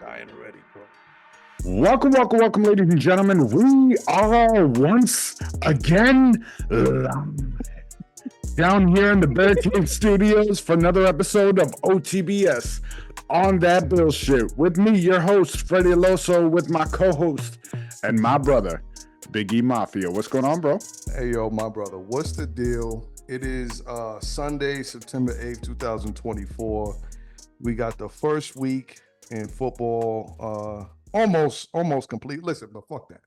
Dying already, bro. Welcome, ladies and gentlemen. We are once again down here in the Bear Team Studios for another episode of OTBS on that bullshit. With me, your host, Freddie Aloso, with my co-host and my brother, Big E Mafia. What's going on, bro? Hey, yo, my brother. What's the deal? It is Sunday, September 8th, 2024. We got the first week in football almost complete. Listen, but fuck that.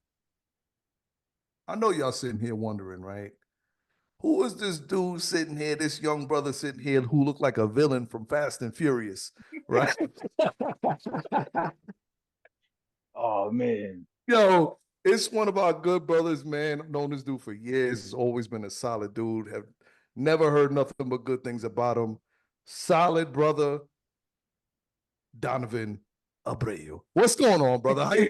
I know y'all sitting here wondering, right? Who is this dude sitting here, this young brother sitting here who looked like a villain from Fast and Furious, right? Oh, man. Yo, it's one of our good brothers, man. I've known this dude for years. He's always been a solid dude. Have never heard nothing but good things about him. Solid brother, Donavon Abreu. What's going on, brother? How you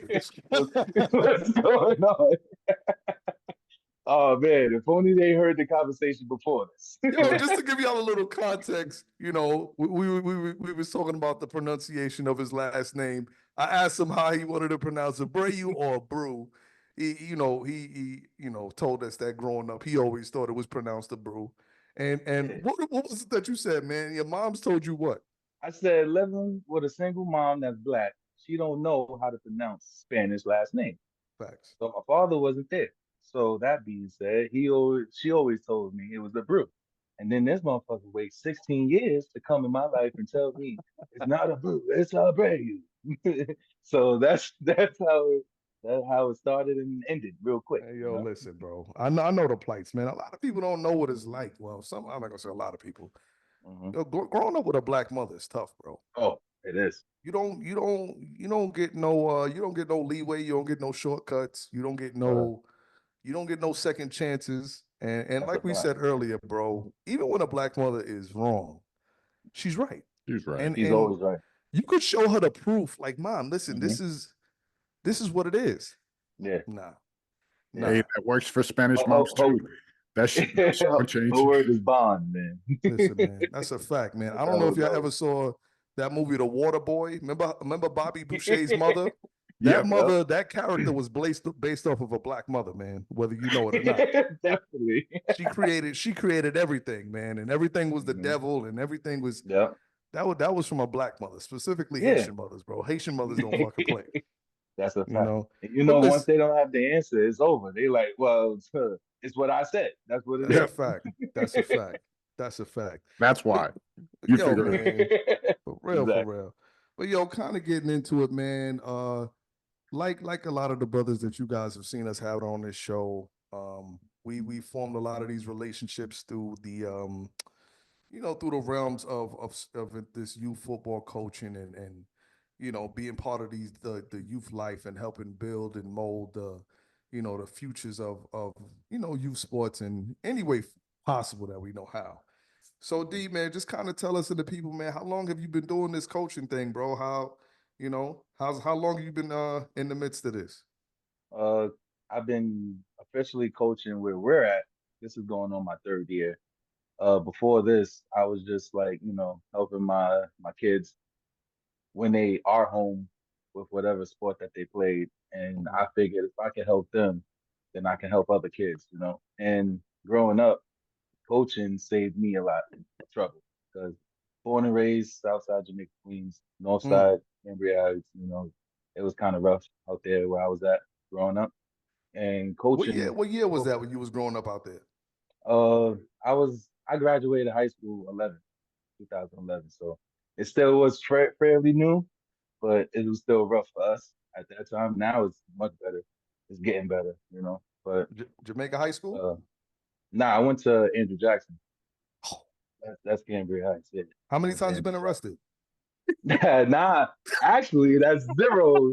What's going on? Oh, man, if only they heard the conversation before this. Yo, just to give y'all a little context, you know, we was talking about the pronunciation of his last name. I asked him how he wanted to pronounce Abreu or Brew. He told us that growing up, he always thought it was pronounced Abreu. And what was it that you said, man? Your mom's told you what? I said, living with a single mom that's black, she don't know how to pronounce Spanish last name. Facts. So my father wasn't there. So that being said, she always told me it was the brew. And then this motherfucker waits 16 years to come in my life and tell me it's not a brew, it's a Abreu. So that's how it started and ended real quick. Hey, yo, listen, bro. I know the plights, man. A lot of people don't know what it's like. Well, I'm not gonna say a lot of people. Yo, growing up with a black mother is tough, bro. Oh, it is. You don't get no leeway. You don't get no shortcuts. You don't get no second chances. And like we said earlier, bro, even when a black mother is wrong, she's right. She's right. And She's always right. You could show her the proof. Like, Mom, listen, this is what it is. Yeah. Nah. Hey, that works for Spanish moms too. That shit change. The word is bond, man. Listen, man, that's a fact, man. I don't know if y'all ever saw that movie, The Water Boy. Remember Bobby Boucher's mother? That character was based off of a black mother, man, whether you know it or not. Definitely. She created everything, man, and everything was the devil, and everything was that was from a black mother, specifically Haitian mothers, bro. Haitian mothers don't fucking play. That's a fact. Once they don't have the answer, it's over. They like, well, it's what I said. That's what it is. That's a fact. That's a fact. That's a fact. That's why. You figure it. For real. But yo, kind of getting into it, man. Like a lot of the brothers that you guys have seen us have on this show, we formed a lot of these relationships through the through the realms of this youth football coaching and being part of the youth life and helping build and mold the futures of youth sports in any way possible that we know how. So D, man, just kind of tell us to the people, man, how long have you been doing this coaching thing, bro? How long have you been in the midst of this? I've been officially coaching where we're at. This is going on my third year. Before this, I was just like, helping my kids when they are home with whatever sport that they played. And I figured if I can help them, then I can help other kids, And growing up, coaching saved me a lot of trouble because born and raised Southside Jamaica, Queens, Northside, Cambria Heights, it was kind of rough out there where I was at growing up. And coaching. What year was that when you was growing up out there? I graduated high school 2011. So it still was fairly new, but it was still rough for us at that time. Now it's much better. It's getting better, But Jamaica High School? I went to Andrew Jackson. That's Cambria Heights. Yeah. How many times you been arrested? Nah, actually, that's zero.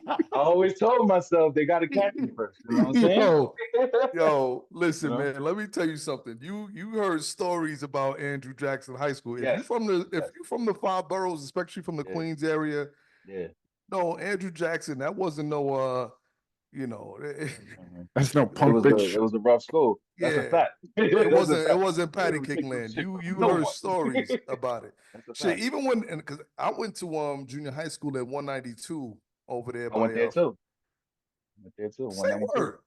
I always told myself they got to catch me first. You know what I'm saying? Yo, listen, man. Let me tell you something. You heard stories about Andrew Jackson High School. If you from the five boroughs, especially from the Queens area, no, Andrew Jackson. That wasn't no you know, That's no It punk was a bitch. it was a rough school. That's a yeah, fact. it That's a fact. wasn't They patty don't cake take no land. shit from You no heard one. stories about it. That's a Shit, fact. even when because I went to junior high school at 192 over there I went by there too. I went there too. say 192. word.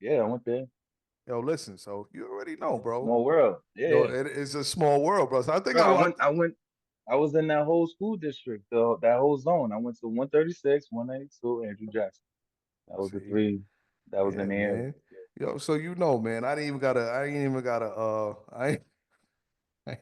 Yeah, I went there. Yo, listen, so you already know, bro. Small world. Yo, Yeah. it's a small world, bro. So I think Bro, I was in that whole school district, though, that whole zone. I went to 136, 192, Andrew Jackson. That was the see, three that was in yeah, the area. man. Yo, so you know, man, I ain't even gotta I ain't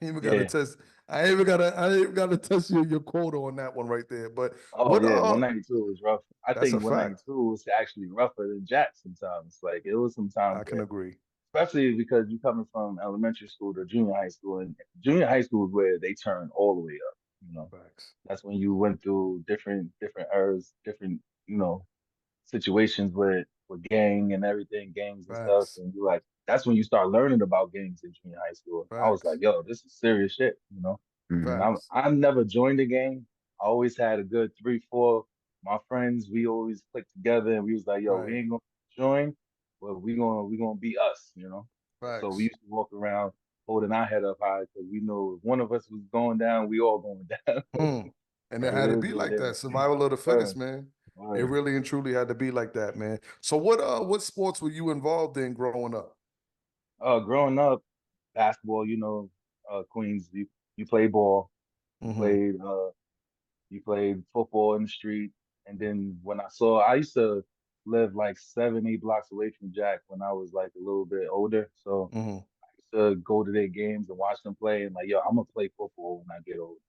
even gotta Yeah. test. I ain't even gotta test your quota on that one right there. But Oh what yeah, 192 was rough. I that's a think fact. 192 was actually rougher than Jack sometimes. Like it was sometimes I can where, agree. especially because you're coming from elementary school to junior high school, and junior high school is where they turn all the way up. You know, Facts. that's when you went through different eras, different situations with gang and everything, gangs and stuff, Facts. and you like that's when you start learning about gangs in junior high school. I was like, Facts. yo, this is serious shit. And Mhm. Facts. I've never joined a gang. I always had a good three, four. My friends, we always clicked together, and we was like, yo, we Right. ain't gonna join, but we gonna be us. And so we Facts. used to walk around holding our head up high because we know if one of us was going down, we all going down. Mm. And it But it had to is be what like it that. is. Survival of the fittest, Word, man. It word. really and truly had to be like that, man. So what sports were you involved in growing up? Growing up, basketball, Queens, you play ball, you Mm-hmm. played you played football in the street, and then I used to live like 7, 8 blocks away from Jack when I was like a little bit older, so Mm-hmm. to go to their games and watch them play and like, yo, I'm gonna play football when I get older.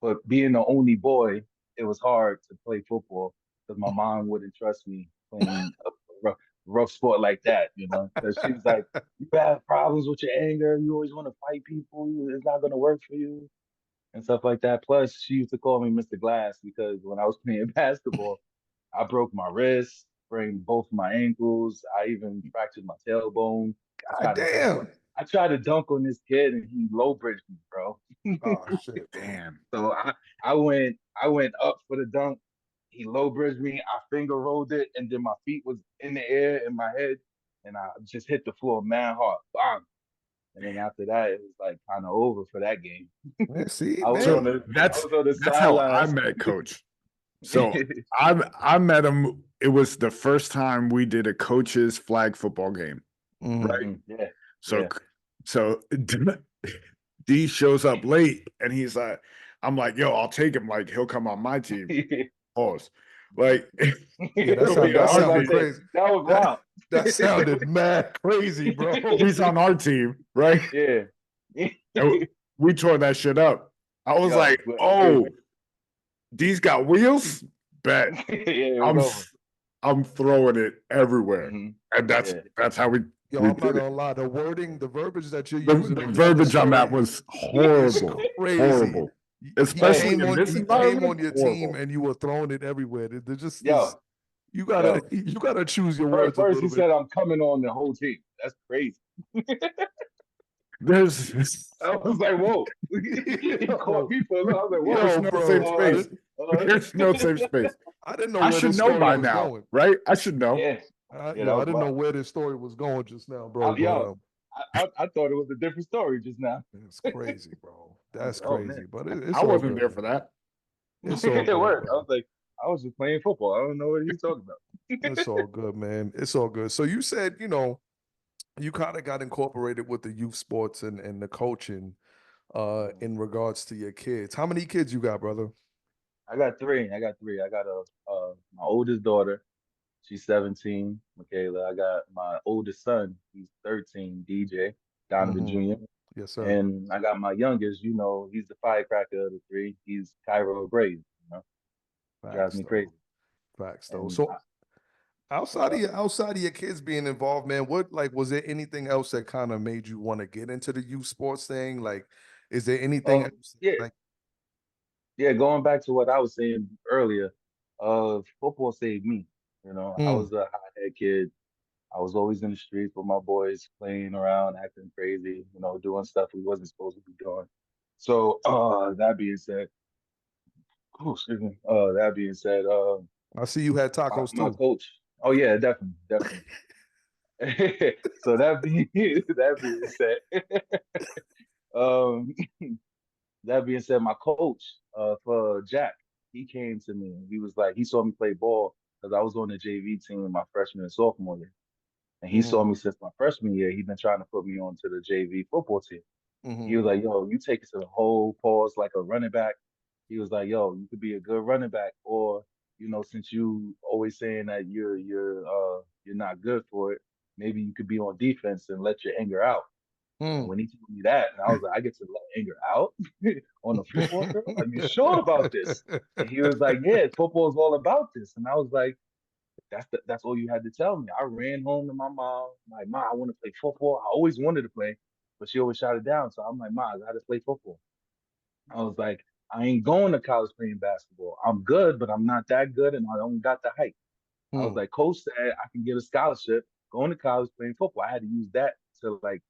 But being the only boy, it was hard to play football because my mom wouldn't trust me playing a rough sport like that. Because she was like, you have problems with your anger, you always want to fight people, it's not gonna work for you and stuff like that. Plus, she used to call me Mr. Glass because when I was playing basketball, I broke my wrist, sprained both my ankles. I even fractured my tailbone. I God tried to dunk on. damn. I tried to dunk on this kid, and he low bridged me, bro. Oh shit, bro. Damn. So I went up for the dunk. He low bridged me. I finger rolled it, and then my feet was in the air in my head, and I just hit the floor man hard, bang. And then after that, it was like kind of over for that game. Man, see, I was So on man. the I that's was on the that's how I sidelines. met Coach. So I met him. It was the first time we did a coach's flag football game, Mm-hmm. right? Yeah, So yeah. so D shows up late, and he's like, I'm like, yo, I'll take him. Like he'll come on my team. Pause. Like Yeah, he'll be on I was our about to team. say crazy. that was That wild. that sounded mad crazy, bro. He's on our team, right? Yeah. And we tore that shit up. I was Yo, like, but oh, these got wheels? Bet. yeah, it was I'm over. s- I'm throwing it everywhere. Hmm. And Yeah. that's how Yo, we I'm not did it. gonna lie. The verbiage that you're The, using the to tell the verbiage on that story was is horrible. crazy. Horrible. He Especially came Hey, in on. this He came environment, on your team, horrible. and you were throwing it everywhere. There just is. yo, You gotta. yo. You gotta choose your First, words a first he little bit. said I'm coming on the whole team. That's crazy. There's I was like, whoa. He caught Yo, me for a little. I was like, there's yo, whoa. no safe bro. space. There's no safe space. I didn't know I where should this know story by was now, going. right? I should know. Yeah, yeah, that Yo, I was didn't know wild. where this story was going just now, bro. But Yo, I thought it was a different story just now. it's crazy, bro. I was That's like, oh crazy. man. But I it's all wasn't good, there man. for that. It's all It good, worked. I bro. was like, I was just playing football. I don't know what he's talking about. It's all good, man. It's all good. So you said, you kind of got incorporated with the youth sports and the coaching in regards to your kids. How many kids you got, brother? I got three. I got three. I got my oldest daughter. She's 17, Michaela. I got my oldest son. He's 13, DJ, Donovan Mm-hmm. Jr. Yes, sir. And I got my youngest, he's the firecracker of the three. He's Cairo Abreu, drives Facts me though. crazy. Facts though. And So what's up? outside of your kids being involved, man, what like was there anything else that kind of made you want to get into the youth sports thing? Like, is there anything else Yeah, like yeah. Going back to what I was saying earlier, football saved me. I mm, was a hothead kid. I was always in the streets with my boys, playing around, acting crazy, doing stuff we wasn't supposed to be doing. So, that being said, oh, excuse me. That being said, I see you had my, tacos my too. coach. Oh yeah, definitely, definitely. So that being said, um, that being said, my coach for Jack, he came to me and he was like, he saw me play ball because I was on the JV team my freshman and sophomore year, and he saw Mm-hmm. me since my freshman year. He'd been trying to put me onto the JV football team. He Mm-hmm. was like, "Yo, you take it to the whole pause like a running back." He was like, "Yo, you could be a good running back, or since you always saying that you're not good for it, maybe you could be on defense and let your anger out." And Mm. when he told me that, and I was like, "I get to let anger out on the football field? Are you sure about this?" And he was like, "Yeah, football is all about this." And I was like, that's all you had to tell me. I ran home to my mom, like, "Ma, I want to play football. I always wanted to play, but she always shot it down." So I'm like, "Ma, I gotta play football." I was like, "I ain't going to college playing basketball. I'm good, but I'm not that good, and I don't got the height." I was Mm. like, "Coach said I can get a scholarship going to college playing football." I had to use that to like,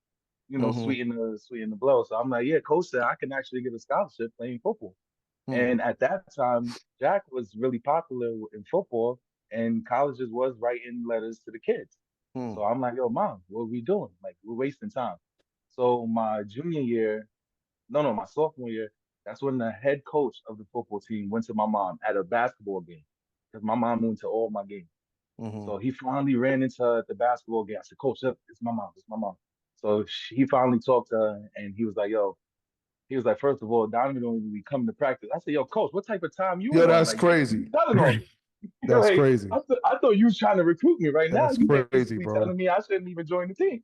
Mm-hmm. sweeten the blow. So I'm like, "Yeah, Coach said I can actually get a scholarship playing football." Mm. And at that time, Jack was really popular in football, and colleges was writing letters to the kids. Mm. So I'm like, "Yo, mom, what are we doing? Like, we're wasting time." So my junior year, no, my sophomore year, that's when the head coach of the football team went to my mom at a basketball game because my mom went to all my games. Mm-hmm. So he finally ran into her at the basketball game. I said, "Coach, look, it's my mom. It's my mom." So he finally talked to her, and he was like, "Yo," he was like, "First of all, Donovan don't even be coming to practice." I said, "Yo, coach, what type of time you Yo, on? that's Like, you shouldn't crazy. be telling all this." That's Like, crazy. I thought you was trying to recruit me right now. That's You crazy, basically bro. telling me I shouldn't even join the team.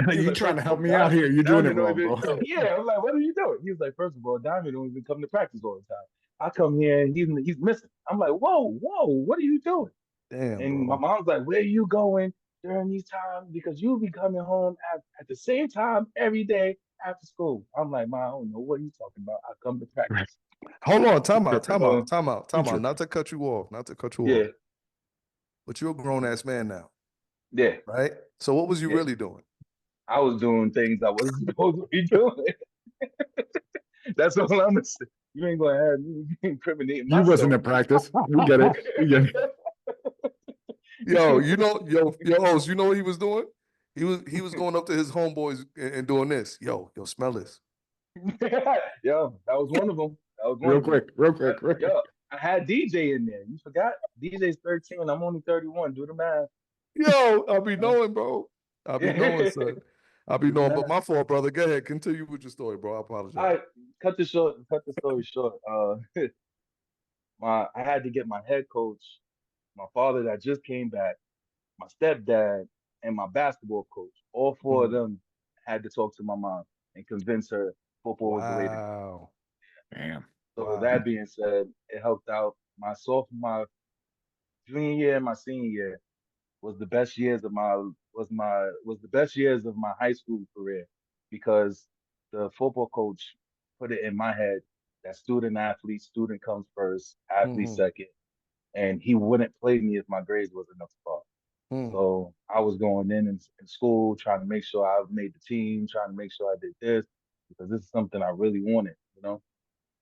He was You like, trying "First to of help all, me out here? You're doing it Diamond don't wrong, even." bro. Yeah, I'm like, "What are you doing?" He was like, "First of all, Diamond don't even come to practice all the time. I come here and he's missing." I'm like, "Whoa, what are you doing?" Damn, And my bro. mom's like, "Where are you going during these times? Because you'll be coming home at the same time every day after school." I'm like, "Ma, I don't know what you talking about. I come to practice." Hold on, You time out, tripping. time out, So time out, You time out. Not tripping. to cut you off, not to cut you off. yeah, But you're a grown ass man now, yeah, right? So what was you yeah. really doing? I was doing things I wasn't supposed to be doing. That's all I'm gonna say. You ain't gonna have me incriminating You wasn't myself. at practice. We get it. We get it. Yo, host, you know what he was doing? He was going up to his homeboys and doing this. Yo, smell this. Yo, that was one of them. That was one Real of them. quick, real quick, real quick. Yo, I had DJ in there. You forgot? DJ's 13. I'm only 31. Do the math. Yo, I'll be Huh? knowing, bro. I'll be knowing, Do son. I'll be the knowing. But math. my fault, brother. Go ahead. Continue with your story, bro. I All apologize. right, cut the story short. I had to get my head coach, my father that just came back, my stepdad, and my basketball coach. All four of Mhm. them had to talk to my mom and convince her football was the way to go. Wow. Damn. So that Wow. being said, it helped out my junior year and my senior year was the best years of the best years of my high school career because the football coach put it in my head that student comes first, athlete Mm-hmm. second, and he wouldn't play me if my grades wasn't up to par. Mm. So I was going in school trying to make sure I made the team, trying to make sure I did this because this is something I really wanted.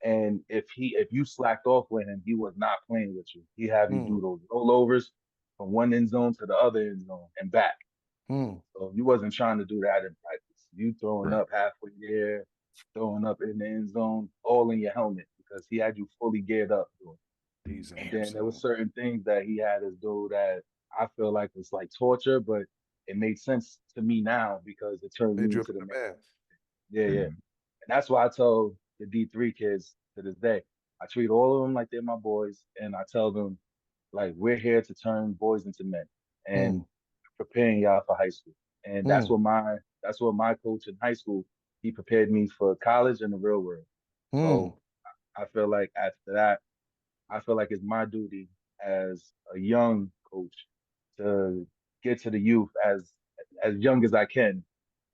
And if you slacked off with him, he was not playing with you. He have you do Mm. those rollovers from one end zone to the other end zone and back. Mm. So you wasn't trying to do that in practice. You throwing Right. up halfway there, throwing up in the end zone, all in your helmet because he had you fully geared up doing These it. And Damn, then there son. was certain things that he had us do that I feel like was like torture, but it made sense to me now because it turned made me you a into the better man. man. Yeah. And that's why I tell the D3 kids to this day, I treat all of them like they're my boys, and I tell them like we're here to turn boys into men and Mm. preparing y'all for high school. And Mm. that's what my coach in high school, he prepared me for college and the real world. Mm. So I feel like after that, I feel like it's my duty as a young coach to get to the youth as young as I can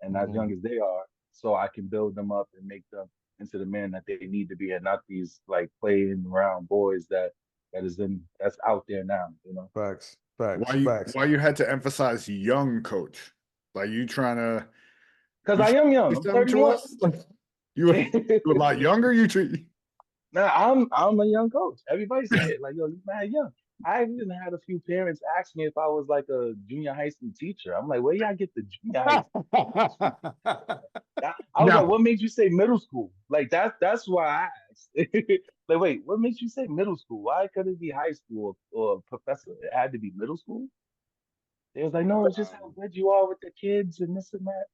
and as Mm. young as they are, so I can build them up and make them into the men that they need to be, and not these like playing around boys that's out there now. Facts. Why Facts. you Facts. why you had to emphasize young coach? Like you trying to Because you I trying am to young. say I'm something to 31. us? Like you a lot younger? You treat Now I'm a young coach. Everybody say it like, "Yo, you mad young." I even had a few parents ask me if I was like a junior high school teacher. I'm like, where y'all get the junior high school from? I was like, Now, what made you say middle school? Like that's why I asked. Like, wait, what makes you say middle school? Why couldn't it be high school or professor? It had to be middle school? They was like, no, it's just how good you are with the kids and this and that.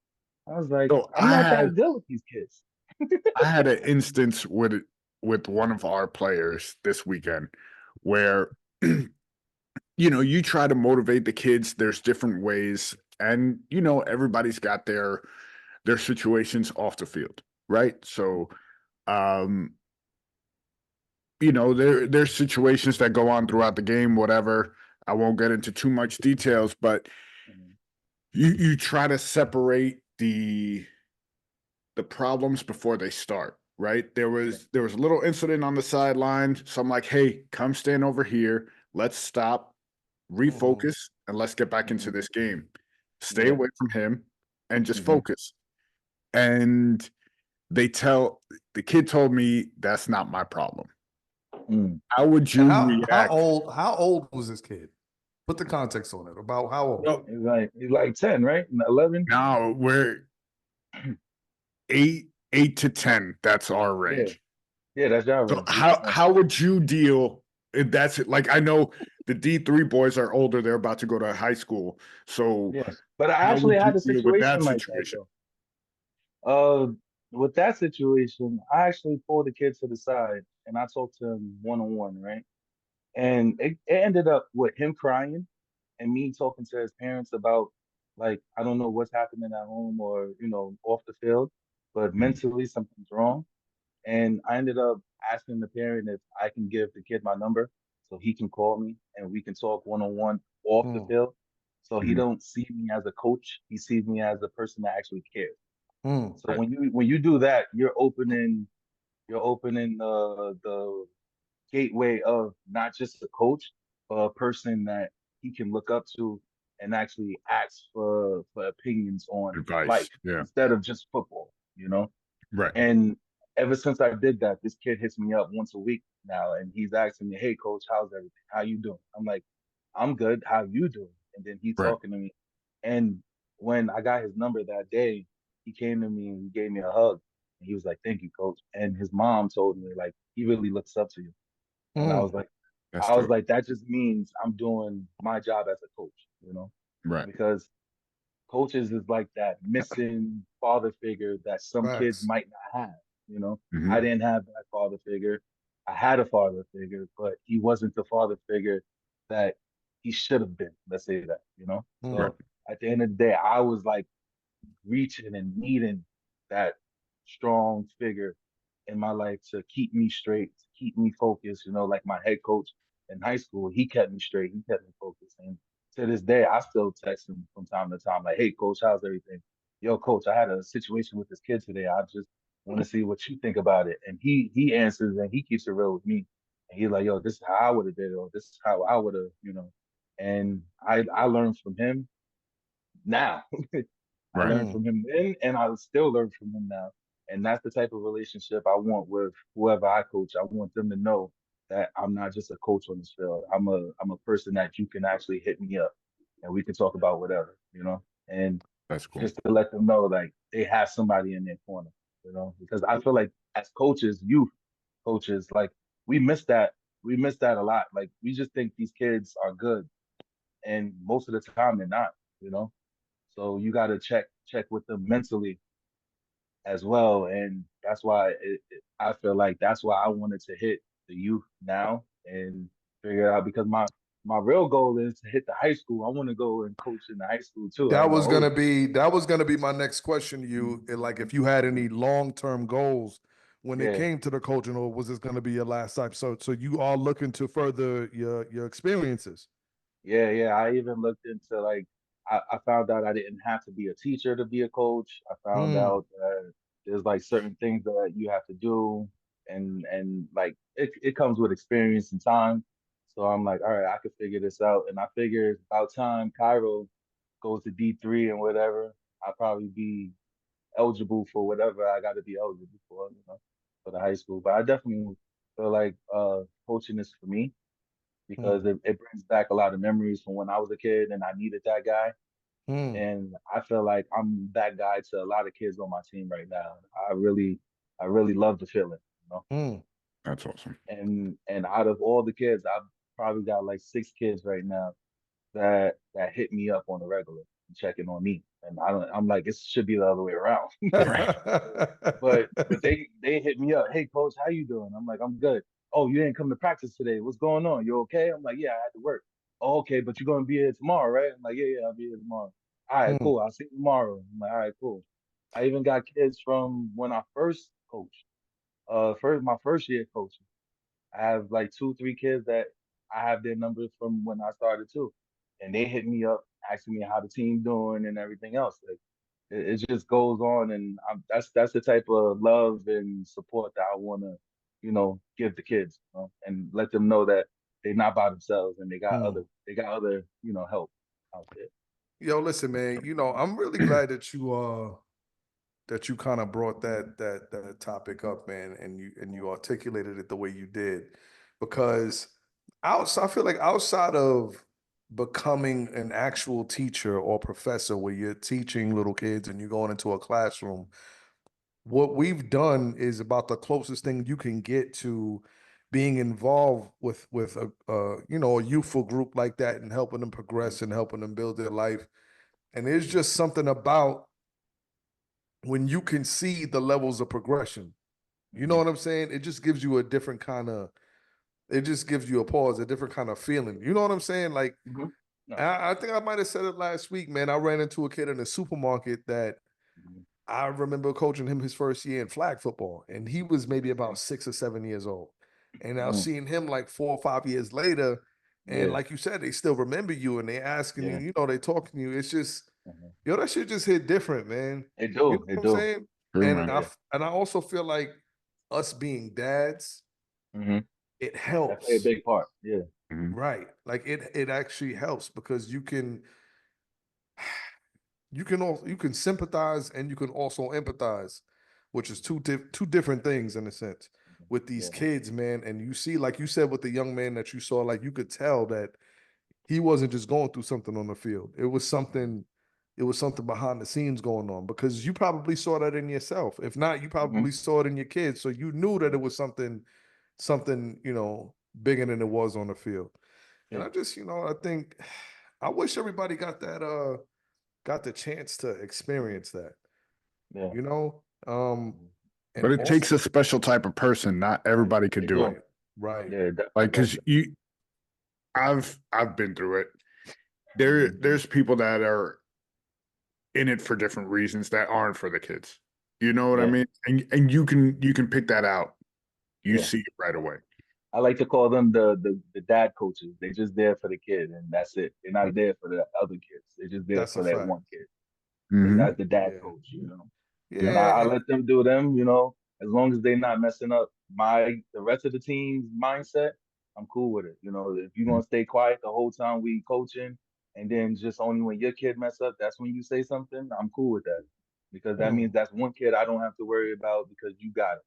I was like, so I'm not that good with these kids. I had an instance with one of our players this weekend where you try to motivate the kids. There's different ways, and everybody's got their situations off the field, right? So, um, there's situations that go on throughout the game, whatever. I won't get into too much details, but Mhm. you try to separate the problems before they start, right? There Yeah. was there was a little incident on the sideline. So I'm like, hey, come stand over here. Let's stop, Mhm. refocus, and let's get back into Mhm. this game. Stay Yeah. away from him and just Hmm. focus. And the kid told me that's not my problem. Mm. How would And you react? how old was this kid? Put the context on it. About how old? Well, He's like 10, right? 11. now we're 8 to 10. That's our Yeah. range. Yeah, that's y'all So range. 8 to how 10. how would you deal if that's it? Like I know the D3 boys are older, they're about to go to high school. So Yeah. But I how actually would you had a deal with that situation like that situation? though. Uh, with that situation, I actually pulled the kid to the side and I talked to him one on one, right? And it ended up with him crying and me talking to his parents about like I don't know what's happening at home or off the field, but Mm, mentally something's wrong. And I ended up asking the parent if I can give the kid my number so he can call me and we can talk one on one off the Mm, field. So he mm, don't see me as a coach. He sees me as a person that actually cares. mm, So right, when you do that, you're opening the gateway of not just a coach, but a person that he can look up to and actually ask for opinions on advice. life Yeah. instead of just football. Right. And ever since I did that, this kid hits me up once a week now, and he's asking me, "Hey, coach, how's everything? How you doing?" I'm like, "I'm good. How you doing?" And then he Right. talking to me, and when I got his number that day, he came to me and he gave me a hug, and he was like, "Thank you, coach." And his mom told me like he really looks up to you, and I mm. was like, That's dope. that just means I'm doing my job as a coach, Right. because coaches is like that missing father figure that some kids Facts. might not have. You know, I Hmm. didn't have that father figure. I had a father figure, but he wasn't the father figure that he should have been. Let's say that. Right. Mm. So at the end of the day, I was like reaching and needing that strong figure in my life to keep me straight, to keep me focused. Like my head coach in high school, he kept me straight, he kept me focused. And to this day, I still text him from time to time, like, "Hey, coach, how's everything? Yo, coach, I had a situation with this kid today. I just want to see what you think about it." And he answers and he keeps it real with me. And he's like, "Yo, this is how I would have did it, or this is how I would have." And I learned from him now. I Right. learned Mm. from him then, and I still learn from him now. And that's the type of relationship I want with whoever I coach. I want them to know that I'm not just a coach on this field. I'm a person that you can actually hit me up, and we can talk about whatever. And That's cool. just to let them know, like they have somebody in their corner. Because I feel like as coaches, youth coaches, like we miss that. We miss that a lot. Like we just think these kids are good, and most of the time they're not. So you got to check with them mentally as well, and that's why I feel like that's why I wanted to hit the youth now and figure it out because my real goal is to hit the high school. I want to go and coach in the high school too. I ain't gonna hold That was gonna be my next question to you. Like if you had any long-term goals when you. it Yeah, came to the coaching, or was this gonna be your last time? So you are looking to further your experiences. yeah, yeah. I even looked into like I found out I didn't have to be a teacher to be a coach. I found Mm. out that there's like certain things that you have to do and like it comes with experience and time. So I'm like, all right, I could figure this out. And I figure it's about time Cairo goes to D3 and whatever. I'll probably be eligible for whatever I got to be eligible for, for the high school. But I definitely feel like coaching is for me because it brings back a lot of memories from when I was a kid and I needed that guy. Mm, And I feel like I'm that guy to a lot of kids on my team right now. I really love the feeling, you know. mm. That's awesome. And out of all the kids, I've probably got like 6 kids right now that hit me up on the regular, checking on me. And I'm like, it should be the other way around. Right. But they hit me up. Hey coach, how you doing? I'm like, I'm good. Oh, you didn't come to practice today. What's going on? You okay? I'm like, yeah, I had to work. Oh, okay, but you're gonna be here tomorrow, right? I'm like, yeah, I'll be here tomorrow. All right, Mm, cool. I'll see you tomorrow. I'm like, all right, cool. I even got kids from when I first coached. My first year coaching. I have like 2, 3 kids that I have their numbers from when I started too, and they hit me up asking me how the team doing and everything else. Like it just goes on, and that's the type of love and support that I want to, give the kids, and let them know that they're not by themselves and mm. they got other, help out there. Yo, listen, man. I'm really glad that you kind of brought that topic up, man, and you articulated it the way you did, because I feel like outside of becoming an actual teacher or professor, where you're teaching little kids and you're going into a classroom, what we've done is about the closest thing you can get to being involved with a youthful group like that and helping them progress and helping them build their life. And there's just something about when you can see the levels of progression. You know Hmm. what I'm saying? It just gives you a different kind of, it just gives you a pause, a different kind of feeling. You know what I'm saying? Like, Hmm. No. I think I might have said it last week, man. I ran into a kid in the supermarket that Hmm. I remember coaching him his first year in flag football, and he was maybe Okay. about 6 or 7 years old. And now Hmm. seeing him like 4 or 5 years later, and Yeah. like you said, they still remember you and they asking you, Yeah. they talking to you. It's just, Hmm. yo, that shit just hit different, man. It You do. know It what I'm do. saying? True, And man. I Yeah. and I also feel like us being dads, Hmm. it That play a helps, big part. Yeah. Mhm. right? Like it actually helps because you can sympathize and you can also empathize, which is two different things in a sense with these Yeah. kids, man. And you see, like you said, with the young man that you saw, like you could tell that he wasn't just going through something on the field. It was something behind the scenes going on, because you probably saw that in yourself. If not, you Hmm. probably saw it in your kids. So you knew that Yeah. it was something, bigger than it was on the field. And Yeah. I think I wish everybody got the chance to experience that, Yeah. you know? Um, Mhm. and But it also, takes a special type of person. Not right, everybody could It do do. it. right, right. Yeah, it definitely Like, does. cause I've been through it. Hmm. There's people that are in it for different reasons that aren't for the kids. You know what I Yeah. mean? And you can pick that out. You Yeah. see it right away. I like to call them the dad coaches. They're just there for the kid, and that's it. They're not there for the other kids. They're just there That's a for that fact. one kid. And Mm-hmm. that's the dad Yeah, coach. Yep. And yeah, I and let them do them, as long as they're not messing up the rest of the team's mindset, I'm cool with it. If you're gonna stay quiet the whole time we coaching, and then just only when your kid mess up, that's when you say something, I'm cool with that. Because that means mm. that's one kid I don't have to worry about because you got it.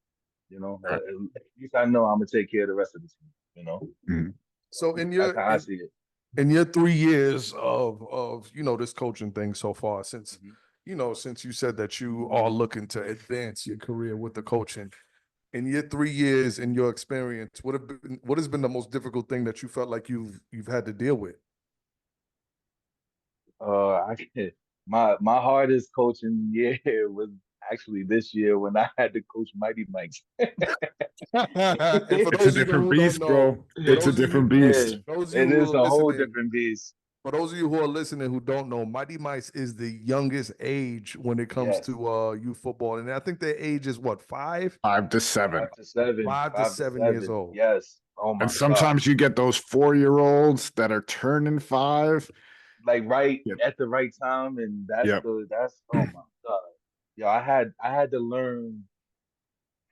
Right. At least I know I'm gonna take care of the rest of the team. Mhm. So in That's your how I in, see it. in your 3 years of this coaching thing so far, since Hmm. since you said that you are looking to advance your career with the coaching, in your 3 years, in your experience, what has been the most difficult thing that you felt like you've had to deal with? I can, my hardest coaching year was actually this year when I had to coach Mighty Mike's. And for It's a those of you different who don't beast, know, bro. for It's a those of you different Yeah, beast. those of you it who is are a whole listening, different beast. for those of you who are listening who don't know, Mighty Mice is the youngest age when it comes Yes, to youth football, and I think their age is what, 5 to 7. 5 to 7, five to five to seven years seven. old. Yes. Oh And my God. sometimes you get those 4-year-olds that are turning 5. Like right Yep. at the right time, and Yep. that's oh my God. Yeah, I had to learn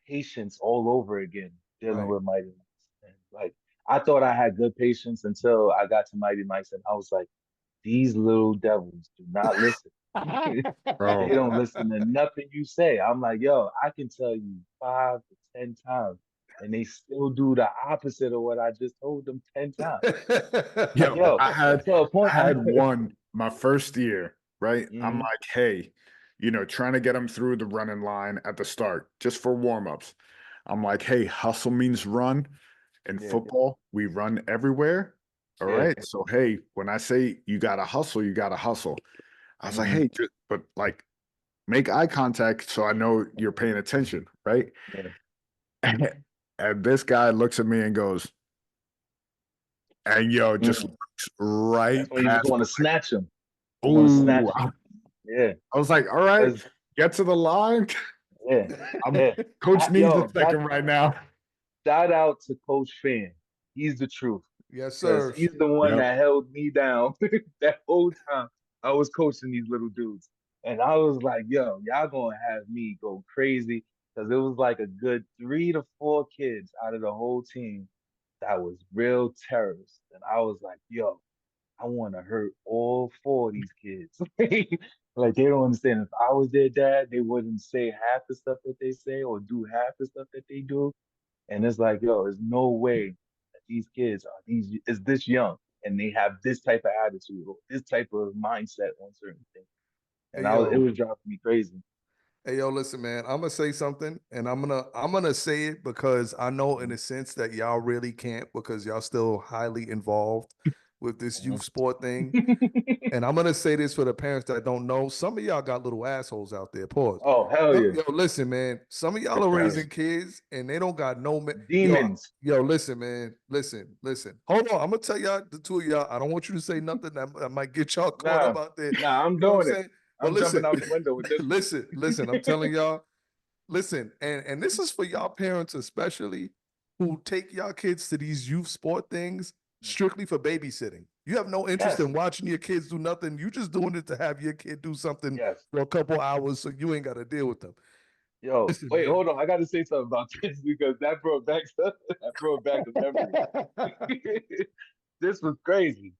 patience all over again dealing Right. with Mighty Mice. And like I thought I had good patience until I got to Mighty Mice, and I was like, these little devils do not listen. They Bro. don't listen to nothing you say. I'm like, yo, I can tell you 5 to 10 times. and they still do the opposite of what I just told them 10 times. Yo, Yo, I had to a I point. had one my first year, right? I'm Mhm. like, hey, trying to get them through the running line at the start, just for warm-ups. I'm like, hey, hustle means run. In Yeah, football, we run everywhere. All yeah. right. So hey, when I say you gotta hustle, you gotta hustle. I was like, Mhm. hey, but like make eye contact so I know you're paying attention, right? Yeah. And this guy looks at me and goes, and just Mhm. looks That's right when you just past want me. to snatch them. You want to Oh, snatch them. Yeah. I was like, all right, 'Cause- get to the line. yeah. I'm Yeah. coach needs a Yo, that second right now. shout out to Coach Fan. He's the truth. Yes, Because sir. he's the one Yep. that held me down that whole time I was coaching these little dudes. And I was like, yo, y'all gonna have me go crazy. Because it was like a good 3 to 4 kids out of the whole team that was real terrorists. And I was like, yo, I want to hurt all 4 of these kids. Like they don't understand. If I was their dad, they wouldn't say half the stuff that they say or do half the stuff that they do. And it's like, yo, there's no way that these kids are these is this young and they have this type of attitude or this type of mindset on certain things. And Hey, it yo. was driving me crazy. Hey, yo, listen, man. I'm gonna say something, and I'm gonna say it because I know in Mhm, a sense that y'all really can't because y'all still highly involved with this mhm. youth sport thing. And I'm gonna say this for the parents that don't know. Some of y'all got little assholes out there. Pause. Oh, hell Yo, yeah. yo, listen, man. Some of y'all are Yes. raising kids and they don't got no Demons. yo, listen, man. Listen. Hold on. I'm gonna tell y'all the two of y'all. I don't want you to say nothing that might get y'all caught Nah, up out there. nah, I'm You know what I'm doing it. saying? But I'm jumping listen, out the window with this one. listen. I'm telling y'all. Listen, and this is for y'all parents especially who take y'all kids to these youth sport things strictly for babysitting. You have no interest Yes, in watching your kids do nothing. You just doing it to have your kid do something yes. for a couple hours so you ain't got to deal with them. Yo, Listen, wait, man. hold on. I gotta say something about this because that brought back that brought back a memory. This was crazy.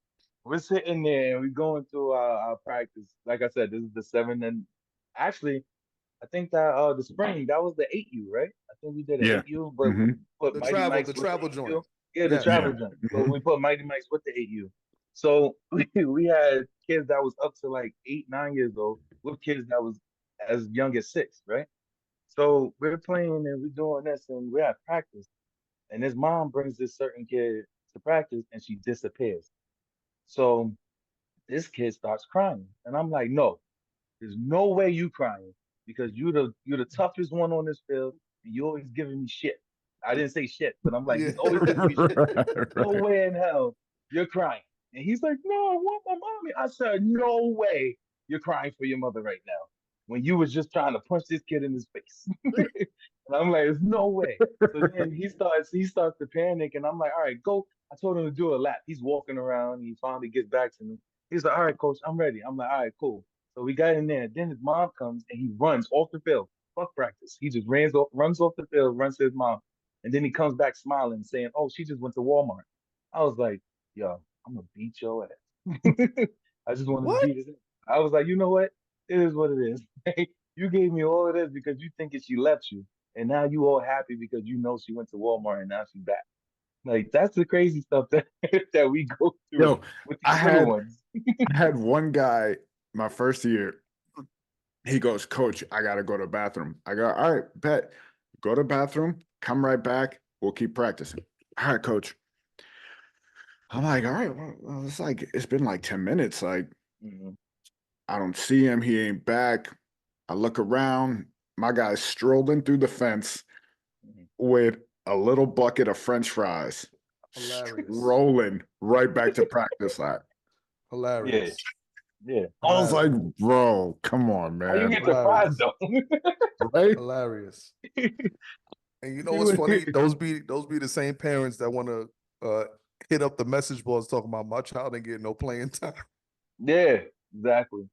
We're sitting there and we're going through our practice. Like I said, this is the 7 and actually I think that the spring that was the 8U, right? I think we did an Yeah. 8U, but we Hmm. put Mighty The Mikes with the travel joint. 8U. Yeah, the Yes. Yeah. travel jump. So Hmm. we put Mighty Mikes with the 8U. So we had kids that was up to like 8, 9 years old with kids that was as young as 6, right? So we're playing and we're doing this and we're at practice. And his mom brings this certain kid to practice and she disappears. So this kid starts crying. And I'm like, no, there's no way you crying because you're the toughest one on this field and you always giving me shit. I didn't say shit, but I'm like, Yeah. he's always giving me shit. Right, No right. way in hell you're crying. And he's like, no, I want my mommy. I said, no way you're crying for your mother right now when you was just trying to punch this kid in his face. And I'm like, there's no way. So then he starts to panic, and I'm like, all right, go. I told him to do a lap. He's walking around. He finally gets back to me. He's like, all right, coach, I'm ready. I'm like, all right, cool. So we got in there. Then his mom comes and he runs off the field. Fuck practice. He just runs off the field, runs to his mom. And then he comes back smiling, saying, oh, she just went to Walmart. I was like, yo, I'm gonna beat your ass. I just wanted to What? beat his ass. I was like, you know what? It is what it is. You gave me all of this because you thinking she left you. And now you all happy because you know she went to Walmart and now she's back. Like that's the crazy stuff that that we go through Yo, with I these little had ones. I had one guy my first year. He goes, Coach, I gotta go to the bathroom. I go, all right, bet. Go to the bathroom, come right back. We'll keep practicing. All right, coach. I'm like, all right, well, it's been like 10 minutes. Like, Mhm. I don't see him. He ain't back. I look around. My guy's strolling through the fence Mhm. with a little bucket of French fries, Hilarious. strolling right back to practice lot. Yeah, Hilarious. yeah. I was like, Hilarious. bro, come on, How you man. get the fries Hilarious. though? Right? Hilarious. And you know what's You- funny? Those be the same parents that want to hit up the message boards talking about my child ain't getting no playing time. yeah, exactly.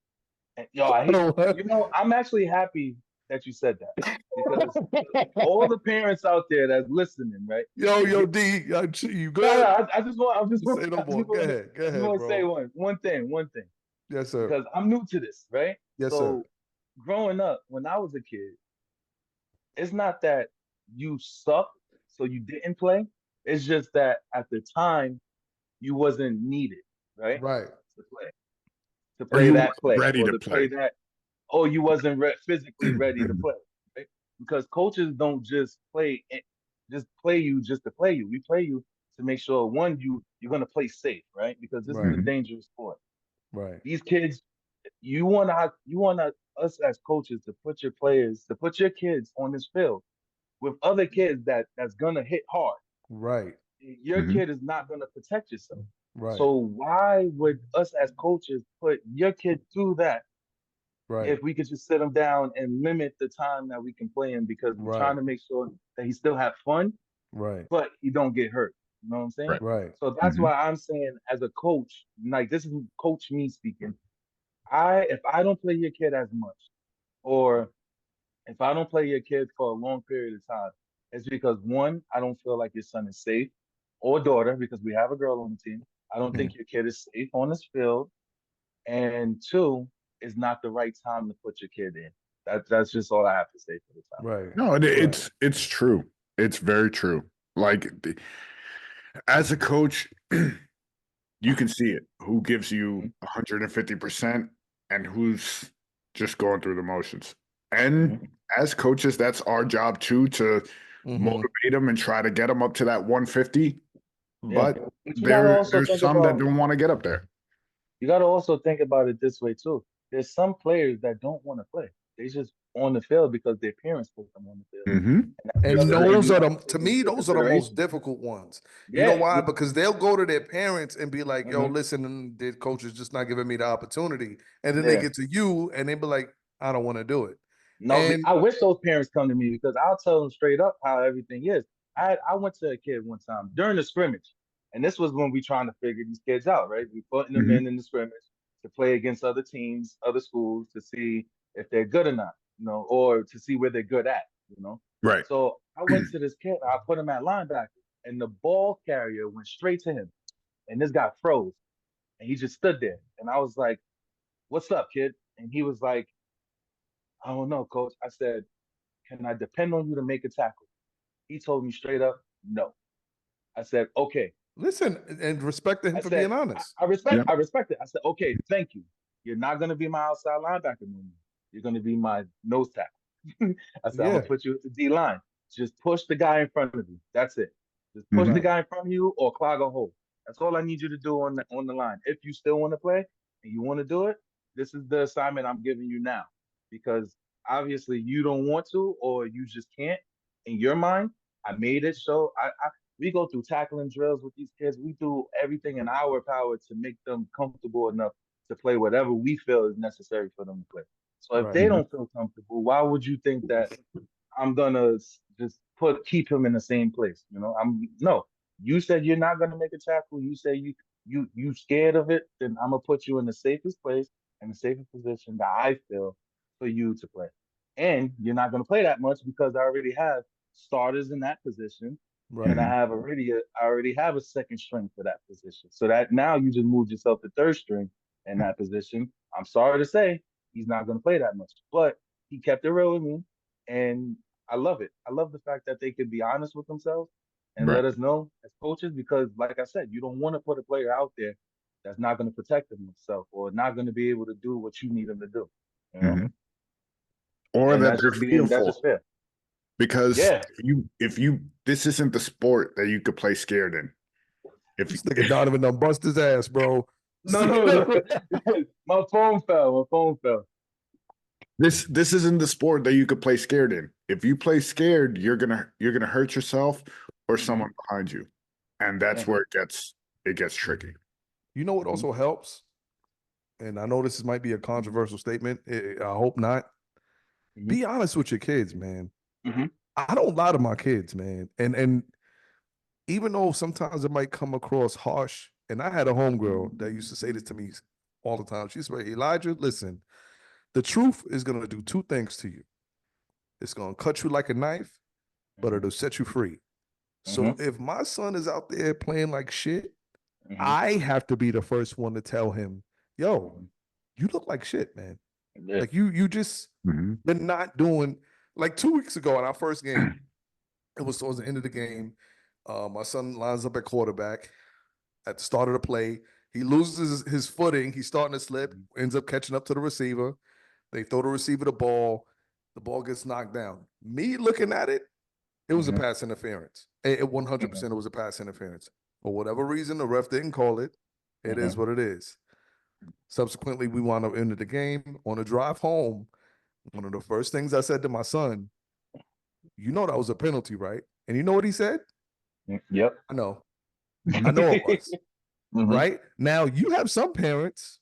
And, yo, I hate. Oh, what? I'm actually happy that you said that because all the parents out there that's listening, right? Yo, D, you No, no. good? I just want. Say no more. Go I just ahead, want to say bro. one thing Yes, sir. because I'm new to this, right? Yes, sir. So growing up, when I was a kid, it's not that you suck so you didn't play. It's just that at the time you wasn't needed, right? Right. To play, to Or play you that weren't play, ready or to to play play. that, or you wasn't physically ready to play, right? Because coaches don't just just play you just to play you. We play you to make sure one, you're gonna play safe, right? Because this is Right. a dangerous sport. Right. These kids, you wanna us as coaches to put your players, to put your kids on this field with other kids that's gonna hit hard. Right. Your Mhm. kid is not gonna protect yourself. Right. So why would us as coaches put your kid through that Right. if we could just sit him down and limit the time that we can play him, because we're trying Right. to make sure that he still have fun, Right. but he don't get hurt. You know what I'm saying? Right. Right. So that's Mhm. why I'm saying, as a coach, like, this is coach me speaking. If I don't play your kid as much, or if I don't play your kid for a long period of time, it's because one, I don't feel like your son is safe, or daughter, because we have a girl on the team. I don't Mhm. think your kid is safe on this field. And two, it's not the right time to put your kid in. That's just all I have to say for the time. Right. No, Right. it's true. It's very true. Like as a coach, you can see it. Who gives you 150% and who's just going through the motions. And Mm-hmm. as coaches, that's our job too, to Mm-hmm. motivate them and try to get them up to that 150. Yeah, But but you gotta also there's think some that about don't want to get up there. you gotta also think about it this way too. There's some players that don't want to play. They just on the field because their parents put them on the field, Mm-hmm. and that's And another Very thing those you are have the, to to take me, into those are the most consideration. difficult ones. You know Yeah, why? Because they'll go to their parents and be like, yo, hmm listen, and the coach is just not giving me the opportunity. And then they yeah. get to you and they be like, I don't want to do it. No, And I wish those parents come to me, because I'll tell them straight up how everything is. I went to a kid one time during the scrimmage, and this was when we trying to figure these kids out, right? We putting them Mhm. in the scrimmage to play against other teams, other schools, to see if they're good or not, or to see where they're good at. Right. So I went to this kid, I put him at linebacker, and the ball carrier went straight to him, and this guy froze, and he just stood there, and I was like, "What's up, kid?" And he was like, "I don't know, coach." I said, "Can I depend on you to make a tackle?" He told me straight up, no. I said, okay. listen, and respect him I for said, being honest. Yep. I respect it. I said, okay, thank you. You're not gonna be my outside linebacker no more. You're gonna be my nose tackle. I said, I'm gonna Yeah. put you at the D line. Just push the guy in front of you. That's it. Just push the Mhm. Right. guy in front of you or clog a hole. That's all I need you to do on the line. If you still want to play and you want to do it, this is the assignment I'm giving you now. Because obviously you don't want to, or you just can't. In your mind, I made it so we go through tackling drills with these kids. We do everything in our power to make them comfortable enough to play whatever we feel is necessary for them to play. So if Right. they Mhm. don't feel comfortable, why would you think that I'm gonna just keep him in the same place? I'm no. You said you're not gonna make a tackle. You say you scared of it. Then I'm gonna put you in the safest place and the safest position that I feel for you to play. And you're not gonna play that much because I already have starters in that position, and Right. Mhm. I already have a second string for that position. So that now you just moved yourself to third string in that position. I'm sorry to say he's not gonna play that much, but he kept it real with me, and I love it. I love the fact that they can be honest with themselves and Right. let us know as coaches, because, like I said, you don't want to put a player out there that's not going to protect himself or not going to be able to do what you need him to do. You know, Mhm. Or and that they're that's fearful just fair. because Yeah. if you this isn't the sport that you could play scared in. If This nigga Donovan done bust his ass, bro. No, no, no. My phone fell. My phone fell. this isn't the sport that you could play scared in. If you play scared, you're gonna hurt yourself or Hmm. someone behind you, and Yeah. that's where it gets tricky. You know what Hmm. also helps? And I know this might be a controversial statement. I hope not. Hmm. Be honest with your kids, man. Hmm. I don't lie to my kids, man. And even though sometimes it might come across harsh, and I had a homegirl that used to say this to me all the time. She said, Elijah, listen, the truth is going to do two things to you. It's going to cut you like a knife, but Hmm. it'll set you free. Hmm. So if my son is out there playing like shit, Hmm. I have to be the first one to tell him, yo, Hmm. you look like shit, man. Yeah. Like you just Mhm. you're not doing like 2 weeks ago in our first game. It was towards the end of the game. My son lines up at quarterback at the start of the play. He loses his footing. He's starting to slip, ends up catching up to the receiver. They throw the receiver the ball. The ball gets knocked down. Me looking at it, it was a pass interference. It 100% it was a pass interference. For whatever reason, the ref didn't call it. It is what it is. Subsequently, we wound up into the game. On the drive home, one of the first things I said to my son, you know that was a penalty, right? And you know what he said? Yep. I know it was. Right? Now, you have some parents,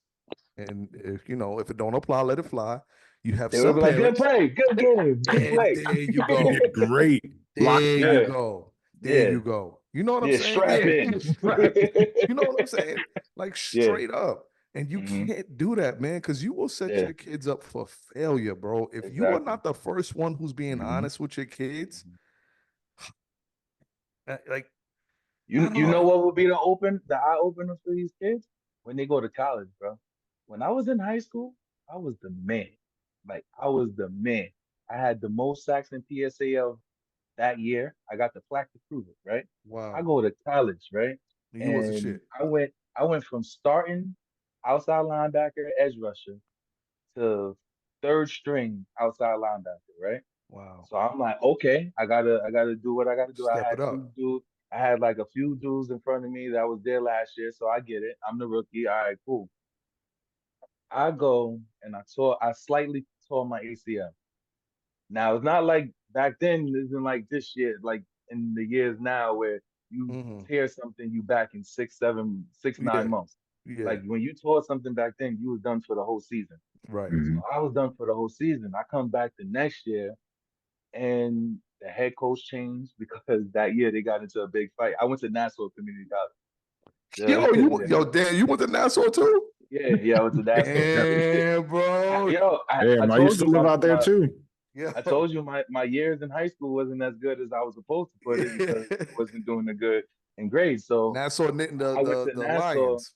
and if it don't apply, let it fly. You have They were some like, good parents. play, good game, good And play. there you He go. did great. There Yeah. you go. There Yeah. you go. You know what I'm Yeah, saying? strap Yeah. in. You know what I'm saying? Like Yeah. straight up. And you can't do that, man, because you will set Yeah, your kids up for failure, bro. If you are exactly. not the first one who's being honest with your kids, like I You don't you know. know what would be the eye opener for these kids when they go to college, bro. When I was in high school, I was the man. Like I was the man. I had the most sacks in PSAL that year. I got the plaque to prove it, right? I Wow. go to college, right? You was a And shit. I went from starting outside linebacker, edge rusher to third string outside linebacker, right? Wow. So I'm like, okay, I gotta do what I gotta do. Step it up. I had like a few dudes in front of me that was there last year, so I get it. I'm the rookie. All right, cool. I go and I slightly tore my ACL. Now it's not like back then, it isn't like this year, like in the years now where you Mm-hmm. tear something, you back in 6, 7, 6, 9 Yeah. months. Yeah. Like when you tore something back then, you was done for the whole season. Right. So I was done for the whole season. I come back the next year and the head coach changed because that year they got into a big fight. I went to Nassau Community College. Dan, you went to Nassau too? Yeah, I went to Nassau. Damn, bro. I Damn, I used told to you live out there too. Yeah. I told you my years in high school wasn't as good as I was supposed to put it because I wasn't doing the good in grades. So Nassau knitting the I went the to the Nassau. Lions.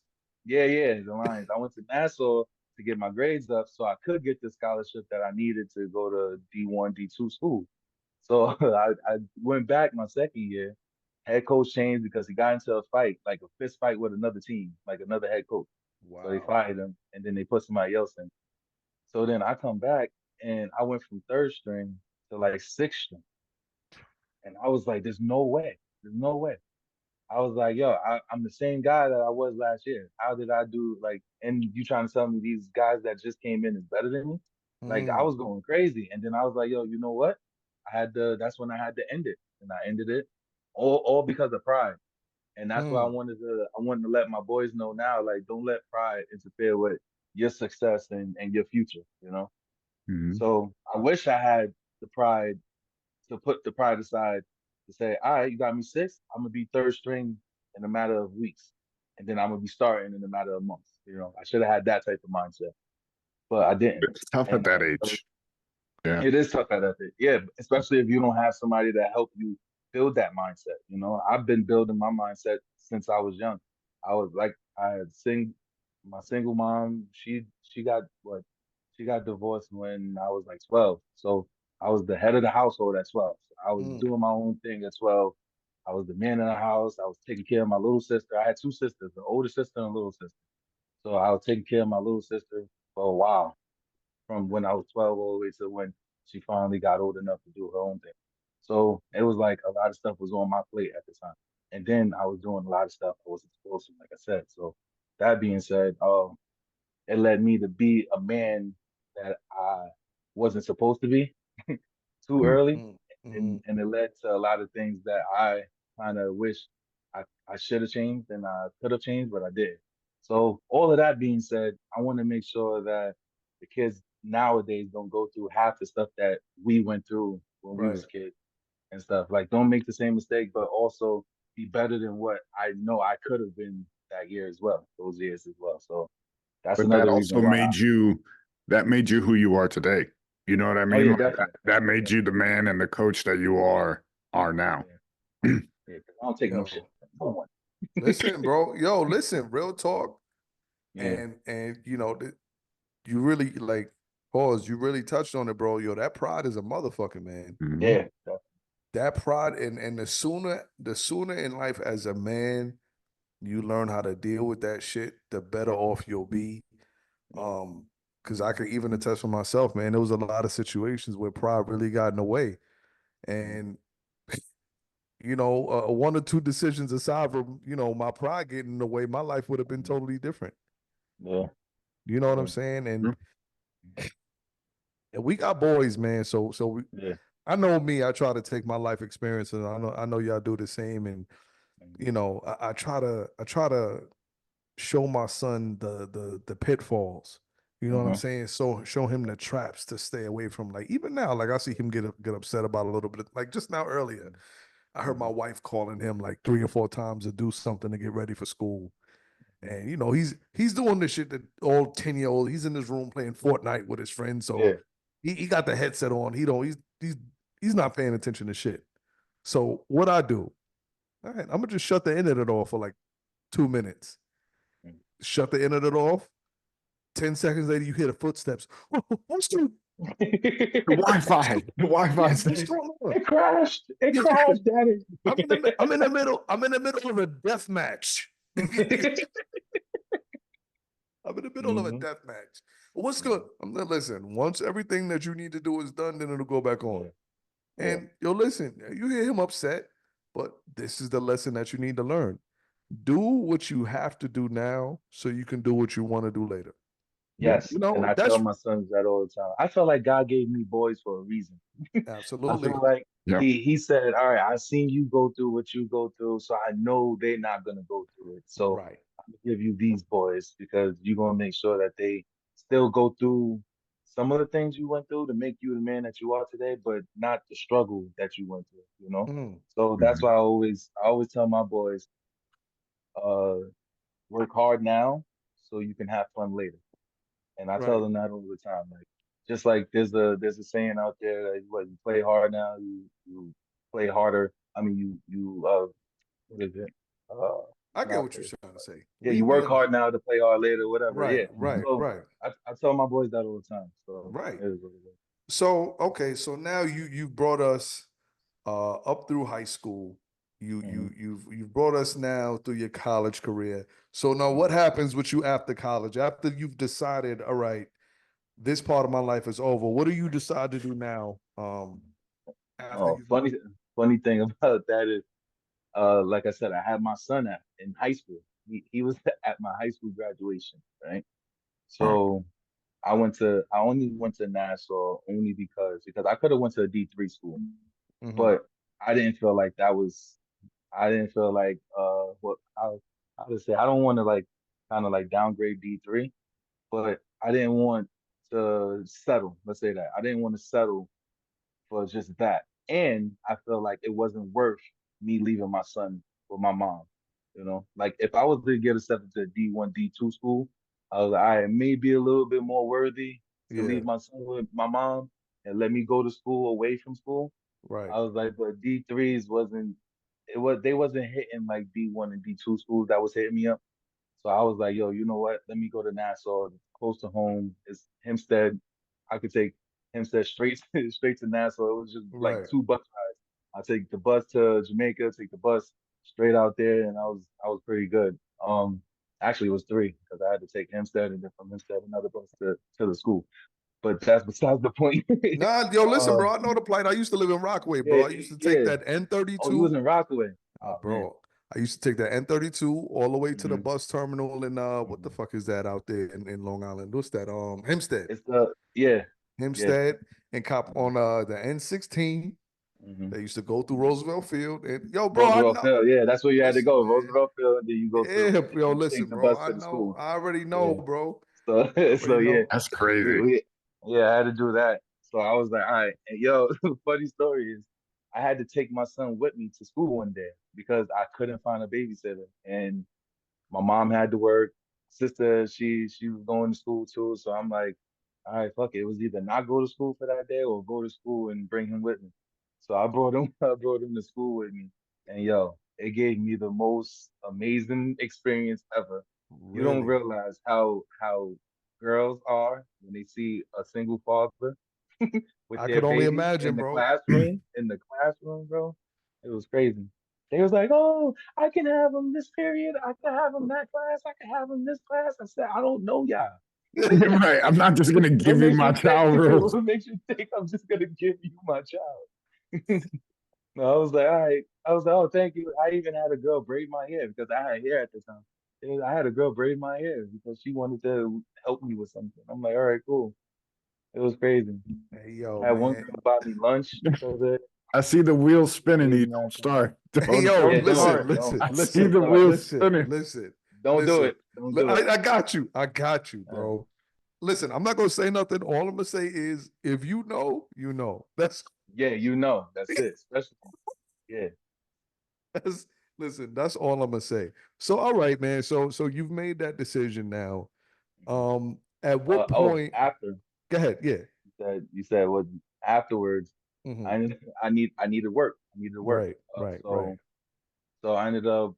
Yeah, the Lions. I went to Nassau to get my grades up so I could get the scholarship that I needed to go to D1, D2 school. So I went back my second year. Head coach changed because he got into a fight, like a fist fight with another team, like another head coach. So they Wow. fired him, and then they put somebody else in. So then I come back, and I went from third string to like sixth string, and I was like, "There's no way. There's no way." I was like, "Yo, I'm the same guy that I was last year. How did I do like?" And you trying to tell me these guys that just came in is better than me? Like I Mm, was going crazy, and then I was like, "Yo, you know what? I had to. That's when I had to end it, and I ended it, all because of pride. And that's why mm, I wanted to let my boys know now, like, don't let pride interfere with your success and your future, you know? So I wish I had the pride to put the pride aside to say, all right, you got me six, I'm gonna be third string in a matter of weeks. And then I'm gonna be starting in a matter of months. You know, I should have had that type of mindset, but I didn't. It's tough at And that age. Yeah. it is tough at that. Yeah, especially if you don't have somebody that help you build that mindset. You know, I've been building my mindset since I was young. I was like, I had my single mom. She got what? She got divorced when I was like 12. So I was the head of the household at 12. So I was mm. doing my own thing at 12. I was the man in the house. I was taking care of my little sister. I had two sisters, an older sister and a little sister. So I was taking care of my little sister for a while from when I was 12 all the way to when she finally got old enough to do her own thing. So it was like a lot of stuff was on my plate at the time. And then I was doing a lot of stuff I wasn't supposed to, like I said. So that being said, it led me to be a man that I wasn't supposed to be too Mm. early. Mm, And mm, and it led to a lot of things that I kind of wish I should have changed and I could have changed, but I did. So all of that being said, I want to make sure that the kids nowadays don't go through half the stuff that we went through when we right. was kids and stuff. Like don't make the same mistake, but also be better than what I know I could have been that year as well, those years as well. So that's But that another reason also why. made you who you are today. You know what I Oh mean? yeah, Like definitely. that made Yeah, you the man and the coach that you are now. yeah, yeah. 'Cause I don't take no shit Yo, from no one. listen, bro. Yo, listen, real talk. Yeah, And you really like pause. You really touched on it, bro. Yo, that pride is a motherfucker, man. Mhm. yeah, definitely. that pride, and the sooner in life as a man you learn how to deal with that shit, the better off you'll be. Because I could even attest for myself, man. There was a lot of situations where pride really got in the way, and one or two decisions aside from my pride getting in the way, my life would have been totally different. Yeah. You know what I'm Yeah. saying? And we got boys, man. So Yeah. I know me. I try to take my life experience, and I know y'all do the same. And I try to show my son the pitfalls. You know what I'm Uh-huh. saying? So show him the traps to stay away from. Like even now, like I see him get upset about a little bit. Like just now earlier, I heard my wife calling him like 3 or 4 times to do something to get ready for school. And he's doing this shit that all 10-year-old. He's in his room playing Fortnite with his friends. So Yeah. he got the headset on. He's not paying attention to shit. So what I do, all right, I'm gonna just shut the internet off for like 2 minutes. Shut the internet off. 10 seconds later, you hear the footsteps. What's going The Wi-Fi. The Wi-Fi. on? It crashed. It Yeah, crashed, Daddy. I'm in the middle. I'm in the middle of a death match. I'm in the middle of a Mm-hmm. death match. What's good? Listen, once everything that you need to do is done, then it'll go back on. Yeah. Yeah. And listen, you hear him upset, but this is the lesson that you need to learn. Do what you have to do now so you can do what you want to do later. Yes. And I tell That's my sons that all the time. I feel like God gave me boys for a reason. I absolutely feel like Yep. he said, all right, I seen you go through what you go through, so I know they're not gonna go through it. So right. I'm gonna give you these boys because you're gonna make sure that they still go through some of the things you went through to make you the man that you are today, but not the struggle that you went through, you know? Mm, So that's why I always tell my boys, uh, work hard now so you can have fun later. And I tell right. them that all the time. Like just like there's a saying out there that what you play hard now, you play harder. I mean you what is it? I get Not what you're trying to say. yeah, We you we work hard understand. now to play hard later, whatever. Right, Yeah. right, So right, I tell my boys that all the time. So right. it is what it is. So okay, so now you brought us up through high school. You've brought us now through your college career. So now what Mhm. happens with you after college? After you've decided, all right, this part of my life is over. What do you decide to do now? After Oh, you funny thing about that is like I said, I had my son in high school. He was at my high school graduation, right? All right. So I only went to Nassau only because I could have went to a D3 school, Mhm. but I didn't feel like that was I didn't feel like what how to say I don't want to like kind of like downgrade D3, but I didn't want to settle. Let's say that I didn't want to settle for just that. And I feel like it wasn't worth me leaving my son with my mom. You know, like if I was to get accepted to D1, D2 school, I was like, I may be a little bit more worthy to Yeah, leave my son with my mom and let me go to school away from school. right, I was like, but D3s wasn't they wasn't hitting like D1 and D2 schools that was hitting me up. So I was like, yo, you know what? Let me go to Nassau, close to home. It's Hempstead. I could take Hempstead straight straight to Nassau. It was just like right. 2 bus rides. I take the bus to Jamaica, take the bus straight out there, and I was pretty good. Actually, it was 3 because I had to take Hempstead and then from Hempstead another bus to the school. But that's besides the point. Nah, yo, listen, uh, bro. I know the plight. I used to live in Rockaway, yeah, bro. I used to take yeah. that Oh, you was N32. in Rockaway. Oh man. Bro, I used to take that N32 all the way to the hmm bus terminal in what the hmm fuck is that out there in Long Island? What's that? Hempstead. It's the yeah, yeah. Hempstead and cop hmm on the N16. hmm They used to go through Roosevelt Field. And yo, bro, I Roosevelt know. Field. Yeah, that's where you had to Listen, go. man. Roosevelt Field, and then you go Yeah, to yo, and you listen, take the bro. bus I to the know. school. I already Yeah. know, bro. So I so already yeah, know. That's crazy. yeah, I had to do that. So I was like, all right. And yo, funny story is I had to take my son with me to school one day because I couldn't find a babysitter. And my mom had to work. Sister, she was going to school too. So I'm like, all right, fuck it. It was either not go to school for that day or go to school and bring him with me. So I brought him, I brought him to school with me. And yo, it gave me the most amazing experience ever. You don't Really? realize how girls are when they see a single father. with I their could only baby imagine, in the bro. classroom. In the classroom, bro, it was crazy. They was like, "Oh, I can have him this period. I can have him that class. I can have him this class." I said, "I don't know y'all. Right. I'm not just gonna What give you makes my you think? child rules. What makes you think I'm just gonna give you my child?" No, I was like, all right. I was like, oh, thank you. I even had a girl braid my hair because I had hair at the time. And I had a girl braid my hair because she wanted to help me with something. I'm like, all right, cool. It was crazy. Hey, yo, I had one man. girl buy me lunch so that I see the wheels spinning. You crazy don't nonsense. start. Hey, yo, Yeah, Don't don't, start. listen, don't, listen, I see listen, the don't, wheels listen, spinning. listen, don't do listen. it. Don't do it. I got you. I got you, Uh, bro. Listen, I'm not gonna say nothing. All I'm gonna say is, if you know, you know. yeah, you know, that's it. Especially, yeah. That's listen. That's all I'm gonna say. So, all right, man. So you've made that decision now. At what Oh, point? after Go ahead. Yeah. you said what afterwards, Hmm. I needed work. I needed work. Right. Right. Right. So I ended up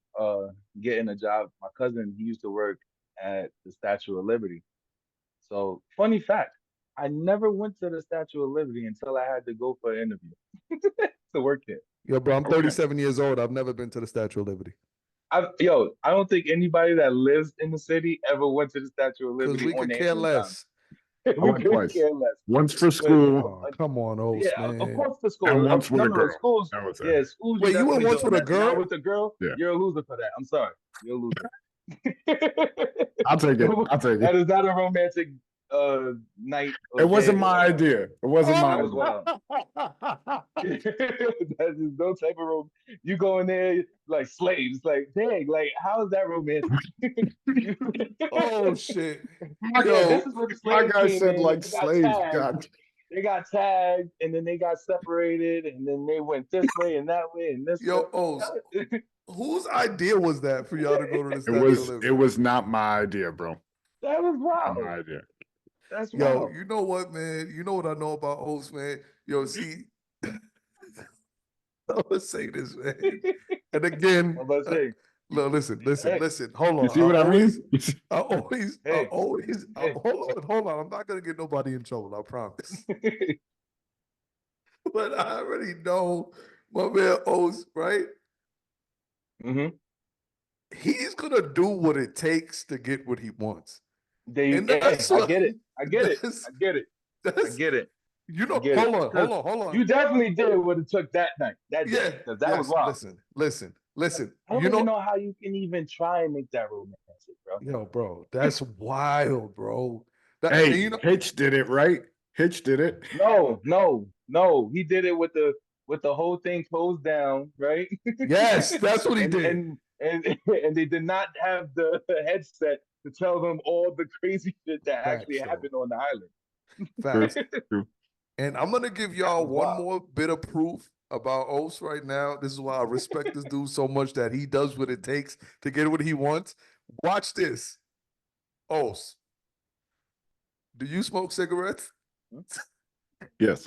getting a job. My cousin, he used to work at the Statue of Liberty. So funny fact, I never went to the Statue of Liberty until I had to go for an interview to work there. Yo, bro. I'm Okay. 37 years old. I've never been to the Statue of Liberty I don't think anybody that lives in the city ever went to the Statue of because Liberty we on could their care own time. less. I We went couldn't twice. care less. Once for But school Oh, come on, yeah, Oaks, of man. course the school. and once with No, a no, girl. schools. That was it. Yeah, schools. You Wait, you went definitely once doing with a that. Now girl? with the girl, Yeah. you're a loser for that. I'm sorry, you're a loser. I'll take it. I'll take That it. is not a romantic night It of wasn't day or my whatever. idea. It wasn't my That was idea. wild. That is no type of room. You go in there like slaves. Like, dang, like how is that romantic? Oh shit. Yeah, this Yo, is where the My slaves guy came said in like and they got slaves. tagged. God. They got tagged and then they got separated and then they went this way and that way and this way. yo, Oaks, whose idea was that for y'all to go to the It Statue of was it Liberty? was not my idea, bro. That was Not wild. my idea. That's Yo, wild. you know what, man? You know what I know about Oaks, man? Yo, see, I'm gonna say this, man. And again, I'm about to say, no, hey, listen. Hold You on. see what I mean? hey, hey. hold on. I'm not gonna get nobody in trouble. I promise. But I already know my man Oaks, right? hmm He's gonna do what it takes to get what he wants, and Hey, that's I what get it. I get it. that's I get it. I that's get it. you I know. get it. Hold Because on, hold on. you definitely did what it took that night, that day. Yeah, Because that was yes. wild. Listen. I don't You even know, know how you can even try and make that romantic, bro. yo, bro, that's wild, bro. And Hey, you know, Hitch did it, right? Hitch did it. No, no, no. He did it with the whole thing closed down, right? yes, that's what he and did. and and they did not have the headset to tell them all the crazy shit that actually Facts, though. happened on the island. True. Facts. True. And I'm gonna give That y'all was one wild. more bit of proof about Oaks right now. This is why I respect this dude so much that he does what it takes to get what he wants. Watch this. Oaks, do you smoke cigarettes? Yes.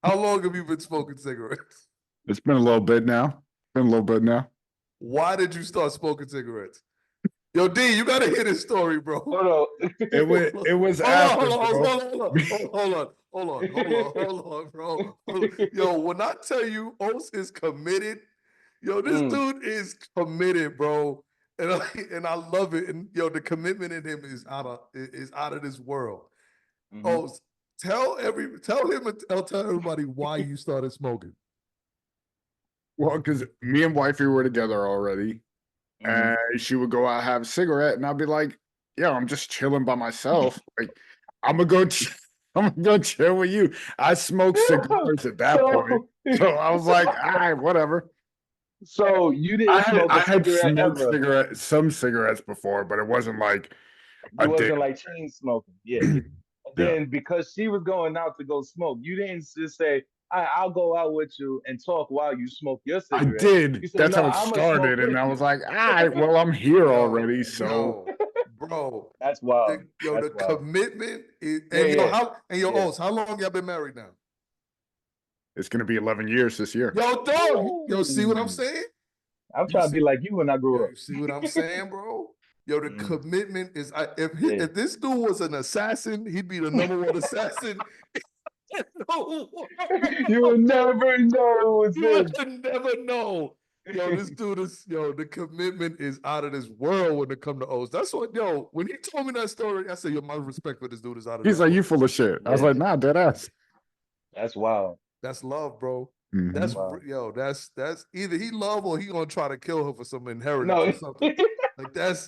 How long have you been smoking cigarettes? It's been a little bit now. Been a little bit now. Why did you start smoking cigarettes? Yo, D, you gotta hear this story, bro. Hold on. It was Hold on, after, hold on, bro. hold on, bro. Yo, when I tell you Oaks is committed, yo, this Mm, dude is committed, bro. And I love it. And yo, the commitment in him is out of this world. mhm. Oaks, tell him and tell everybody why you started smoking. Well, because me and wifey were together already, Mhm. and she would go out have a cigarette, and I'd be like, "Yo, I'm just chilling by myself. Like, I'm gonna go, I'm gonna go chill with you." I smoked cigars at that point, So, so I was like, "All right, whatever." so you I didn't had smoke I a had cigarette smoked ever. some cigarettes before, but it wasn't like You a day. wasn't like chain smoking. Yeah. And Yeah, then because she was going out to go smoke, you didn't just say, I'll go out with you and talk while you smoke your I cigarette. did. You said, That's no, how it I'm gonna smoke started, and with I was you. like, "All right, well, I'm here Yo, already, so yo, bro. That's wild. The That's wild. commitment is, Yeah, yeah, yeah. Oaks, how long y'all been married now? it's gonna be 11 years this year." Yo, dog, yo, see what I'm Ooh. saying? I'm You trying to see, be like you when I yo, grew up. you see what I'm saying, bro? Yo, the commitment is. Yeah. If this dude was an assassin, he'd be the #1 assassin. You would never know it was You him. would never know. Yo, this dude is, the commitment is out of this world when it come to O's. That's what, when he told me that story, I said, yo, my respect for this dude is out of He's this like, world. you full of shit. I was Yeah. like, nah, dead ass. That's wild. That's love, bro. Mhm. That's Wow. that's either he love or he gonna try to kill her for some inheritance No. or something. Like that's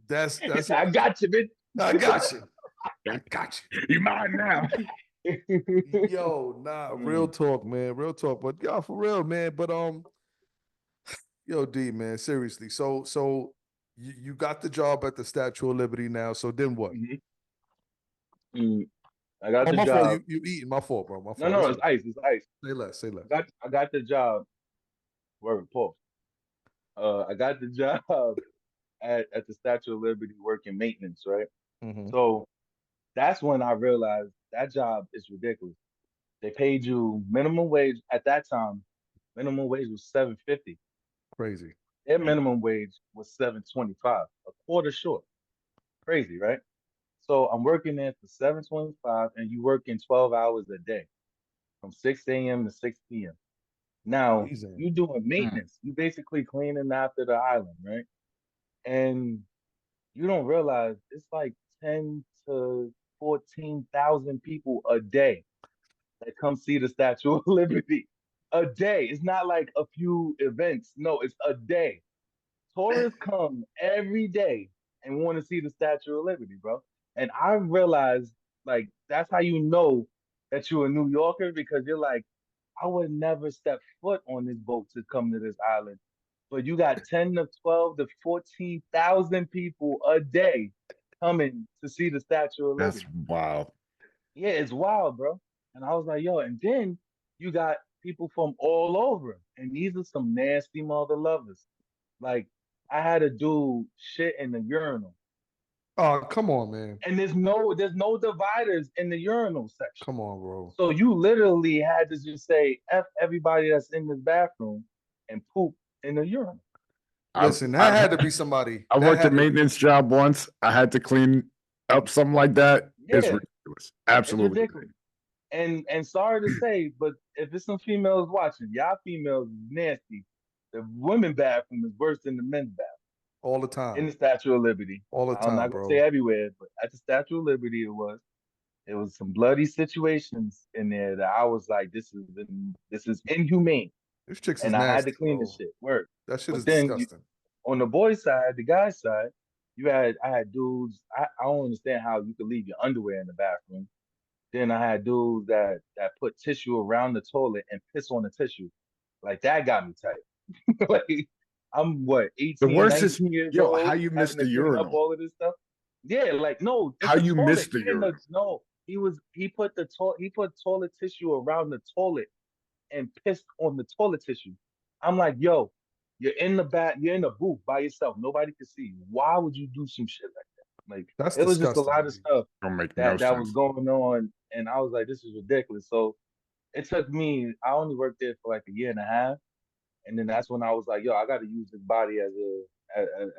I got you, bitch. I got you. I got you. You mine now. Yo, nah, real talk, man. Real talk. But y'all for real, man. But yo, D, man, seriously. So you got the job at the Statue of Liberty now. So then what? I got Oh, the my fault. job. You eating. My fault, bro. My fault. No, it's ice. It's ice. Say less. Say less. I got the job. Word, Paul. I got the job at the Statue of Liberty working maintenance, right? Mm-hmm. So that's when I realized that job is ridiculous. They paid you minimum wage at that time. Minimum wage was $7.50. Crazy. Their minimum wage was $7.25, a quarter short. Crazy, right? So I'm working there for $7.25, and you working 12 hours a day, from 6 a.m. to 6 p.m. Now Amazing. you doing maintenance. You basically cleaning after the island, right? And you don't realize it's like 10 to 14,000 people a day that come see the Statue of Liberty. A day. It's not like a few events. No, it's a day. Tourists come every day and want to see the Statue of Liberty, bro. And I realized, like, that's how you know that you're a New Yorker, because you're like, I would never step foot on this boat to come to this island. But you got 10 to 12 to 14,000 people a day coming to see the Statue of That's Liberty. wild. Yeah, it's wild, bro. And I was like, yo, and then you got people from all over. And these are some nasty mother lovers. Like, I had a dude shit in the urinal. Oh, come on, man. And there's no dividers in the urinal section. Come on, bro. So you literally had to just say F everybody that's in this bathroom and poop in the urinal. Listen, that had to be somebody. I worked a maintenance job once. I had to clean up something like that. Yeah, it's ridiculous. Absolutely. it's ridiculous. And sorry to say, but if it's some females watching, y'all females is nasty. The women bathroom is worse than the men's bathroom. All the In time. the Statue of Liberty. All the I'm time, not gonna bro. say everywhere, but at the Statue of Liberty it was. There was some bloody situations in there that I was like, this is inhumane. This chicks is And I had nasty, to clean bro. this shit. Word. That shit But is then disgusting. on the boys' side, the guys' side, I had dudes. I don't understand how you could leave your underwear in the bathroom. Then I had dudes that put tissue around the toilet and piss on the tissue. Like that got me tight. Like I'm what, The 18, worst is, 19 years yo, old, how you having missed to the clean up urinal? all of this stuff. Yeah, like no, it's How a you toilet. missed the He in urinal? no, he put toilet tissue around the toilet and pissed on the toilet tissue. I'm like, yo, you're in the booth by yourself. Nobody can see you. Why would you do some shit like that? Like That's it was just a disgusting. lot of stuff Don't make no that sense. was going on, and I was like, this is ridiculous. So it took me. I only worked there for like a year and a half, and then that's when I was like, yo, I got to use this body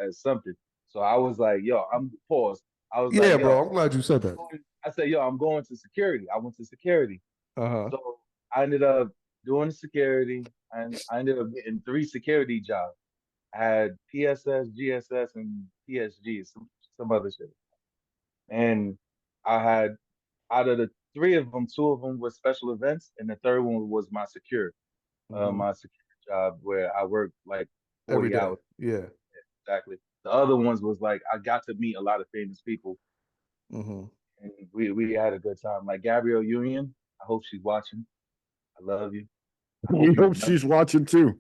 as something. So I was like, yo, I'm paused. I was Yeah, like, bro. yo, I'm glad you said that. I said, yo, I'm going to security. I went to security. Uh-huh. So I ended up doing security, and I ended up getting 3 security jobs. I had PSS, GSS, and PSG, some other shit. And I had out of the 3 of them, 2 of them were special events, and the third one was my my security job where I worked like Every 40 day. hours. Yeah. Exactly. The other ones was like I got to meet a lot of famous people, Mm-hmm. and we had a good time. Like Gabrielle Union, I hope she's watching. I love you. I We hope you hope remember. she's watching too.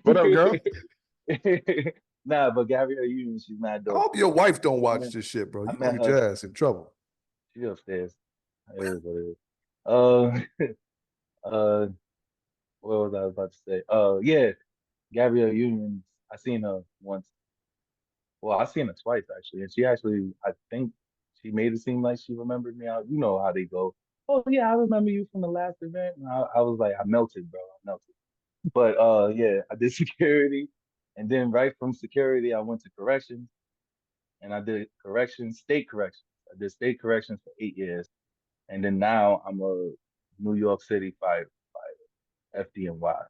What up, girl? Nah, but Gabrielle Union, she's mad I dope. hope your wife don't I watch met, this shit, bro. I You gonna met get her. your ass in trouble. She upstairs. It is what it is. What was I about to say? Yeah, Gabrielle Union. I seen her once. Well, I seen her twice actually, and she actually, I think, she made it seem like she remembered me. You know how they go. Oh yeah, I remember you from the last event. And I was like, I melted, bro. I melted. But yeah, I did security, And then right from security, I went to corrections, and I did state corrections. I did state corrections for 8 years, and then now I'm a New York City firefighter, FDNY.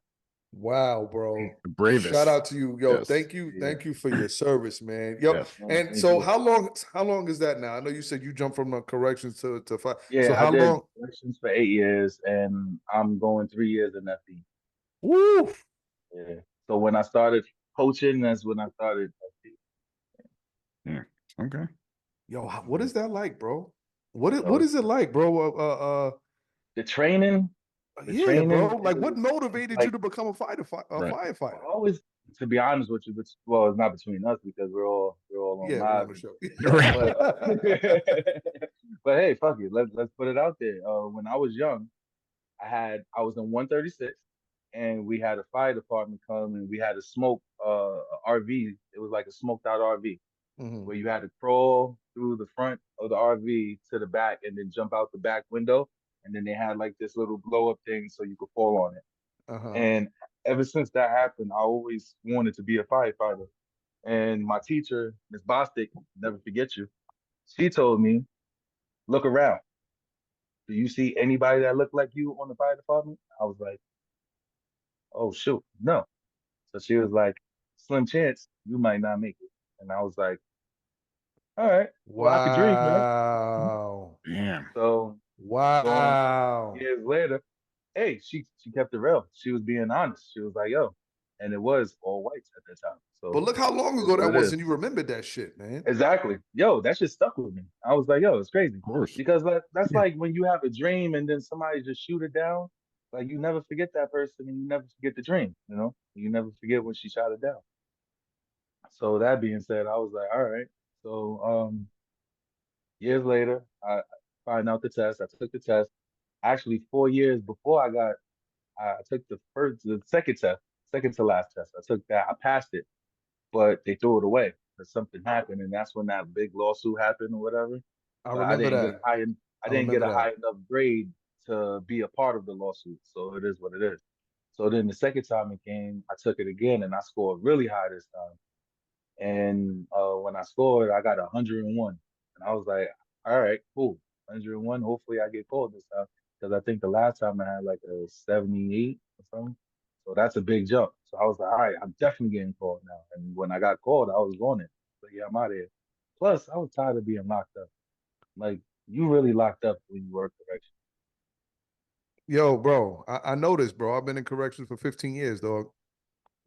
Wow, bro. The Shout bravest. out to you. Yo, Yes. thank you. Yeah, Thank you for your service, man. Yo, Yes. man, and thank so you. how long is that now? I know you said you jumped from the corrections to five. So Yeah, I how did long? corrections for 8 years, and I'm going 3 years in FD. Woo! Yeah. So when I started coaching, that's when I started FD. Yeah. Okay. Yo, what Mhm. is that like, bro? What Yo, is it like, bro? the training, the Yeah, bro. training Like, what is motivated you like to become a Right. I firefighter? always, to be honest with you, well, it's not between us because we're all on Yeah, we're live. on the show. Right. But but hey, fuck it, let's put it out there. When I was young, I was in 136, and we had a fire department come, and we had a smoke RV. It was like a smoked out RV Mhm. where you had to crawl through the front of the RV to the back and then jump out the back window. And then they had like this little blow up thing so you could fall on it. Uh-huh. And ever since that happened, I always wanted to be a firefighter. And my teacher, Miss Bostic, never forget you, she told me, look around. Do you see anybody that look like you on the fire department? I was like, oh shoot, no. So she was like, slim chance you might not make it. And I was like, all right, well I could dream, man. Wow. Damn. So going Wow. years later, hey, she kept it real. She was being honest. She was like, yo, and it was all whites at that time. But So look how long it is ago what that it was, is. and you remembered that shit, man. Exactly. Yo, that shit stuck with me. I was like, yo, it's crazy. Of course. Because that's Yeah. like when you have a dream and then somebody just shoot it down. Like you never forget that person and you never forget the dream, you know? You never forget when she shot it down. So that being said, I was like, all right. So years later, I find out the test. I took the test. Actually, 4 years before I took the second test, second to last test. I took that. I passed it, but they threw it away because something happened, and that's when that big lawsuit happened or whatever. I But I remember didn't get a that. high, I I didn't get remember a that. high enough grade to be a part of the lawsuit. So it is what it is. So then the second time it came, I took it again, and I scored really high this time. And when I scored, I got 101. And I was like, all right, cool. 101. Hopefully I get called this time. Because I think the last time I had like a 78 or something. So that's a big jump. So I was like, all right, I'm definitely getting called now. And when I got called, I was on it. So yeah, I'm out of here. Plus, I was tired of being locked up. Like, you really locked up when you work correction. Yo, bro, I know this, bro. I've been in corrections for 15 years, dog.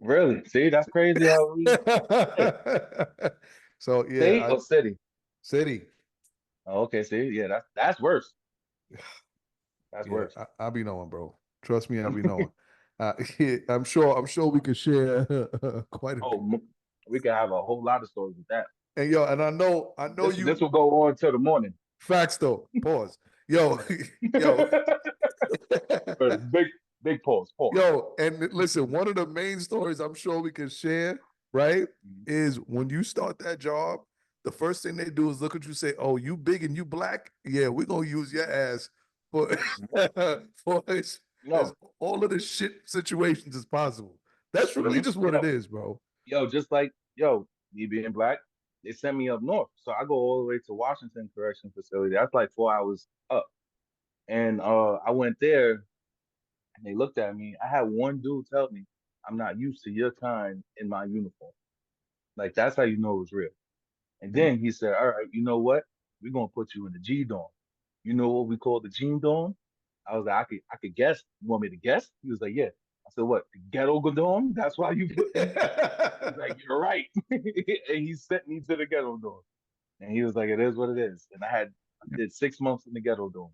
Really? See, that's crazy how we hey, So yeah, state or city? city. Oh, okay, see, yeah, that's worse. That's Yeah, worse. I'll be knowing, bro. Trust me, I'll be knowing. Yeah, I'm sure we could share quite a bit. Oh, we could have a whole lot of stories with that. And yo, and I know This you will go on till the morning. facts though. Pause. Yo, yo, But big pause, pause. yo, and listen, one of the main stories I'm sure we can share, right, Mhm. is when you start that job, the first thing they do is look at you and say, "Oh, you big and you black? Yeah, we're gonna use your ass for for as No, all of the shit situations as possible." That's really just what it yo, is, bro. just like me being black, they sent me up north, so I go all the way to Washington Correction Facility. That's like 4 hours up, and I went there, and they looked at me. I had one dude tell me, "I'm not used to your kind in my uniform." Like that's how you know it was real. And then he said, all right, you know what? We're gonna put you in the G dorm. You know what we call the G dorm? I was like, I could guess. You want me to guess? He was like, yeah. I said, what? The ghetto dorm? That's why you put me. He's like, you're right. And he sent me to the ghetto dorm. And he was like, it is what it is. And I did 6 months in the ghetto dorm.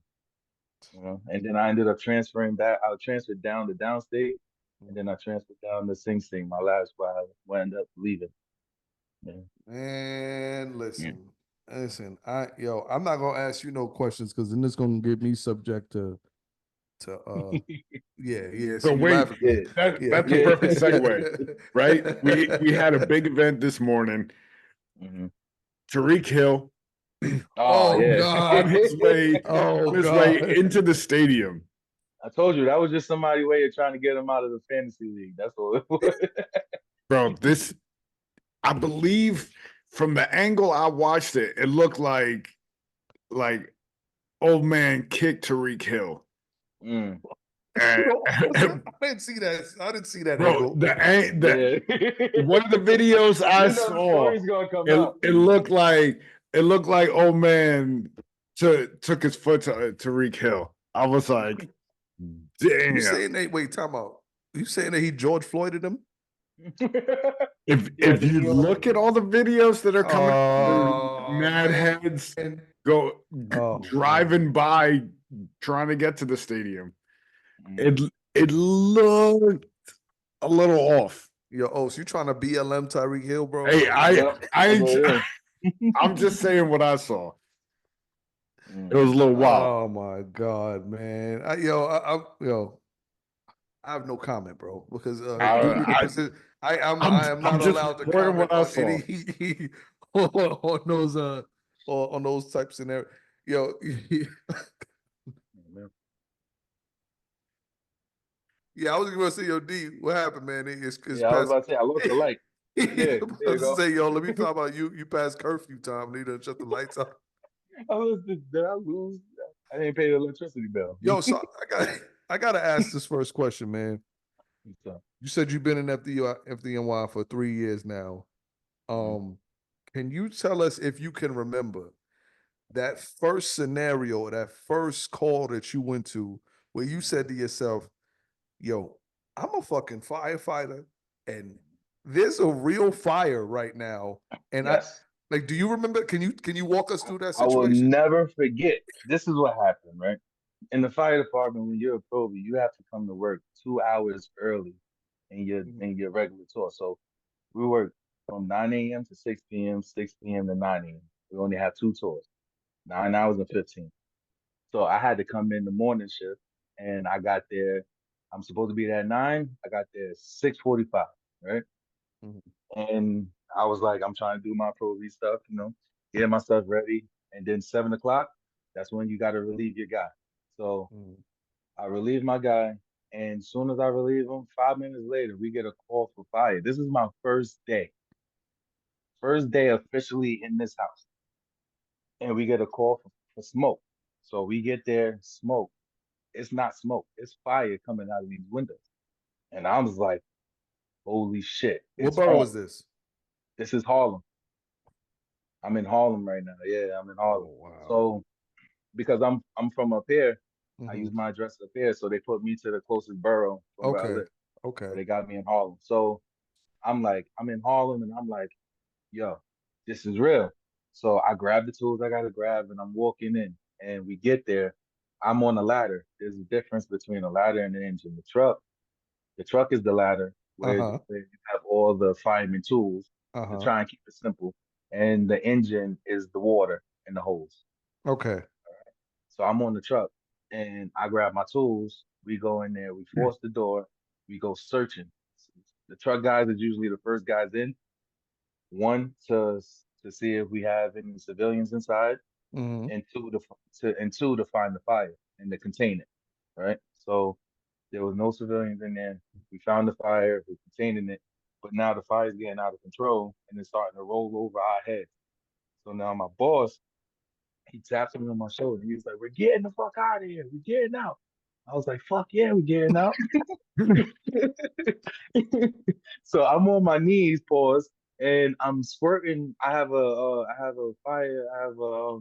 You know, and then I ended up transferring back. I transferred down to downstate, and then I transferred down to Sing Sing, my last spot. I wound up leaving. Yeah. Man, Yeah. listen. I'm not gonna ask you no questions because then it's gonna get me subject to yeah. So See, you wait, laughing. Yeah. that's a Yeah. perfect segue, right? We had a big event this morning. Mhm. Tariq Hill Oh Oh yeah. on God. his way Oh on his way God. into the stadium. I told you that was just somebody way of trying to get him out of the fantasy league. That's all it was. Bro, this I believe from the angle I watched it, it looked like old man kicked Tariq Hill. Mm. And, I didn't see that. I didn't see that bro, angle. one of the videos I You know the saw, story's gonna come it, out. it looked like old man took his foot to Tariq Hill. I was like, damn. You saying that? Wait, time out. You saying that he George Floyded him? If you look at all the videos that are coming, mad man. heads go driving by trying to get to the stadium. It looked a little off. Yo, so you trying to BLM Tyreek Hill, bro? Hey, Yeah. I'm just saying what I saw. It was a little wild. Oh my God, man! I have no comment, bro, because I am not just allowed to reporting comment what I on saw. any on those types of scenarios. Yo, yeah, I was gonna say, yo, D, what happened, man? It's Yeah, I was past. about to say I lost the light. Yeah, there I'm you about to go. say, yo, let me talk about you. You passed curfew time. Need to shut the lights off. Did I lose? I didn't pay the electricity bill. Yo, so I gotta ask this first question, man. So, You said you've been in FDNY for 3 years now. mhm. Can you tell us if you can remember that first scenario, that first call that you went to, where you said to yourself, "Yo, I'm a fucking firefighter, and there's a real fire right now." And Yes, do you remember? Can you walk us through that I will situation? never forget. This is what happened, right? In the fire department, when you're a probie, you have to come to work 2 hours early in your regular tour. So we work from 9 a.m. to 6 p.m., 6 p.m. to 9 a.m. We only have two tours, 9 hours and 15. So I had to come in the morning shift, and I got there. I'm supposed to be there at 9. I got there at 6:45, right? Mhm. And I was like, I'm trying to do my pro V stuff, get my stuff ready. And then 7 o'clock, that's when you got to relieve your guy. So Mhm. I relieve my guy, and as soon as I relieve him, 5 minutes later, we get a call for fire. This is my first day officially in this house, and we get a call for smoke. So we get there, smoke. It's not smoke, it's fire coming out of these windows. And I was like, holy shit, What it's borough on. is this? This is Harlem. I'm in Harlem right now. Yeah, I'm in Harlem. Oh wow. So because I'm from up here, I use Mhm. my address up here, so they put me to the closest borough from where I Okay. live. So Okay. they got me in Harlem. So I'm in Harlem, and I'm like, yo, this is real. So I grab the tools I gotta grab, and I'm walking in, and we get there. I'm on a ladder. There's a difference between a ladder and an engine. The truck is the ladder Uh-huh. where you have all the fireman tools to Uh-huh. try and keep it simple, and the engine is the water and the hose. Okay. So I'm on the truck, and I grab my tools. We go in there, we force the door, we go searching. The truck guys is usually the first guys in. One to see if we have any civilians inside, Mhm. and two to find the fire and to contain it. Right. So there was no civilians in there. We found the fire, we contained it, but now the fire's getting out of control and it's starting to roll over our heads. So now my boss, he taps me on my shoulder. He was like, "We're getting the fuck out of here. We're getting out." I was like, "Fuck yeah, we're getting out." So I'm on my knees, pause, and I'm squirting. I have a fire. I have a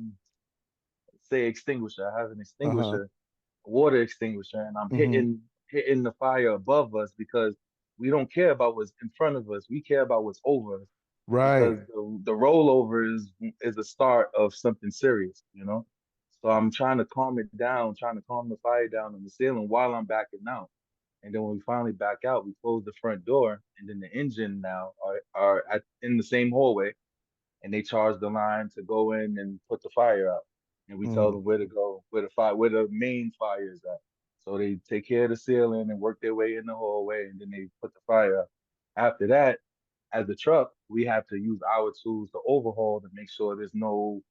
say extinguisher. I have an Uh-huh. extinguisher, a water extinguisher, and I'm Mhm. hitting the fire above us because we don't care about what's in front of us. We care about what's over us Right. because the rollover is the start of something serious, you know. So I'm trying to calm it down, trying to calm the fire down on the ceiling while I'm backing out. And then when we finally back out, we close the front door, and then the engine now in the same hallway, and they charge the line to go in and put the fire out. And we tell Mhm. them where to go, where the main fire is at. So they take care of the ceiling and work their way in the hallway, and then they put the fire out. After that, as the truck, we have to use our tools to overhaul to make sure there's no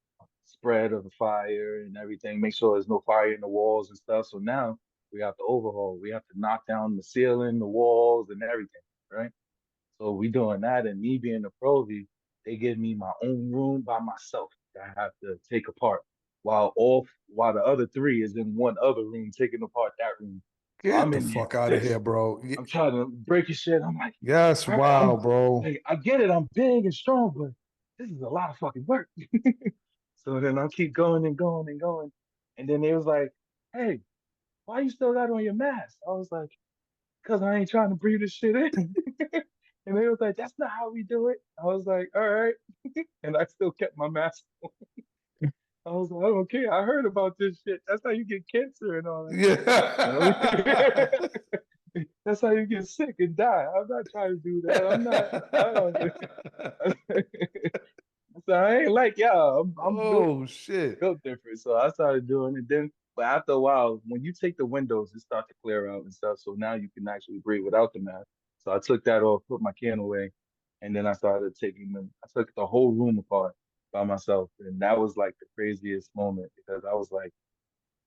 spread of the fire and everything, make sure there's no fire in the walls and stuff. So now we have to overhaul. We have to knock down the ceiling, the walls, and everything, right? So we doing that, and me being a provie, they give me my own room by myself that I have to take apart, while the other three is in one other room taking apart that room. So Get I'm the in there fuck out of here, pissed. bro. I'm trying to break your shit. I'm like, Yes, all right, wow, bro. like, I get it. I'm big and strong, but this is a lot of fucking work. So then I keep going and going and going. And then they was like, hey, why you still got on your mask? I was like, because I ain't trying to breathe this shit in. And they was like, that's not how we do it. I was like, all right. And I still kept my mask on. I was like, I don't care. I heard about this shit. That's how you get cancer and all that shit. You Yeah. know? That's how you get sick and die. I'm not trying to do that. I'm not. I don't. So I ain't like y'all. I'm built Oh shit. built different. So I started doing it. Then, but after a while, when you take the windows, it starts to clear out and stuff. So now you can actually breathe without the mask. So I took that off, put my can away, and then I started taking them. I took the whole room apart by myself, and that was like the craziest moment because I was like,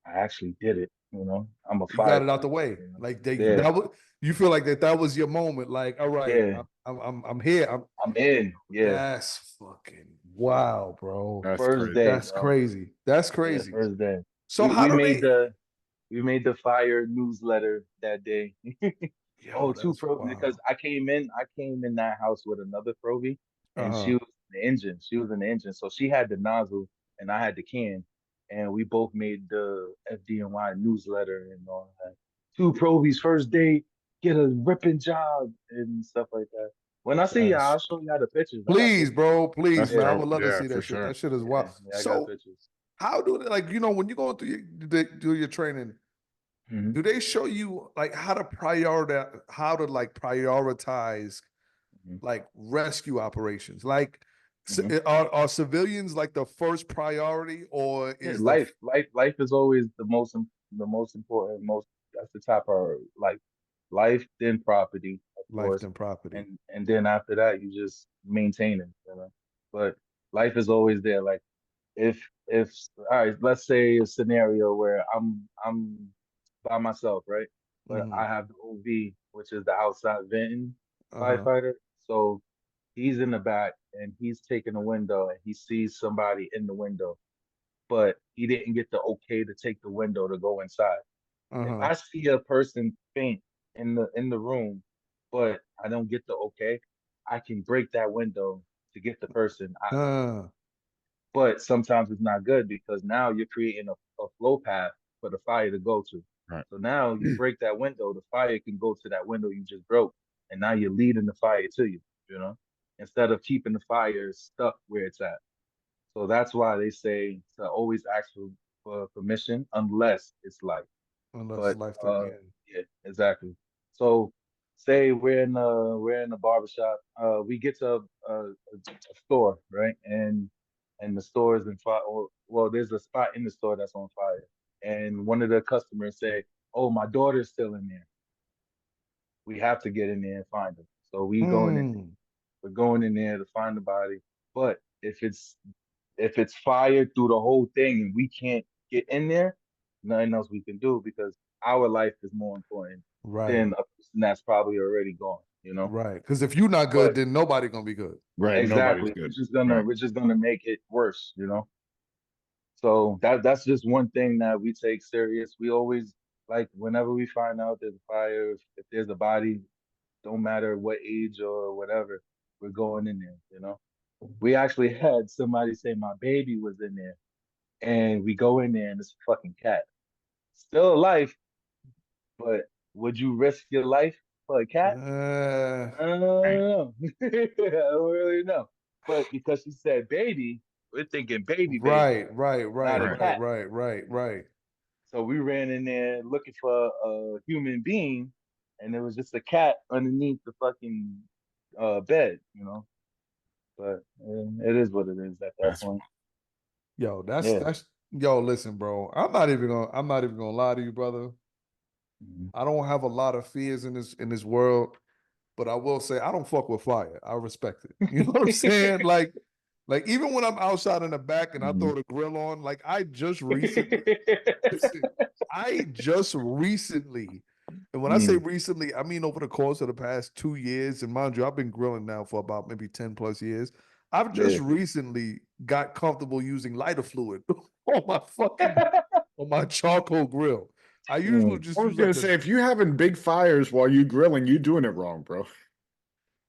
I actually did it. You know, I'm a You got it firefighter. out the way. You know? Like Yeah, that was, you feel like that was your moment. Like, all right, yeah, I'm here. I'm in. Yeah, That's fucking wow, bro. That's first crazy. day, That's bro. crazy. That's Yeah, crazy. first day. So We how we do made they? the we made the fire newsletter that day. Oh, Yo, two that's pro because wow. I came in that house with another Proby, and she Uh-huh. was in the engine. She was in the engine, so she had the nozzle and I had the can, and we both made the FDNY newsletter and all that. Two Probies first date, get a ripping job and stuff like that. When I see y'all, That's I'll show y'all the pictures. I got please, pictures. bro. Please, That's man. I Yeah, dope. would love to Yeah, see for that shit. sure. That shit is wild. yeah, I got So pictures. how do they like, when you're going through do your training, Hmm. do they show you like how to like prioritize Hmm. like rescue operations? Like, Hmm. are civilians like the first priority, or Yeah, is life is always the most important, most that's the top priority. Life, then property, of life course, than property? and then after that, you just maintain it, you know. But life is always there. Like if all right, let's say a scenario where I'm by myself, right? But Hmm. I have the OV, which is the outside venting Uh-huh. firefighter. So he's in the back and he's taking a window and he sees somebody in the window, but he didn't get the okay to take the window to go inside. If Uh-huh. I see a person faint in the room, but I don't get the okay, I can break that window to get the person out of there. Uh, But sometimes it's not good because now you're creating a flow path for the fire to go to. Right. So now you break that window, the fire can go to that window you just broke, and now you're leading the fire to you, you know, instead of keeping the fire stuck where it's at. So that's why they say to always ask for permission unless it's life. unless But life to end. yeah, exactly. So say we're in a barbershop. We get to a store, right? And the store is in fire. Well, there's a spot in the store that's on fire. And one of the customers say, "Oh, my daughter's still in there. We have to get in there and find her." So we going in. Hmm. We're going in there to find the body. But if it's fired through the whole thing and we can't get in there, nothing else we can do because our life is more important Right. than a person that's probably already gone, you know? Right. Because if you're not good, But then nobody gonna be good. Right. Nobody's exactly, we're good. just gonna Right. we're just gonna make it worse, you know? So that's just one thing that we take serious. We always like whenever we find out there's a fire, if there's a body, don't matter what age or whatever, we're going in there, you know? We actually had somebody say my baby was in there and we go in there and it's a fucking cat. Still alive, but would you risk your life for a cat? I don't Right. know. I don't really know. But because she said baby, we're thinking baby, Right, right, right, not a Right. right, cat. right, right, right. So we ran in there looking for a human being, and there was just a cat underneath the fucking bed, you know. But it is what it is at that That's point. Yo, Yeah. that's yo, listen, bro. I'm not even gonna lie to you, brother. Mhm. I don't have a lot of fears in this world, but I will say I don't fuck with fire. I respect it. You know what I'm saying? Like even when I'm outside in the back and I Mhm. throw the grill on, like I just recently listen, I just recently And when I say recently, I mean over the course of the past 2 years. And mind you, I've been grilling now for about maybe 10 plus years. I've just recently got comfortable using lighter fluid on my on my charcoal grill. I usually just I was use gonna like say, if you're having big fires while you grilling, you're doing it wrong, bro.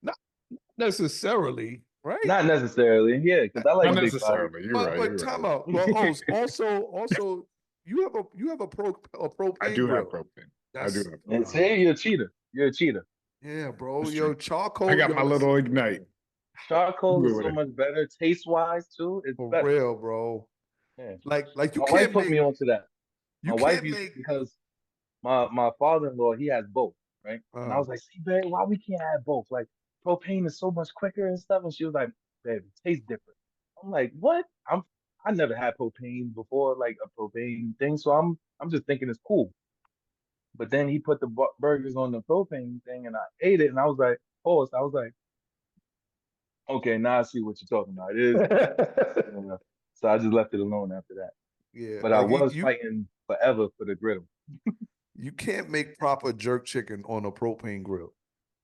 not necessarily, right? Not necessarily, yeah, because I like Not a big fire. necessarily. You're But right. but You're time right. out. Well, also you have a I propane do have grill. propane. I do That's have And propane. say you're a cheater. You're a cheater. yeah, bro. That's Yo, true. I charcoal, got yo, my listen, little ignite. Charcoal Good is with so it. much better, taste wise too. It's for better. real, bro. Yeah. Like My wife put me onto that. you My wife can't used make because my father-in-law, he has both, right? And I uh was like, see, babe, why we can't have both? Like propane is so much quicker and stuff. And she was like, babe, it tastes different. I'm like, what? I never had propane before, like a propane thing. So I'm just thinking it's cool. But then he put the burgers on the propane thing and I ate it and I was like, oh, so I was like, okay, now I see what you're talking about. It is, you know. So I just left it alone after that. yeah, But I like was fighting forever for the griddle. you can't make proper jerk chicken on a propane grill.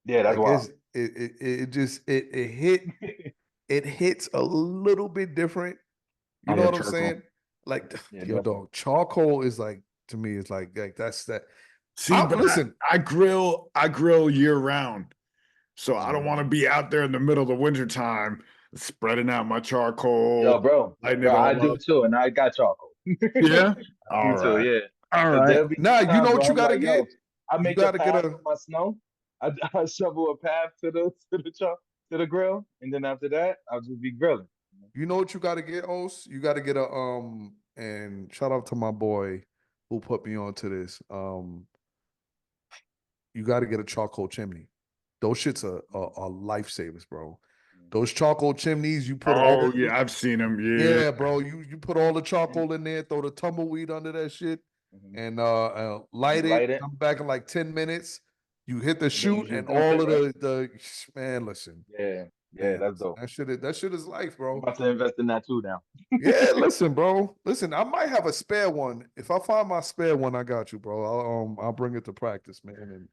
Yeah, that's Like wild. it just it hits a little bit different. You On know the what I'm charcoal. saying? Like Yeah, yo, definitely. dog, charcoal is like to me is like that's that. See, but Listen, I grill year round. So I don't want to be out there in the middle of the winter time spreading out my Yo, charcoal, lighting it I all do up. too, and I got charcoal. Yeah. I All do too, right. yeah. All Cause right. there'll be nah, some you know times what where you I'm gotta like, get? yo, I You make a gotta get path a with my snow. I shovel a path to the grill, and then after that, I'll just be grilling. you know what you gotta get, Os? You gotta get a and shout out to my boy who put me onto this. You got to get a charcoal chimney. Those shits are lifesavers, bro. Those charcoal chimneys, you put all Oh the yeah, I've seen them. Yeah. yeah, bro. You put all the And charcoal in there, throw the tumbleweed under that shit, mhm, and you light it. light it, Come back in like 10 minutes. You hit the and then you shoot, just and dump all it, of right? the man. Listen, Yeah, yeah, man. that's Listen, dope. that shit is life, I'm bro. about to invest in that too now. Yeah, listen, bro. Listen, I might have a spare one. If I find my spare one, I got you, bro. I'll bring it to practice, man, and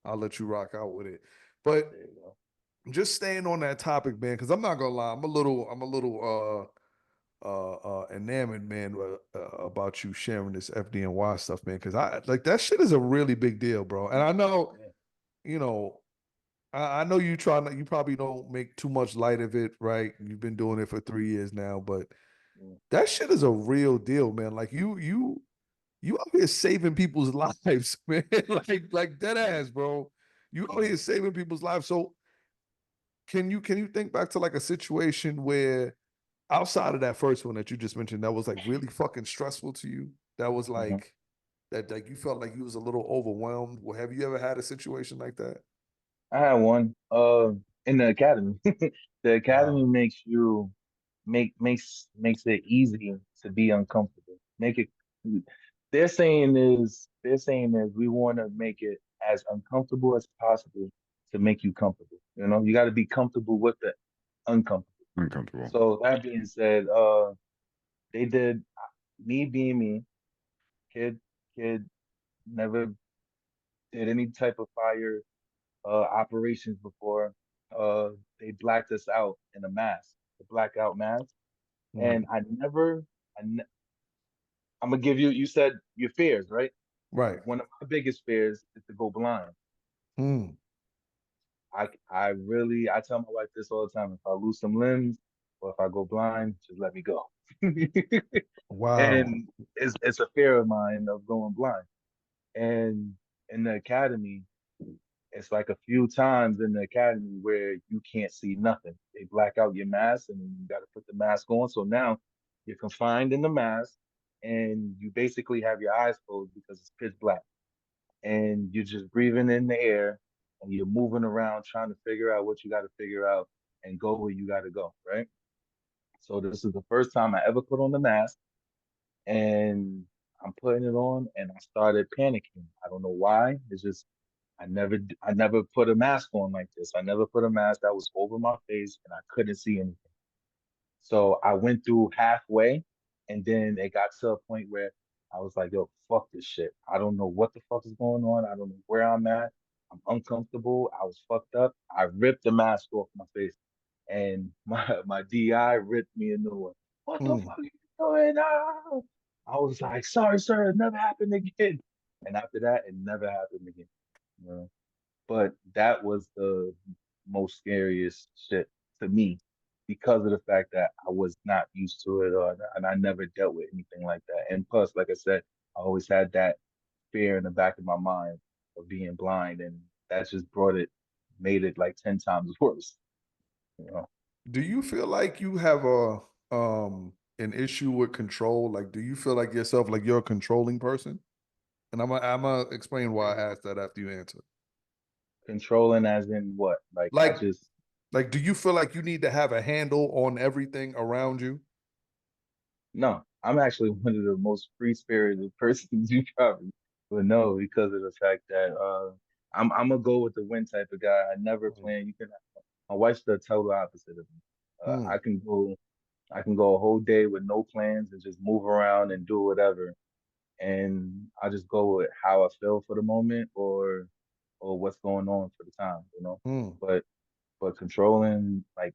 I'll let you rock out with it. But There you go. just staying on that topic, man, because I'm not gonna lie, I'm a little enamored, man, about you sharing this FDNY stuff, man, because I like that shit is a really big deal, bro. And I know, Yeah. you know, I know you trying you probably don't make too much light of it, right? You've been doing it for 3 years now, but Mm. that shit is a real deal, man. Like you out here saving people's lives, man. like dead ass, bro. You out here saving people's lives. So can you think back to like a situation where outside of that first one that you just mentioned that was like really fucking stressful to you? That was Mhm. like that like you felt like you was a little overwhelmed. Well, have you ever had a situation like that? I had one in the academy. The Wow. academy makes you makes it easy to be uncomfortable. Make it they're saying is we want to make it as uncomfortable as possible to make you comfortable. You know, you got to be comfortable with the uncomfortable. Uncomfortable. So that being said, they did me being me, kid, kid, never did any type of fire operations before. Uh, they blacked us out in a mask, the blackout mask, and Mm. I ne- I'm gonna give you. You said your fears, right? Right. One of my biggest fears is to go blind. Mm. I tell my wife this all the time. If I lose some limbs or if I go blind, just let me go. Wow. And it's a fear of mine of going blind. And in the academy, it's like a few times in the academy where you can't see nothing. They black out your mask and you got to put the mask on. So now you're confined in the mask and you basically have your eyes closed because it's pitch black. And you're just breathing in the air and you're moving around trying to figure out what you got to figure out and go where you got to go, right? So this is the first time I ever put on the mask and I'm putting it on and I started panicking. I don't know why. It's just I never put a mask on like this. I never put a mask that was over my face and I couldn't see anything. So I went through halfway and then it got to a point where I was like, yo, fuck this shit. I don't know what the fuck is going on. I don't know where I'm at. I'm uncomfortable. I was fucked up. I ripped the mask off my face, and my DI ripped me a new one. What the Mm. fuck are you doing now? I was like, sorry, sir, it never happened again. And after that, it never happened again. You know? But that was the most scariest shit to me because of the fact that I was not used to it, and I never dealt with anything like that. And plus, like I said, I always had that fear in the back of my mind of being blind, and that just made it like 10 times worse. You know, Do you feel like you have a an issue with control? Like, do you feel like yourself like you're a controlling person? And I'm gonna explain why I asked that after you answer. controlling as in what? Like I Like, just do you feel like you need to have a handle on everything around you? no. I'm actually one of the most free spirited persons you probably would know because of the fact that I'm a go with the wind type of guy. I never plan. You can My wife's the total opposite of me. Mm, I can go a whole day with no plans and just move around and do whatever. And I just go with how I feel for the moment or what's going on for the time, you know. mm. But controlling like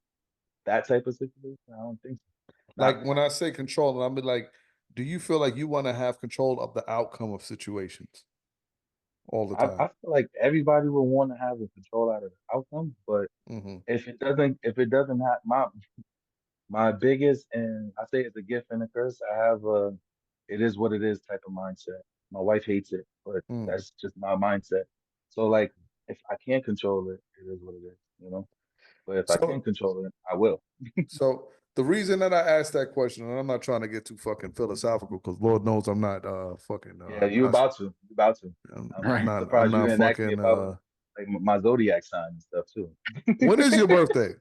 that type of situation, I don't think so. Not Like when I say control, I'm be like, do you feel like you want to have control of the outcome of situations all the I time? feel like everybody will want to have a control out of the outcome, but Mm-hmm. if it doesn't have my biggest, and I say it's a gift and a curse, I have a it is what it is type of mindset. My wife hates it, but Mm. that's just my mindset. So like if I can't control it, it is what it is, you know? But if I can So control it, I will. So the reason that I asked that question, and I'm not trying to get too fucking philosophical, because Lord knows I'm not fucking Yeah, you about to. You about to. I'm I'm Right. I'm surprised you not didn't ask me fucking about like my zodiac sign and stuff too. when is your birthday?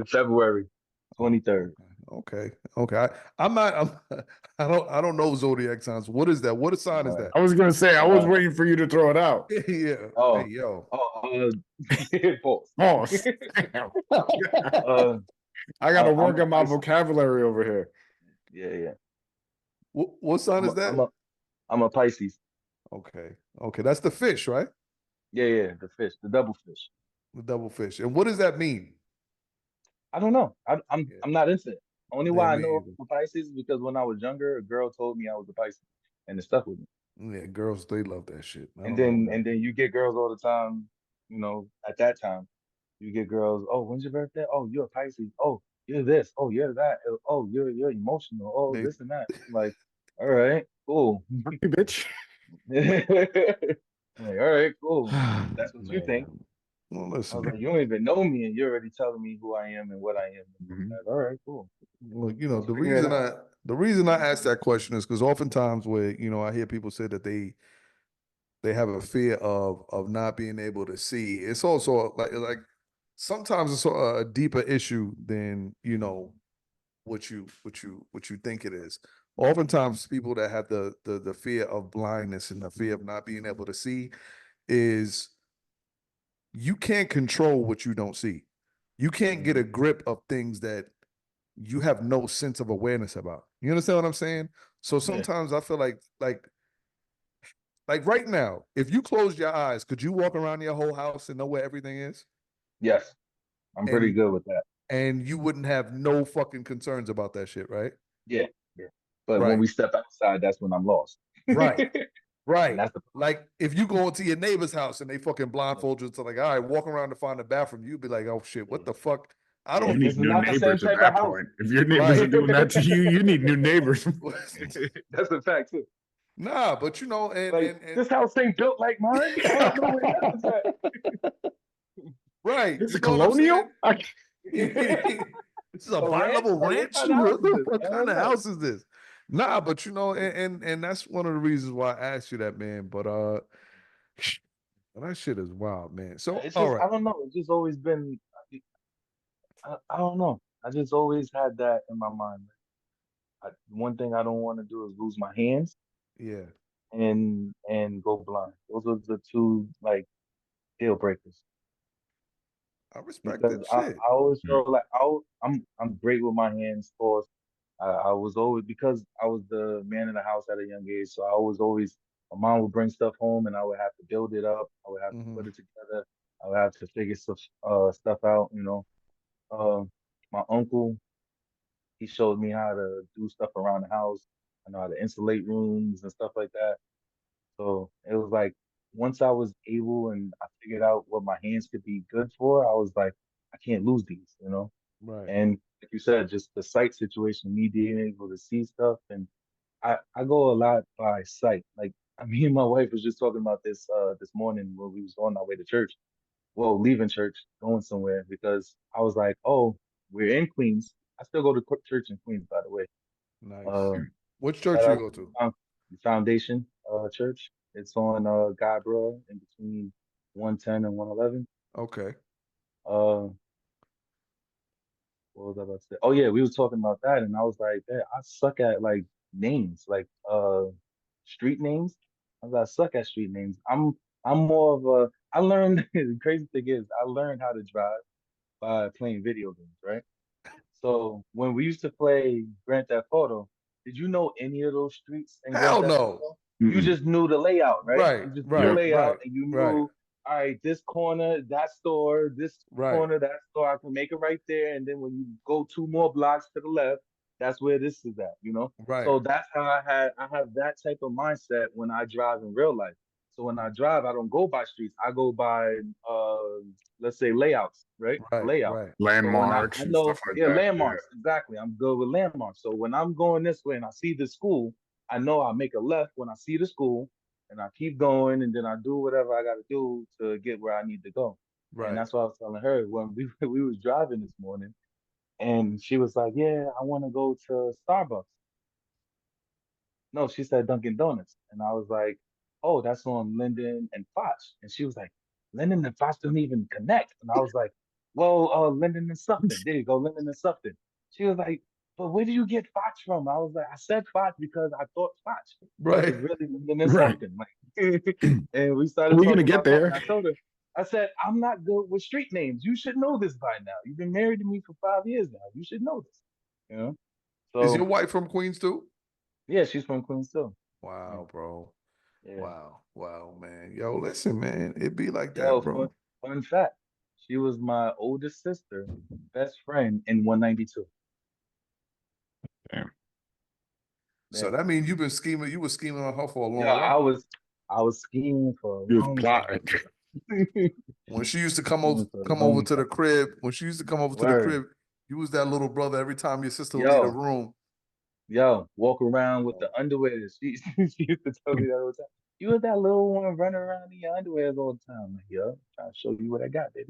February Oh, 23rd. okay. Okay. I'm not I don't know zodiac signs. What is that? What sign is Uh, that? I was gonna say I was uh, waiting for you to throw it out. Yeah. Hey oh, yo. pause. Pause. Damn. uh, I got to I'm work a on my Pisces. vocabulary over here. Yeah, yeah. What sign I'm is a, I'm that? a, I'm a Pisces. Okay. Okay, that's the fish, right? Yeah, yeah. The fish, the double fish. The double fish. And what does that mean? I don't know. Yeah. I'm not into it. Only Yeah, why I me know either. I'm a Pisces is because when I was younger, a girl told me I was a Pisces, and it stuck with me. Yeah, girls, they love that shit. I And don't know, then man. you get girls all the time. You know, at that time, you get girls. Oh, when's your birthday? Oh, you're a Pisces. Oh, you're this. Oh, you're that. Oh, you're emotional. Oh, They this and that. I'm like, all right, cool. Hey, bitch. I'm like, all right, cool. That's what you think. Man. Well, I was listen. like, you don't even know me, and you're already telling me who I am and what I am. Mhm. Like, all right, cool. Well, Let's figure it out. the reason I ask that question is because oftentimes where I hear people say that they have a fear of not being able to see. It's also like sometimes it's a deeper issue than what you think it is. Oftentimes, people that have the fear of blindness and the fear of not being able to see is you can't control what you don't see. You can't get a Mhm. grip of things that you have no sense of awareness about. You understand what I'm saying? So Yeah. sometimes I feel like right now, if you closed your eyes, could you walk around your whole house and know where everything is? Yes, I'm pretty And good with that. you wouldn't have no fucking concerns about that shit, right? Yeah, yeah. But when Right. we step outside, that's when I'm lost. Right. And Right. that's the Like if you go into your neighbor's house and they fucking yeah, blindfold you to like, all right, walk around to find the bathroom, you'd be like, oh shit, what yeah, the fuck? I yeah. You don't This need is new not the same neighbors at type of that house. point. If your neighbors are right. doing that to you, you need new neighbors. That's a fact too. Nah, but and Like and this house ain't built like mine. I don't know where that was at. right, This you is know what I'm saying? colonial? This is a A ranch? bi-level Like what ranch. kind of house is this? What I kind don't of know. house is this? Nah, but and that's one of the reasons why I asked you that, man. But that shit is wild, man. So It's all just right, I don't know. It's just always been. I don't know. I just always had that in my mind. One thing I don't want to do is lose my hands yeah, and go blind. Those are the two like deal breakers. I respect Because that shit. I always Mm. feel like I'm great with my hands, of course. I was always, because I was the man in the house at a young age, so I was always, my mom would bring stuff home and I would have to build it up. I would have to Mm-hmm. put it together. I would have to figure stuff out, you know. My uncle, he showed me how to do stuff around the house. I know how to insulate rooms and stuff like that. So it was like once I was able and I figured out what my hands could be good for, I was like, I can't lose these, you know? Right. And like you said, just the sight situation, me being able to see stuff, and I go a lot by sight. Like me and my wife was just talking about this morning when we was on our way to church. Well, leaving church, going somewhere, because I was like, oh, we're in Queens. I still go to church in Queens, by the way. Nice. Uh, Which Shout church you out go to to? the Foundation Church. It's on Guybrush in between 110 and 111. Okay. Uh, what was I about to say? Oh yeah, we was talking about that, and I was like, "Damn, I suck at like names, like street names. I suck at street names. I'm more of a. I learned the crazy thing is I learned how to drive by playing video games, right? So when we used to play Grand Theft Auto, did you know any of those streets in Grand Hell Theft no. Auto? You Mm-mm. just knew the layout, right? Right. You just knew the Right. Yep. layout Right. and you Right. knew, all right, this corner, that store, this Right. corner, that store, I can make it right there. And then when you go two more blocks to the left, that's where this is at, you know? Right. So that's how I have that type of mindset when I drive in real life. So when I drive, I don't go by streets. I go by uh let's say layouts, right? Right. Layout. Right. So when Landmarks I and stuff know, like yeah, that. landmarks, exactly. I'm good with landmarks. So when I'm going this way and I see the school, I know I make a left when I see the school and I keep going and then I do whatever I got to do to get where I need to go. And Right. that's what I was telling her when we was driving this morning and she was like, "Yeah, I want to go to Starbucks." No, she said Dunkin' Donuts. And I was like, oh, that's on Linden and Foch. And she was like, Linden and Foch don't even connect. And I was like, well, Linden and Sufton. There you go, Linden and Sufton. She was like, but where do you get Foch from? I was like, I said Foch because I thought Foch, but Right. it's really Linden and Right. Sufton. Like, and we started We're gonna talking get about that. there. And I told her, I said, I'm not good with street names. You should know this by now. You've been married to me for 5 years now. You should know this. You know? Is your So wife from Queens too? yeah, she's from Queens too. Yeah. Wow, bro. Yeah. Wow. Wow, man. Yo, listen, man. It be like Yo, that, bro. fun fact. She was my oldest sister, best friend in 192. Damn. So Yeah. that means you've been scheming. You were scheming on her for a Yeah, long while. I was scheming for a He was long time. plotting. When she used to Scheming for a come over long to the time. crib, when she used to come over to the Word. crib, you was that little brother every time your sister would leave the Yo, room. yo, walk around with the underwear. She used to tell me that all the time. You was that little one running around in your underwears all the time. I'm like, yo, trying to show you what I got, Jeez.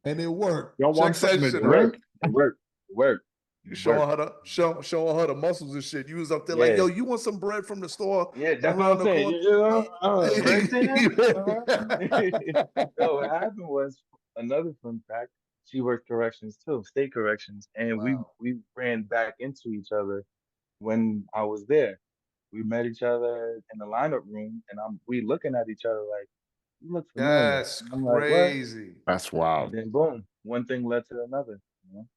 And it worked. Y'all want Check that something to shit It out. drink? worked. It worked. It worked. You It worked. showing her the muscles and shit. You was up there like, Yeah. yo, you want some bread from the store Yeah, that's what I'm around the saying. corner? You know, right there. No, what happened was another fun fact. She worked corrections too, state corrections, and Wow. we ran back into each other when I was there. We met each other in the lineup room, and we looking at each other like, "You look familiar." That's And I'm like, "What?" crazy. That's And wild. then boom, one thing led to another. You know?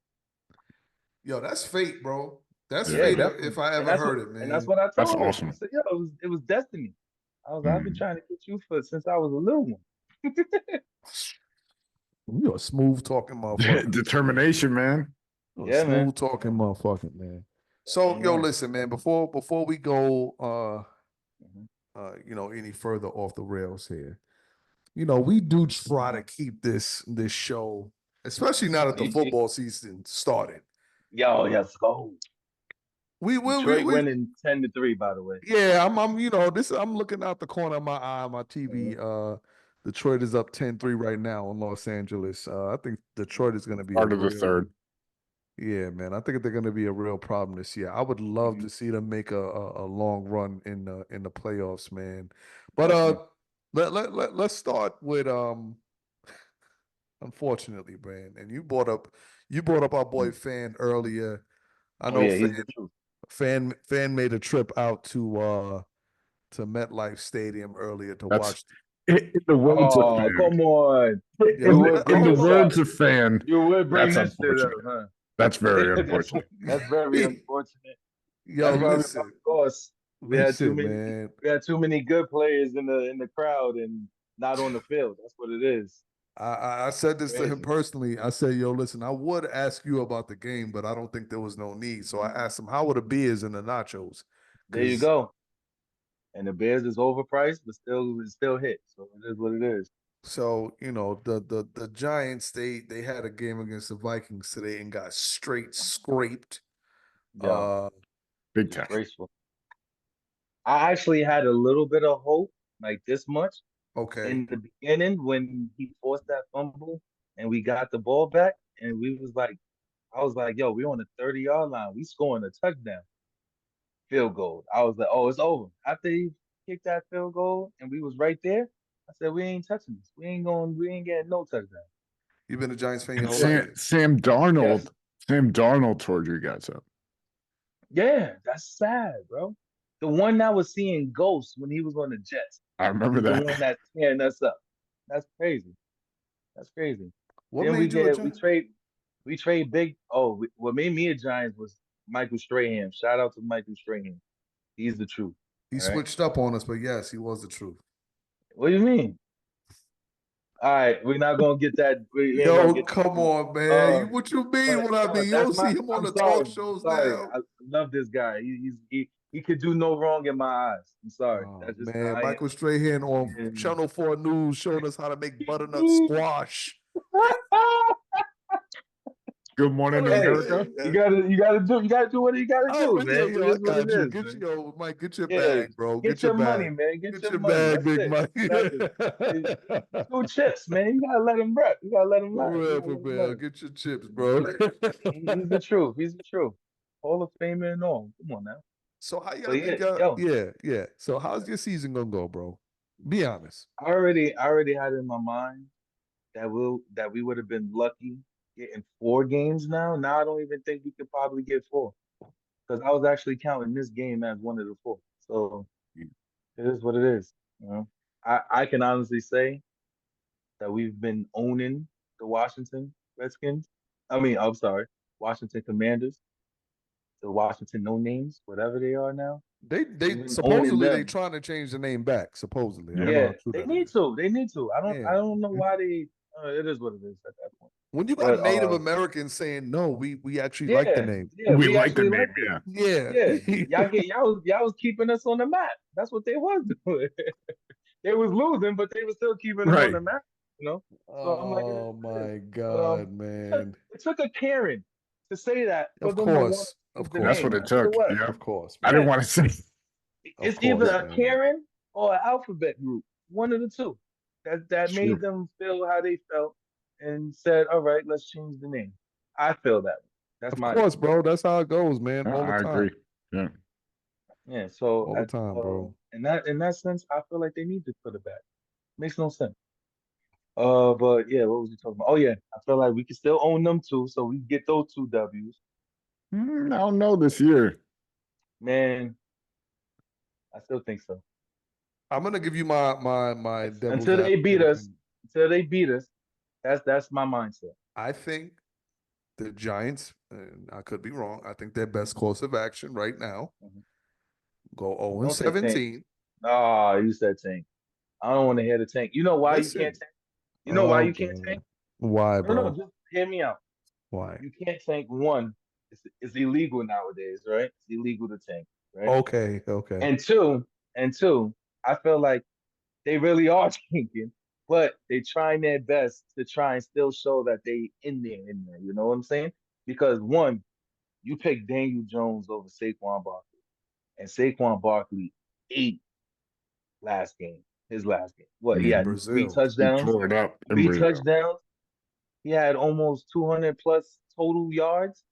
Yo, that's fate, bro. That's Yeah, Yeah, fate man. if definitely. I ever heard it, And that's man. what I That's told her. I awesome. said, "Yo, it was destiny." I was like, "I've been Mm. trying to get you for since I was a little one." You a smooth talking motherfucker. Determination, man. You a Yeah, man. smooth talking motherfucker, man. So, yo, Definitely. listen, man, before we go Mhm. any further off the rails here, we do try to Mhm. keep this show, especially now that the football season started. Yo, let's go. Detroit We winning 10-3, by the way. yeah, I'm looking out the corner of my eye, my TV. Mhm. Detroit is up 10-3 right now in Los Angeles. I think Detroit is going to be a Part of the real, third. yeah, man. I think they're going to be a real problem this year. I would love Mhm. to see them make a long run in the playoffs, man. But Definitely. let's start with unfortunately, man. And you brought up our boy Mhm. Fan earlier. I Oh know yeah, he's the truth. Fan made a trip out to MetLife Stadium earlier to That's watch. In the words of Oh, fan. come on. Yo, You would In bring the this up. words of fan, You would bring that's that shit up, unfortunate. huh? That's very That's unfortunate. that's very unfortunate. yo, That's why we listen, lost course. listen, man. We had too many good players in the crowd and not on the field. That's what it is. I said this to him Crazy. personally. I said, yo, listen, I would ask you about the game, but I don't think there was no need. So I asked him, how were the beers and the nachos? There you Because go. And the Bears is overpriced, but still hit. So it is what it is. so the Giants they had a game against the Vikings today and got straight scraped. Yo, Big time. disgraceful. I actually had a little bit of hope, like this much, Okay. in the beginning when he forced that fumble and we got the ball back and we was like, I was like, yo, we're on the 30-yard line. We scoring a touchdown, field goal. I was like, oh, it's over. After he kicked that field goal and we was right there, I said, we ain't touching this. We ain't getting no touchdown. You've been a Giants fan your And whole life? Sam Yes. Darnold tore you guys up. Yeah, that's sad, bro. The one that was seeing ghosts when he was on the Jets I remember is the that. one that's tearing us up. That's crazy. That's crazy. What Then made you a Giant? we trade big. Oh, what made me a Giants was Michael Strahan. Shout out to Michael Strahan. He's the truth. He All right. switched up on us, but yes, he was the truth. What do you mean? All right, we're not gonna get that. We ain't gonna Yo, get that come deep. on, man. Uh, What you mean? but What I no, mean? You that's don't see my. him on I'm the talk sorry. I'm shows sorry. now. I love this guy. He could do no wrong in my eyes. I'm sorry. Oh That's just how man, I Michael Strahan on am. Channel 4 News showing us how to make butternut And squash. Good morning, What hey, America. you gotta do what you gotta Oh, do, but yeah, man. It yo, I is what it got you. is, Get man. your Mike, get your Yeah, bag, bro. get Get your your money, bag. man. Get Get your your money. bag, That's Big it. Mike. That's it. Two chips, man. You gotta let him rep. You gotta let him For learn. You real, gotta for let him real. learn. Get your chips, bro. He's the truth. He's the truth. Hall of Famer and all. Come on now. So how y'all But yeah, think y'all? yo, Yeah. So how's your season gonna go, bro? Be honest. I already had in my mind that we would have been lucky getting 4 games now. Now I don't even think we could probably get 4 because I was actually counting this game as one of the 4. So it is what it is. You know, I can honestly say that we've been owning the Washington Redskins. I mean, I'm sorry, Washington Commanders, the Washington No Names, whatever they are now. They We've been owning supposedly they them. trying to change the name back. Supposedly, I don't Yeah. know Yeah, how true they that need is. to. They need to. Yeah. I don't know why they. It is what it is at that point. When you got But Native Americans saying no, we actually like the yeah, name. yeah, We we like the actually name, liked it. yeah. Yeah. Yeah, y'all was keeping us on the map. That's what they was doing. They was losing, but they was still keeping us on Right. the map. You know. So I'm like, it is Oh what it is. my But God, it took man. it took a Karen to say that for Of them to want course. to keep Of the That's course, what name. it man. That's what it took. was. Yeah. Of course, I man. didn't Yeah, want to say. Of it's either course, a man. Karen or an alphabet group. One of the two. That Sure. made them feel how they felt and said, all right, let's change the name. I feel that way. That's Of my course, opinion. bro. That's how it goes, man. No, All the I time. agree. Yeah. Yeah. So All the time, bro. in that sense, I feel like they need to put it back. Makes no sense. But yeah, what was you talking about? Oh yeah, I feel like we can still own them too, so we get those 2 W's. I don't know this year. Man, I still think so. I'm gonna give you my devil's Until they beat advocate us, opinion. that's my mindset. I think the Giants, and I could be wrong, I think their best course of action right now, Mhm. go 0 and Don't say tank. 17. Oh, you said tank. I don't want to hear the tank. You know why you can't Listen. tank? You know why Oh you can't God. tank? Why, No, no, bro? just hear me out. Why? You can't tank one. It's illegal nowadays, right? It's illegal to tank, right? Okay. And two, I feel like they really are tanking, but they trying their best to try and still show that they in there. You know what I'm saying? Because one, you pick Daniel Jones over Saquon Barkley, and Saquon Barkley ate last game, his last game. What he In Mhm. had three Brazil. He touchdowns, tore it up in three Brazil. touchdowns. He had almost 200 plus total yards.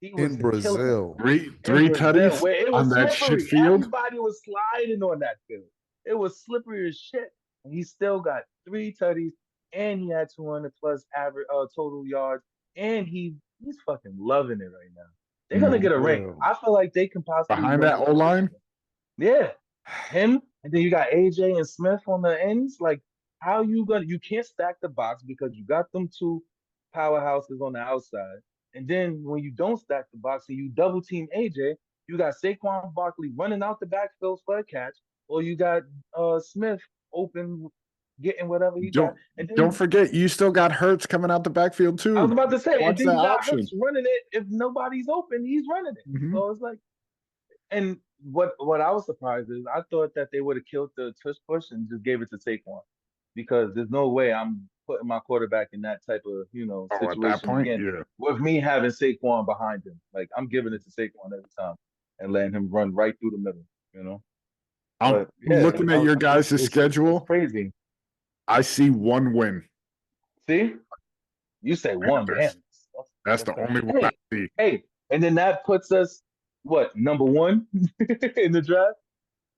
He In was killing them Brazil. in Three Brazil, tutties where it on was that shit slippery. field. Everybody was sliding on that field. It was slippery as shit. And he still got 3 tutties, and he had 200 plus average total yards, and he's fucking loving it right now. They're gonna Mhm. get a ring. Bro. I feel like they can possibly Behind win that it O this line, year. Yeah, him, and then you got AJ and Smith on the ends. Like How you can't stack the box because you got them two powerhouses on the outside. And then when you don't stack the box and you double team AJ, you got Saquon Barkley running out the backfield for a catch, or you got Smith open getting whatever he got. And Don't then forget, you still got Hurts coming out the backfield I was too. about to say, and Watch then that you got option. Hurts running it. If nobody's open, he's running it. Mhm. So it's like, and what I was surprised is I thought that they would have killed the tush push and just gave it to Saquon, because there's no way I'm putting my quarterback in that type of Oh, at that situation point, again yeah. with me having Saquon behind him. Like, I'm giving it to Saquon every time and letting him run right through the middle. You know, I'm but yeah, looking at your guys' it's schedule. crazy. I see one win. See, you say one, Panthers. damn. That's That's the crazy. only one I see. Hey, and then that puts us what, number one in the draft?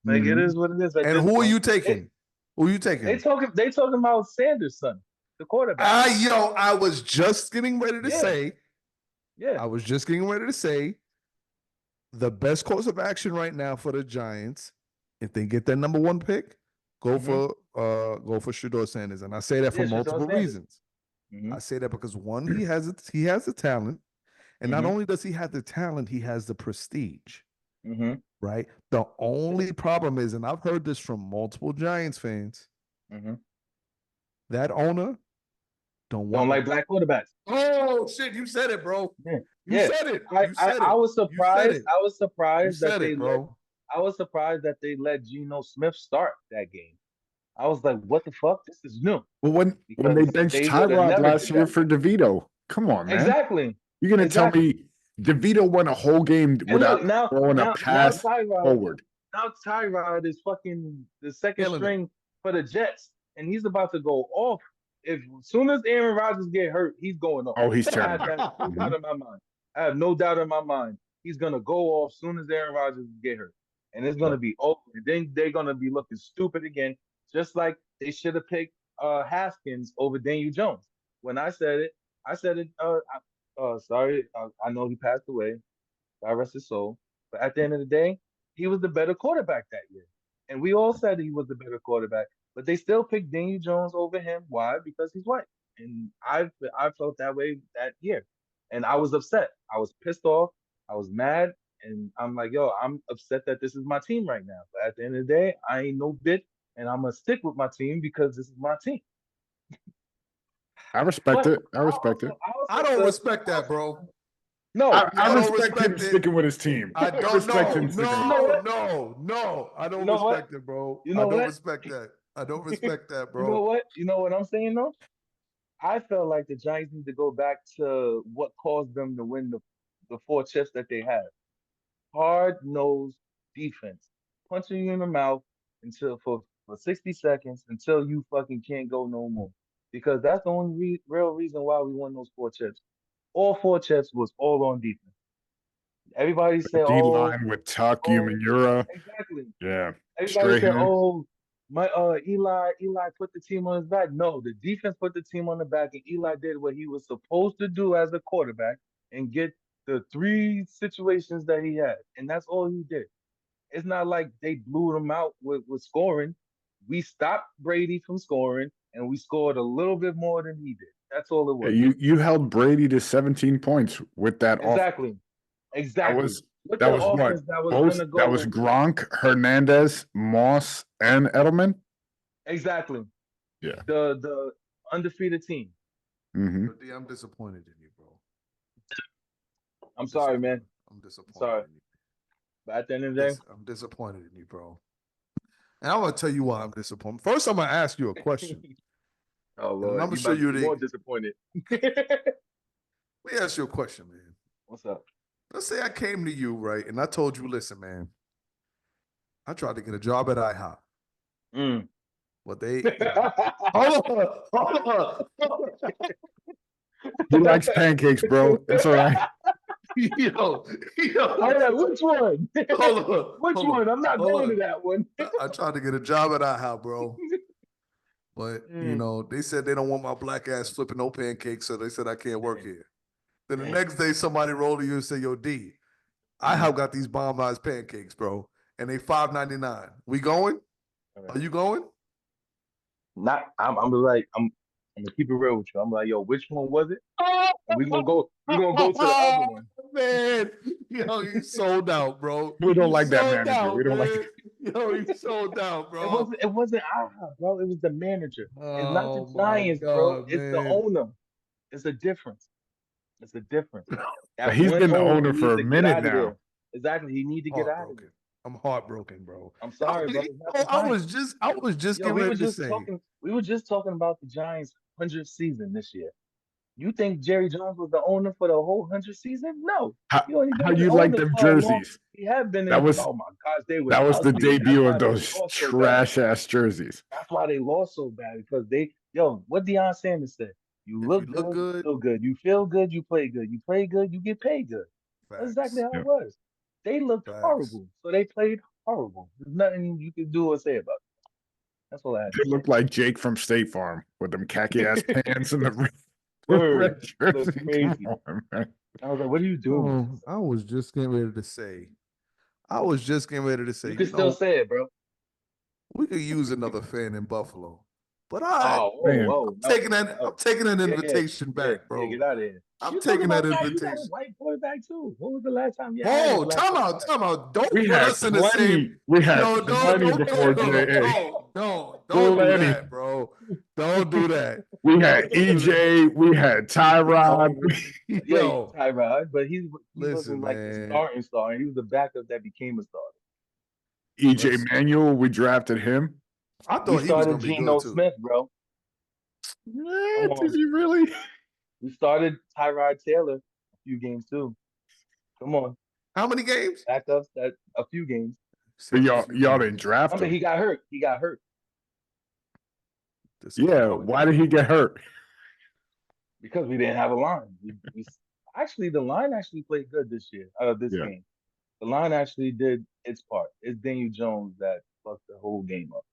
Like, it Mhm. is what it is at And this who are point. you taking? Who are you taking? They talking about Sanders' son, the quarterback. I was just getting ready to Yeah, say, yeah. I was just getting ready to say, the best course of action right now for the Giants, if they get that number one pick, go for Shedeur Sanders. And I say that for Yeah, Shador multiple Sanders. reasons. Mm-hmm. I say that because one, he has the talent. And not Mm-hmm. only does he have the talent, he has the prestige. Mm-hmm. Right. The only problem is, and I've heard this from multiple Giants fans, Mm-hmm. that owner don't want Don't like black quarterbacks. Oh shit, you said it, bro. Yeah. You Yeah. said it. I, You I, said I it. was You said surprised. it. I was You surprised that said it, bro. I was surprised that they let Geno Smith start that game. I was like, what the fuck? This is new. Well, when they Because benched they would have Tyrod never last did year that. for DeVito, come on, man. Exactly. You're gonna tell me DeVito won a whole game And without look, throwing a pass forward? Now Tyrod is fucking the second Killing it. string for the Jets, and he's about to go off. As soon as Aaron Rodgers get hurt, he's going off. Oh, he's I have terrible. that no doubt in my mind. I have no doubt in my mind he's gonna go off soon as Aaron Rodgers get hurt, and it's gonna be over. And then they're gonna be looking stupid again, just like they should have picked Haskins over Daniel Jones. When I said it, I said it. Sorry, I know he passed away. God rest his soul. But at the end of the day, he was the better quarterback that year. And we all said he was the better quarterback. But they still picked Daniel Jones over him. Why? Because he's white. And I felt that way that year. And I was upset. I was pissed off. I was mad. And I'm like, yo, I'm upset that this is my team right now. But at the end of the day, I ain't no bitch. And I'm going to stick with my team because this is my team. I respect it. I respect it. I don't respect that, bro. No, I don't respect him respect it. sticking with his team. I don't respect know. him sticking with No. I don't You know what? respect it, bro. You I know don't what? respect that. I don't respect that, You know bro. what? You know what I'm saying though? I felt like the Giants need to go back to what caused them to win the four chips that they had. Hard nosed defense, punching you in the mouth until for 60 seconds until you fucking can't go no more. Because that's the only real reason why we won those four chips. All four chips was all on defense. Everybody said, D "Oh, line with Tuck, oh, Umanura. exactly." Yeah. Everybody said, Strahan. "Oh, my Eli put the team on his back." No, the defense put the team on the back, and Eli did what he was supposed to do as a quarterback and get the three situations that he had, and that's all he did. It's not like they blew them out with scoring. We stopped Brady from scoring, and we scored a little bit more than he did. That's all it was. You held Brady to 17 points with that offense. Exactly, exactly. With That the was what? offense that was Both gonna that go was Gronk, Hernandez, Moss, and Edelman. exactly Yeah. the undefeated team. Mm-hmm. But D, I'm disappointed in you, bro. I'm sorry, man. I'm disappointed Sorry. in you. But at the end of the day, I'm disappointed in you, bro. And I'm gonna tell you why I'm disappointed. First, I'm gonna ask you a question. oh And I'm Lord, gonna you show about to you be more disappointed. Let me ask you a question, man. What's up? Let's say I came to you, right, and I told you, listen, man, I tried to get a job at IHOP. Mm. But they hold on. He likes pancakes, bro. It's all right. yo. I'm like, which one? Hold on. Which hold one? on, I'm not hold going on. to that one. I tried to get a job at IHOP, bro. But you know, they said they don't want my black ass flipping no pancakes, so they said I can't work here. Then the next day, somebody rolled to you and say, "Yo, D, IHOP got these bomb ass pancakes, bro, and they $5.99. We going? Right. Are you going?" I'm gonna keep it real with you. I'm like, yo, which one was it? And we're gonna go to the other one. Man, yo, you sold out, bro. We don't You like that sold manager. We out, don't like. man. Yo, you sold out, It bro. wasn't it wasn't bro. It was the manager. It's not the Oh my Giants, bro. God, It's the man. owner. It's a difference. It's a difference. But That he's one been the owner owner for needs a to get minute out of now. there. Exactly. He need to get out of there. Heartbroken. I'm heartbroken, bro. I'm sorry, bro. It's not the Giants. I was just Yo, getting ready to say, we were just talking about the Giants' 100th season this year. You think Jerry Jones was the owner for the whole 100th season? No. How He only been how the you like owner them for a long. jerseys? He had been That in. was Oh my gosh, they was that was the ugly. That's debut of why they those lost so bad. trash ass jerseys. That's why they lost so bad because what Deion Sanders said. You if you look look good, you good, feel good. You feel good, you play good. You play good, you get paid good. That's exactly facts, how Yeah. it was. They looked facts. horrible, so they played horrible. There's nothing you can do or say about it. That's all I had to They look like Jake from State Farm with them khaki ass say. pants and the red Word, they look jersey. Come crazy. on, man. I was like, what are you doing? Oh, I was just getting ready to say, You can you still know, say it, bro. we could use another fan in Buffalo. But Oh, whoa, Man, whoa, no, I'm no. taking that Yeah, yeah, invitation yeah, back, yeah. bro. Get out of here. I'm You talking taking that about that? You got a invitation. white quarterback too. When was the last time you had a Whoa, black quarterback? time out. Don't we put had us in the same. plenty. We had No, plenty before JA. don't do Plenty. that, bro. Don't do that. We had Don't do that. EJ. We had Tyrod. Oh, yeah, Yo, Tyrod, but he listen, wasn't like the man. starting star. He was the backup that became a starter. EJ Listen, Manuel. We drafted him. I We thought he was started gonna be good Geno too. Smith, bro. Yeah, Come did on. you really? We started Tyrod Taylor a few games too. Come on, How many games? backups that a few games. But Said a few y'all didn't games. draft Remember, him. he got hurt. He got hurt Yeah. Disappointed. Why did he get hurt? because we didn't have a line. Actually, the line actually played good this year. This Yeah. game, the line actually did its part. It's Daniel Jones that fucked the whole game up.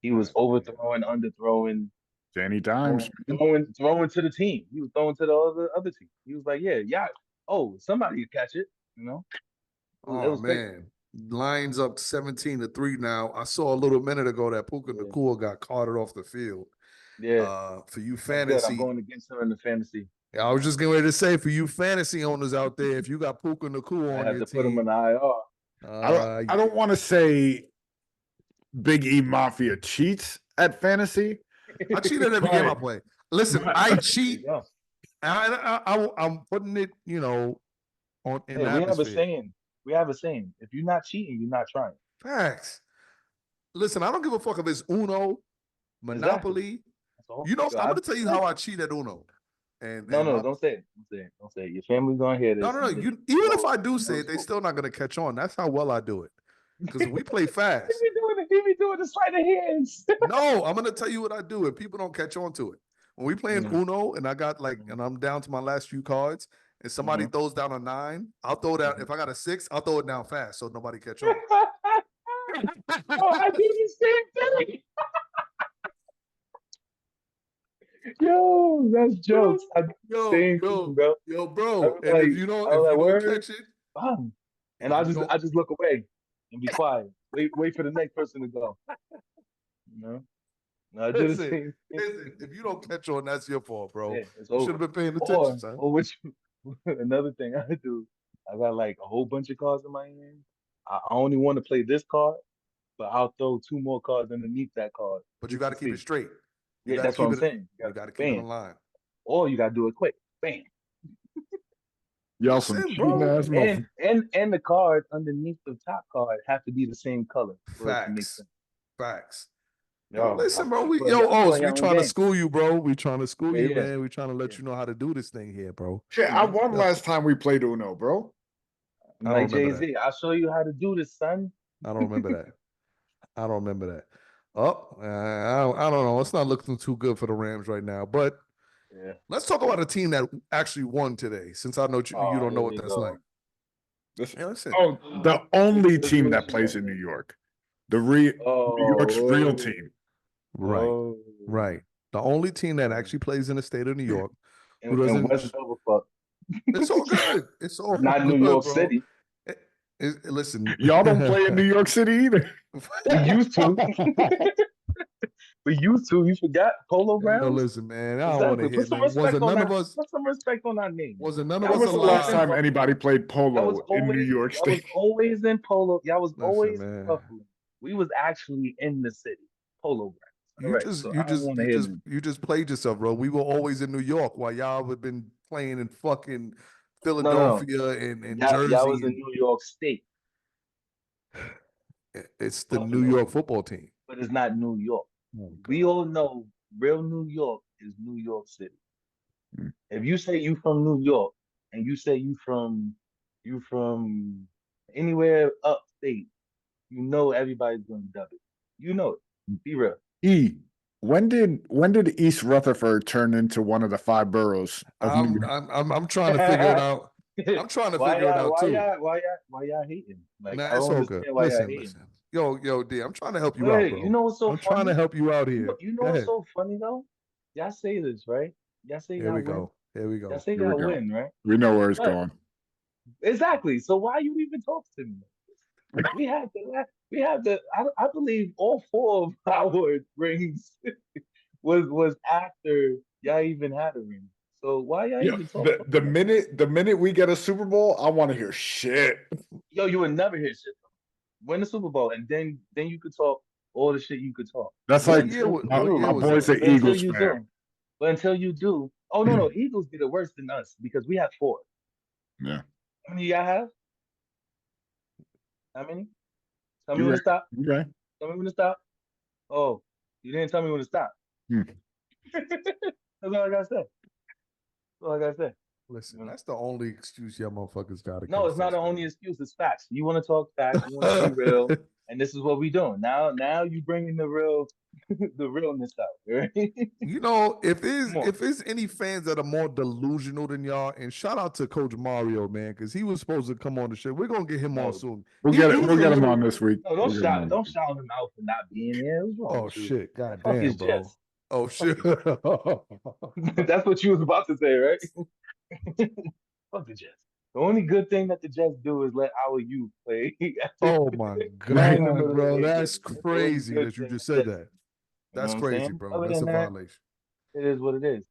He was overthrowing, underthrowing, Danny Dimes. throwing to the team. He was throwing to the other team. He was like, yeah. Oh, somebody catch it. You know, it Oh was crazy. man. Lions up 17-3 now. I saw a little minute ago that Puka Yeah, Nakua got carted off the field. yeah. For you That's good. I'm fantasy, going against him in the fantasy. I was just getting ready to say for you fantasy owners out there, if you got Puka Nakua I on had your to put him in team, the IR. I don't want to say Big E Mafia cheats at fantasy. I cheat at every game I play. Listen, I There cheat. you go. I'm putting it, on in Hey, the we have a atmosphere. saying. We have a saying. If you're not cheating, you're not trying. Facts. Listen, I don't give a fuck if it's Uno, Monopoly. That's all. You know, Yo, I'm gonna tell you how I cheat at Uno. And no, my, don't say it. Don't say it. Don't say it. Your family's gonna hear this. no. and You they even know- if I do know say the it, they scoop. still not gonna catch on. That's how well I do it. Because we play fast. He be doing the sleight of hands. No, I'm gonna tell you what I do if people don't catch on to it. When we playing Uno and I got and I'm down to my last few cards and somebody throws down a 9, I'll throw down. If I got a 6, I'll throw it down fast so nobody catch on. Oh, I do the same thing. Yo, that's jokes. I do the same thing, bro. Bro. was And like, if you don't word? catch it, And if I you don't- just look away and be quiet. Wait for the next person to go. You know? No, I do the same. listen, if you don't catch on, that's your fault, bro. Yeah, it's You should over. have been paying attention, son. Or which another thing I do, I got like a whole bunch of cards in my hand. I only want to play this card, but I'll throw 2 more cards underneath that card. But you got to keep it straight. Yeah, that's what I'm saying. You got to keep it in line. Or you gotta do it quick. Bam. Y'all some Listen, cheating bro. ass motherfuckers. And the card underneath the top card have to be the same color for it to make Facts. sense. Facts. Yo, Listen, bro. We y'all trying to school you, bro. We trying to school you, Yeah. man. We trying to let you know how to do this thing here, bro. Shit, I won last time we played Uno, bro. I don't Like remember Jay-Z, I'll show you how to do this, son. I don't remember that. I don't remember that. I don't know. It's not looking too good for the Rams right now. But Yeah. let's talk about a team that actually won today, since I know you don't know what that's like. Listen. Oh, the only team that plays in New York. New York's real team. Right. Right. The only team that actually plays in the state of New York who And doesn't. West Overfuck. It's all good. It's all Not good, New York bro. City. Listen, Y'all don't play in New York City either. We used to. For you two, you forgot Polo Yo, Grounds? listen, man. I don't want to Exactly. hit. Wasn't none of us. Put some respect on our name. Wasn't none of Y'all us When was was the last always in alive. time Buffalo. anybody played Y'all was polo in New always York y'all was State? always in Polo. Y'all was Listen, always in man. Buffalo. We was actually in the city. Polo Grounds. All You right. just, So you I don't just, want to you hear just, them. you just played yourself, bro. We were always in New York while y'all have been playing in fucking No. Philadelphia and Y'all Jersey, was in and New York State, it's the New Buffalo, York football team. but it's not New York. Oh We God. all know real New York is New York City. Hmm. If you say you from New York and you say you from anywhere upstate, you know everybody's gonna dub it. You know it. Be real. E. When did East Rutherford turn into one of the 5 boroughs of New York? I'm trying to figure it out. I'm trying to figure it out too. why y'all hating? Like Nah, I it's don't all good. understand why y'all Listen, hating. listen. Yo, D, I'm trying to help you out, Wait, you bro. know what's so I'm trying to funny? help you out You know, here. you know Go what's ahead. so funny though? Y'all say this, right? Y'all say Here y'all we win. go. Here we Y'all go. say Here we y'all go. win, right? We know where it's But going. exactly. So why you even talk to me? We have the I believe all 4 of our rings was after y'all even had a ring. So why y'all Yeah, even talking about that? the minute we get a Super Bowl, I want to hear shit. Yo, you would never hear shit from me. Win the Super Bowl and then you could talk all the shit you could talk. That's But like until you What year my do, was boy's that? an but until Eagles you fan. do, but until you do, oh no, Eagles did it worse than us because we have 4. Yeah, How many y'all have? How many? Tell me you when to right. stop. You right. Tell me when to stop. Oh, you didn't tell me when to stop. Hmm. That's all I gotta say. That's all I gotta say. Listen, You know? that's the only excuse y'all motherfuckers got No, it's against not the us, only man. excuse. It's facts. You want to talk facts. You want to be real, and this is what we doing. Now you bringing the real, the realness out. Right? You know, Come on. if there's any fans that are more delusional than y'all, and shout out to Coach Mario, man, because he was supposed to come on the show. We're gonna get him on No, soon. We'll he's a get him little. on this week. No, We'll get him on. don't shout him out for not being here. What's wrong Oh with you? shit, Man, fuck his goddamn, bro. Jets. Oh Fuck shit. his Jets. That's what you was about to say, right? Fuck the Jets. The only good thing that the Jets do is let our youth play Oh my in the God, middle of bro. their That's game. That's the only crazy good that you thing just the said Jets that. do. You know That's what I'm crazy, saying? bro. Other That's than a that, violation. it is what it is.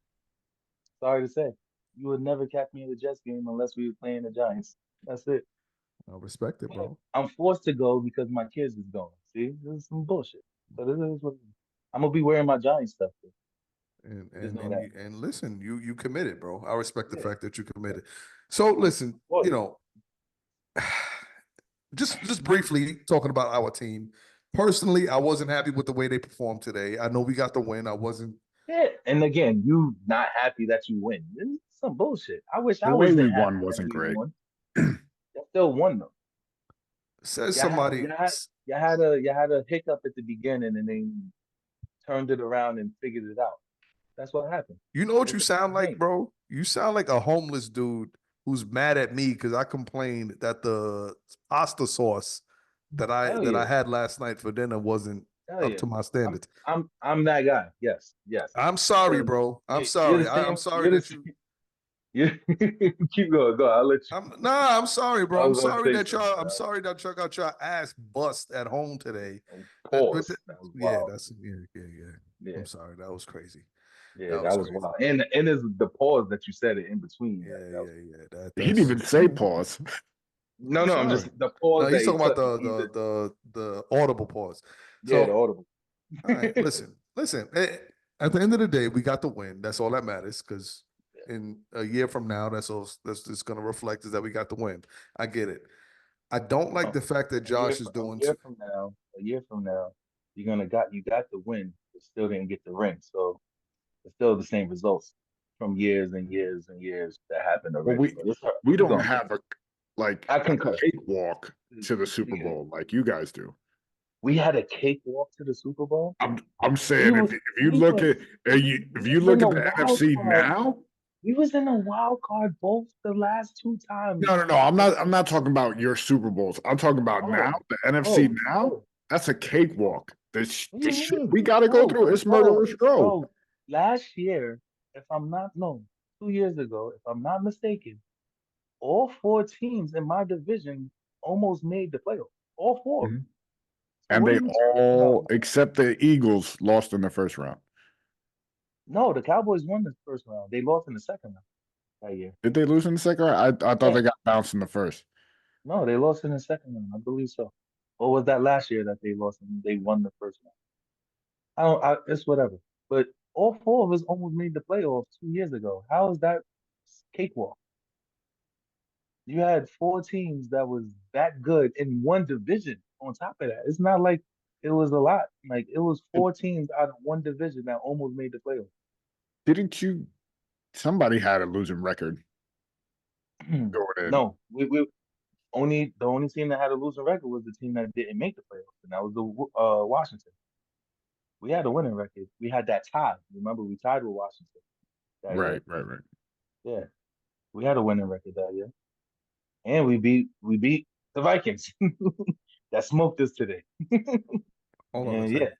Sorry to say. You would never catch me in the Jets game unless we were playing the Giants. That's it. I respect it, But bro. I'm forced to go because my kids is going. See, this is some bullshit. But it is what it is. I'm gonna be wearing my Giants stuff. Too. Just know that. And listen, you committed, bro. I respect the Yeah. fact that you committed. So I'm listen, for you you. know, just briefly talking about our team. Personally, I wasn't happy with the way they performed today. I know we got the win. I wasn't. Yeah. And again, you not happy that you win. This is some bullshit. I wish The I way was we that won happy that wasn't we great. won. Y'all still won though. Says Y'all had somebody. y'all had y'all had a hiccup at the beginning and then turned it around and figured it out. That's what happened. You know what you It's a sound like, game. bro? You sound like a homeless dude who's mad at me because I complained that the pasta sauce Hell that yeah. I had last night for dinner wasn't Hell up yeah. to my I'm standards. I'm that guy. Yes, yes. I'm sorry, Because bro. I'm you're sorry. the I'm same. sorry You're the that you. same. You keep going. Go. I'll let you. I'm sorry, bro. I was gonna say something. I'm sorry that y'all got your ass bust at home today. Pause. That was Yeah, wild. yeah. Yeah, I'm sorry. That was crazy. yeah. That was That was crazy. wild. And there's the pause that you said it in between. That was Yeah. He didn't That's. even say pause. no, I'm no. I'm sorry. just the No, pause that he's he talking about took. He's a, the audible pause. yeah, the So, audible. all right, listen. At the end of the day, we got the win. That's all that matters. Because in a year from now, that's all that's just going to reflect is that we got the win. I get it. I don't like No, the fact that Josh is a doing. year from now, you got the win, but still didn't get the ring. So it's still the same results from years and years and years that happened But already. But it's we keep don't going. have I a concur. cakewalk to the Super Yeah. Bowl like you guys do. We had a cakewalk to the Super Bowl. I'm We saying was if you we look was at if we you was look in at a the wild NFC card. now, We was in a wild card both the last 2 times. no. I'm not talking about your Super Bowls. I'm talking about now, Oh, the NFC oh, now. oh. That's a cakewalk. What do The you shit mean? we got to go through is murderous row. Bro. Last year, if I'm not no, 2 years ago, if I'm not mistaken, all 4 teams in my division almost made the playoffs. All 4 of them. Mhm. And what they are you talking all, about? except the Eagles, lost in the first round. No, the Cowboys won the first round. They lost in the second round that year. Did they lose in the second round? I thought Yeah. they got bounced in the first. No, they lost in the second round. I believe so. Or was that last year that they lost and they won the first round? It's whatever. But all four of us almost made the playoffs 2 years ago. How is that cakewalk? You had four teams that was that good in one division on top of that. It's not like it was a lot. Like it was And four teams out of one division that almost made the playoffs. didn't you? Somebody had a losing record going in. No, we only the only team that had a losing record was the team that didn't make the playoffs, and that was the Washington. We had a winning record. We had that tie. Remember, we tied with Washington that year. Right, right, right. Yeah, we had a winning record that year, and we beat the Vikings that smoked us today. Hold on a And yeah, second.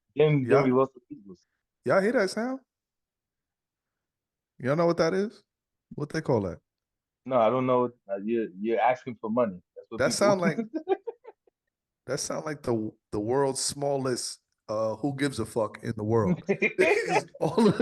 then we lost to the Eagles. Y'all hear that sound? Y'all know what that is? What they call that? No, I don't know. You're asking for money. That's what That people. sound like the world's smallest who gives a fuck in the world. It's all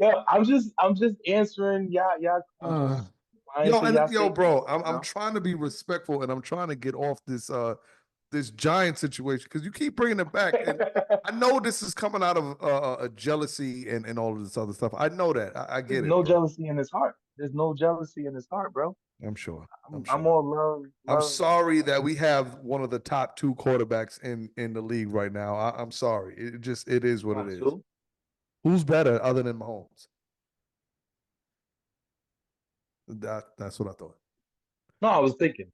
No, I'm just answering y'all. I'm uh, just replying to y'all bro, statements. I'm trying to be respectful and I'm trying to get off this giant situation because you keep bringing it back and I know this is coming out of a jealousy and all of this other stuff. I know that. I There's get it, no bro. jealousy in his heart. There's no jealousy in his heart, bro. I'm sure. I'm I'm sure. all love, I'm love. sorry that we have one of the top two quarterbacks in the league right now. I'm sorry. It is what it Not is. two. Who's better other than Mahomes? That's what I thought. No, I was thinking,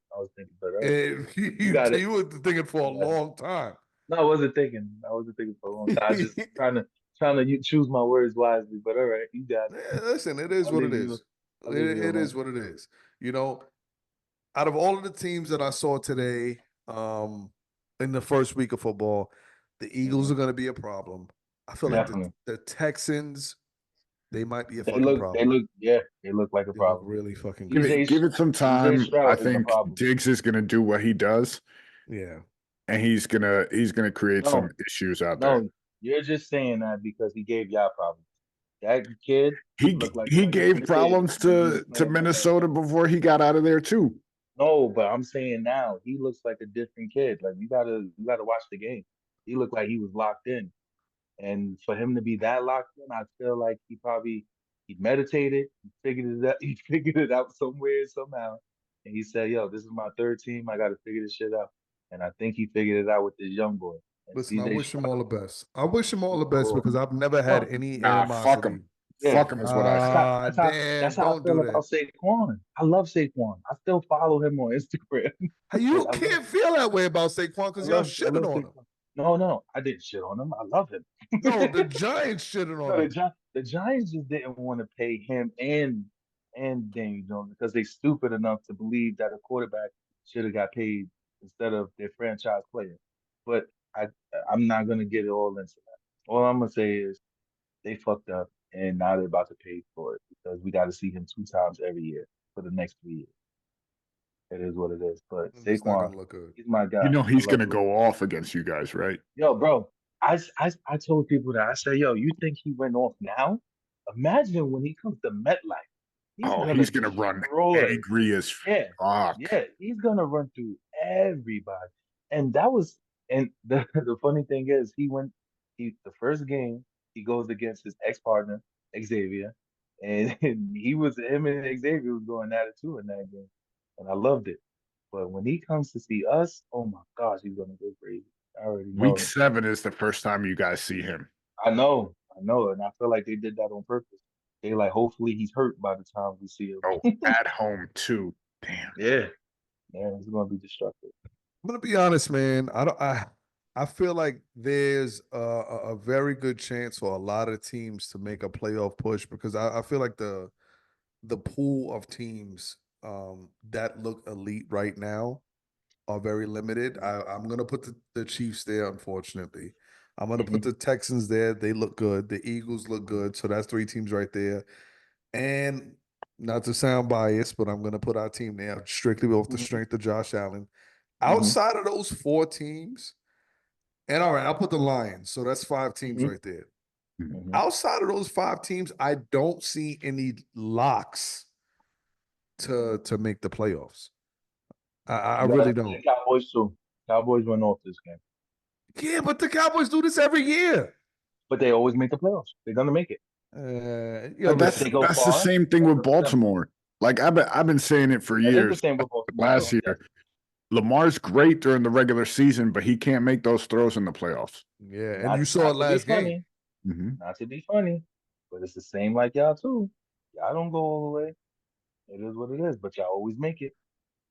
but all right, And you got it. you were thinking for a You got it. long time. No, I wasn't thinking. I wasn't thinking for a long time. I just trying to choose my words wisely. But all right, you got it. Listen, it is I'll what leave it you. is. I'll leave you It alone. is what it is. You know, out of all of the teams that I saw today, in the first week of football, the Eagles Hmm. are going to be a problem. I feel like Definitely. the Texans, they might be a They fucking look. They problem. look. Yeah, they look like a They look problem. really fucking Give good. it, give it some CJ time. I Stroud is a think problem. Diggs is gonna do what he does, Yeah. and he's gonna create some No, issues out there. no, you're just saying that because he gave y'all problems. That kid He looked like he a gave different kid problems when he was to playing football. Minnesota before he got out of there too. No, but I'm saying now he looks like a different kid. Like you gotta watch the game. He looked like he was locked in. And for him to be that locked in, I feel like he meditated, he figured it out, he figured it out somewhere, somehow. And he said, yo, this is my third team. I gotta figure this shit out. And I think he figured it out with this young boy. And Listen, I CJ wish him all the Stroud, best. I wish him all he's the best cool. because I've never had No, any Nah, fuck him. animosity. yeah. Fuck him is what I That's say. how Ah, that's how that's damn, how I don't feel do that. about Saquon. I love Saquon. I still follow him on Instagram. And You I love can't feel that way about Saquon I because y'all love I shitting love on him. Saquon. No, no, I didn't shit on him. I love him. No, the Giants shitting on No, him. The Giants just didn't want to pay him and Daniel Jones because they stupid enough to believe that a quarterback should have got paid instead of their franchise player. But I I'm not gonna get it all into that. All I'm gonna say is they fucked up and now they're about to pay for it because we got to see him two times every year for the next 3 years. It is what it is. But It's not Saquon, gonna look good. he's my You guy. know I he's love gonna Saquon. go off against you guys, right? Yo, bro, I told people that I said, yo, you think he went off now? Imagine when he comes to MetLife, he's Oh, gonna he's gonna run destroy. angry as Yeah, fuck. yeah, he's gonna run through everybody. And that was, and the the funny thing is, the first game he goes against his ex partner Xavier, and, he was him and Xavier was going at it too in that game, and I loved it. But when he comes to see us, oh my gosh, he's gonna go crazy. I already Week know it. 7 is the first time you guys see him. I know, and I feel like they did that on purpose. They like, hopefully he's hurt by the time we see Oh, him. at home too. Damn. Yeah, yeah, it's gonna be destructive. I'm gonna be honest, man. I feel like there's a very good chance for a lot of teams to make a playoff push because I feel like the pool of teams that look elite right now are very limited. I'm gonna put the Chiefs there, unfortunately. I'm gonna put the Texans there. They look good. The Eagles look good. So that's three teams right there. And not to sound biased, but I'm gonna put our team there strictly off the Hmm. strength of Josh Allen. Hmm. Outside of those four teams, And all right, I'll put the Lions. So that's 5 teams Mhm. right there. Mhm. Outside of those 5 teams, I don't see any locks to make the playoffs. I You gotta really put the don't. Cowboys too. Cowboys went off this game, Yeah, but the Cowboys do this every year. but they always make the playoffs. They're gonna make it. Yo, But if listen. they go That's the far, same thing that's with up to them. Baltimore. Like I've been saying it for That is the years. same with Baltimore Last too. year, Lamar's great during the regular season, but he can't make those throws in the playoffs. Yeah, and Not you saw it not to be last game. funny, Mm-hmm. not to be funny, but it's the same like y'all too. Y'all don't go all the way. It is what it is, but y'all always make it.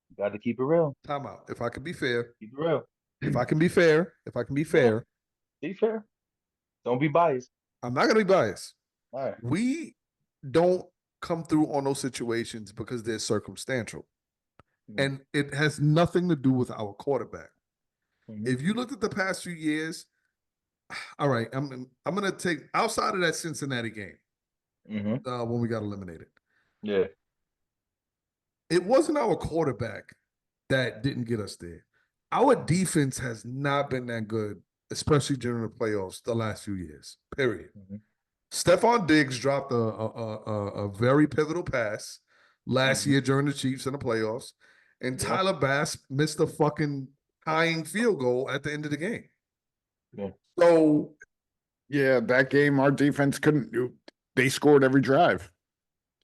You got to keep it real. Time out. If I can be fair, Keep it real. if I can be fair, if I can be Yeah, fair, be fair. Don't be biased. I'm not gonna be biased. All right. We don't come through on those situations because they're circumstantial. And it has nothing to do with our quarterback. Mm-hmm. If you looked at the past few years, all right, I'm gonna take outside of that Cincinnati game when we got eliminated. Yeah. It wasn't our quarterback that didn't get us there. Our defense has not been that good, especially during the playoffs the last few years. Period. Mm-hmm. Stephon Diggs dropped a very pivotal pass last year during the Chiefs in the playoffs, and Yeah. Tyler Bass missed a fucking tying field goal at the end of the game. Yeah. So Yeah, that game our defense couldn't do. They scored every drive.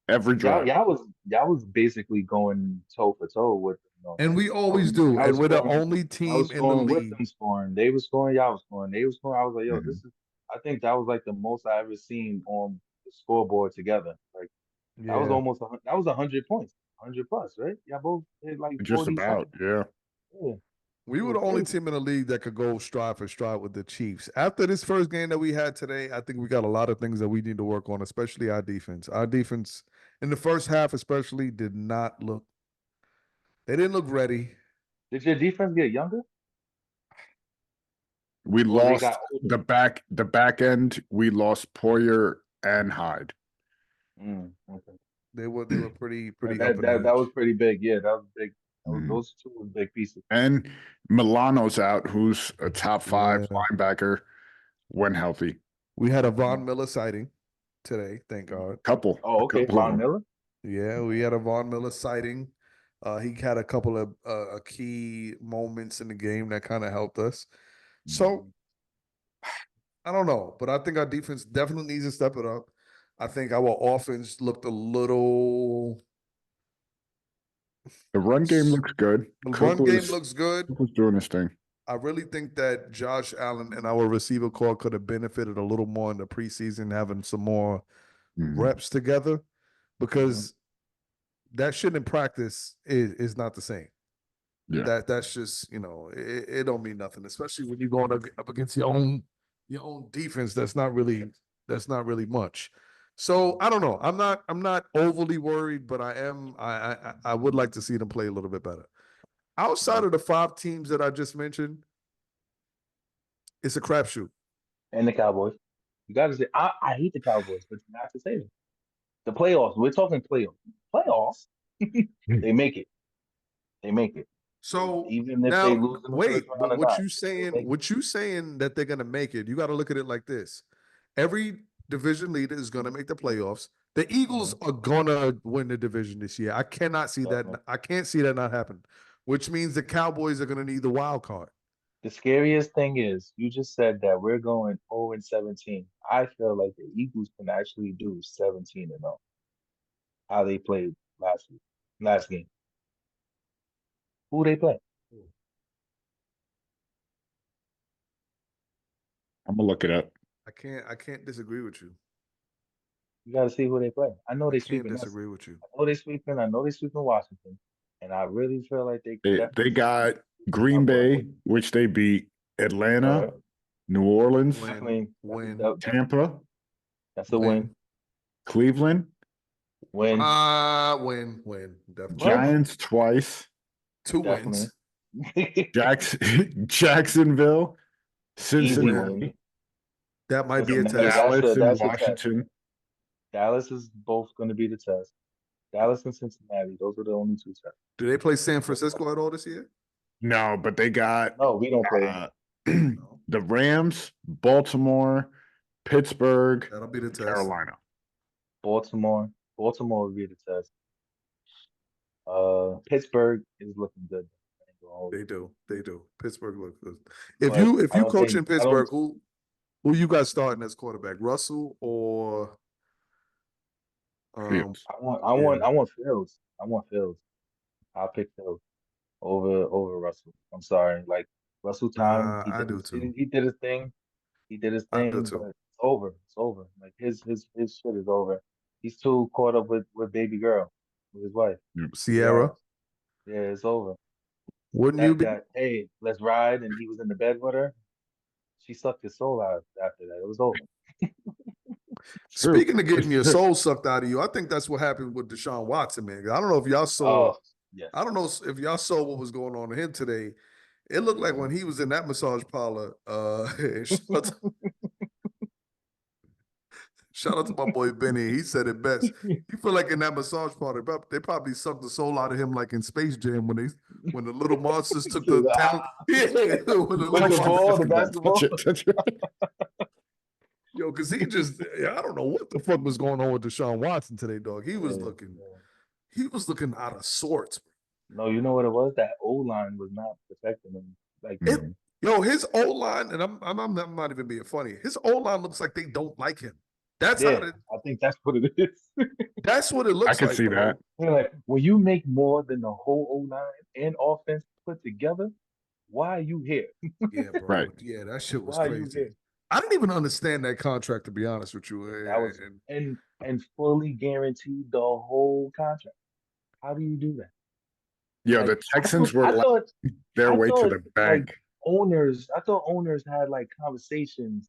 Every drive. Y'all was basically going toe for toe with them. and we always do, Y'all and was we're the scoring. only I team was in the scoring with league. them scoring. They was scoring. Y'all was scoring. They was scoring. I was like, yo, Mhm. this is. I think that was like the most I ever seen on the scoreboard together. Like that was Yeah, almost that was 100 points, 100 plus, right? Y'all both hit like Just 40 about, something. yeah. Yeah, we it were was the only crazy. team in the league that could go stride for stride with the Chiefs. After this first game that we had today, I think we got a lot of things that we need to work on, especially our defense. Our defense in the first half, especially, did not look. They didn't look ready. Did your defense get younger We or they lost got older? the back end. We lost Poyer and Hyde. Okay. They were pretty That, up that in that that age. was pretty big. Yeah, that was big. Mhm. Those two were big pieces. And Milano's out, who's a top 5 Yeah. linebacker when healthy. We had a Mm-hmm. Von Miller sighting today, thank God. Oh, A okay. couple of Von them. Miller. Yeah, we had a Von Miller sighting. He had a couple of key moments in the game that kind of helped us. So I don't know, but I think our defense definitely needs to step it up. I think our offense looked a little. The run game looks good. The Cook run game was, looks good. Cook was doing his thing. I really think that Josh Allen and our receiver core could have benefited a little more in the preseason, having some more reps together, because that shit in practice is not the same. Yeah. That's just, it don't mean nothing, especially when you're going up against your own defense. That's not really much. So I don't know. I'm not overly worried, but I would like to see them play a little bit better. Outside of the 5 teams that I just mentioned, it's a crapshoot. And the Cowboys. You got to say, I hate the Cowboys, but you have to say them. The playoffs. We're talking playoffs. Playoffs. They make it. They make it. So Even if they now, lose in the first wait, round but or not, they make it. what you saying that they're gonna make it? You got to look at it like this: every division leader is gonna make the playoffs. The Eagles are gonna win the division this year. I cannot see that. Definitely. I can't see that not happen. Which means the Cowboys are gonna need the wild card. The scariest thing is you just said that we're going 0-17. I feel like the Eagles can actually do 17-0. How they played last game. Who they play? I'm gonna look it up. I can't disagree with you. You got to see who they play. I know I they can't sweeping us. disagree with you. I know they sweeping. I know they sweeping Washington, and I really feel like they They definitely got the Green Cowboys. Bay, which they beat, All Atlanta, right. New Orleans, Definitely. Win. Tampa, That's a win. Cleveland, Win. Win. Definitely. What? Giants twice, 2 Definitely. wins. Jacksonville, Easy Cincinnati, win. That might be a Cincinnati. test. Dallas, and That's a test. Washington. Dallas is both going to be the test. Dallas and Cincinnati. Those are the only 2 tests. Do they play San Francisco at all this year? No, but they got No, we don't play them. The Rams, Baltimore, Pittsburgh, That'll be the test. Carolina. Baltimore would be the test. Pittsburgh is looking good. They do. Pittsburgh looks good. If But you coach in Pittsburgh, who you got starting as quarterback? Russell or Fields. I want Fields. I'll pick Fields over Russell. I'm sorry. Like Russell Time, I do too. he did his thing. He did his I do thing, too. but it's over. It's over. Like his shit is over. He's too caught up with baby girl, with his wife. Sierra. Yeah, it's over. Wouldn't you be? Hey, let's ride, and he was in the bed with her. She sucked his soul out after that. It was over. Speaking of getting your soul sucked out of you, I think that's what happened with Deshaun Watson, man. I don't know if y'all saw. Yes. I don't know if y'all saw what was going on to him today. It looked like when he was in that massage parlor. Shout out to my boy Benny. He said it best. You feel like in that massage parlor, they probably sucked the soul out of him like in Space Jam when the little monsters took the town. Yeah, when the basketball. Yo, because he just, I don't know what the fuck was going on with Deshaun Watson today, dog. He was looking out of sorts. No, you know what it was? That O-line was not protecting him. Like his O-line, and I'm not even being funny. His O-line looks like they don't like him. That's I think that's what it is. That's what it looks like. I can see that. Like when you make more than the whole O-line and offense put together, why are you here? Yeah, bro. Right. Yeah, that shit was crazy. I didn't even understand that contract, to be honest with you. That was and fully guaranteed the whole contract. How do you do that? Yeah, the Texans were their way to the bank. I thought owners had like conversations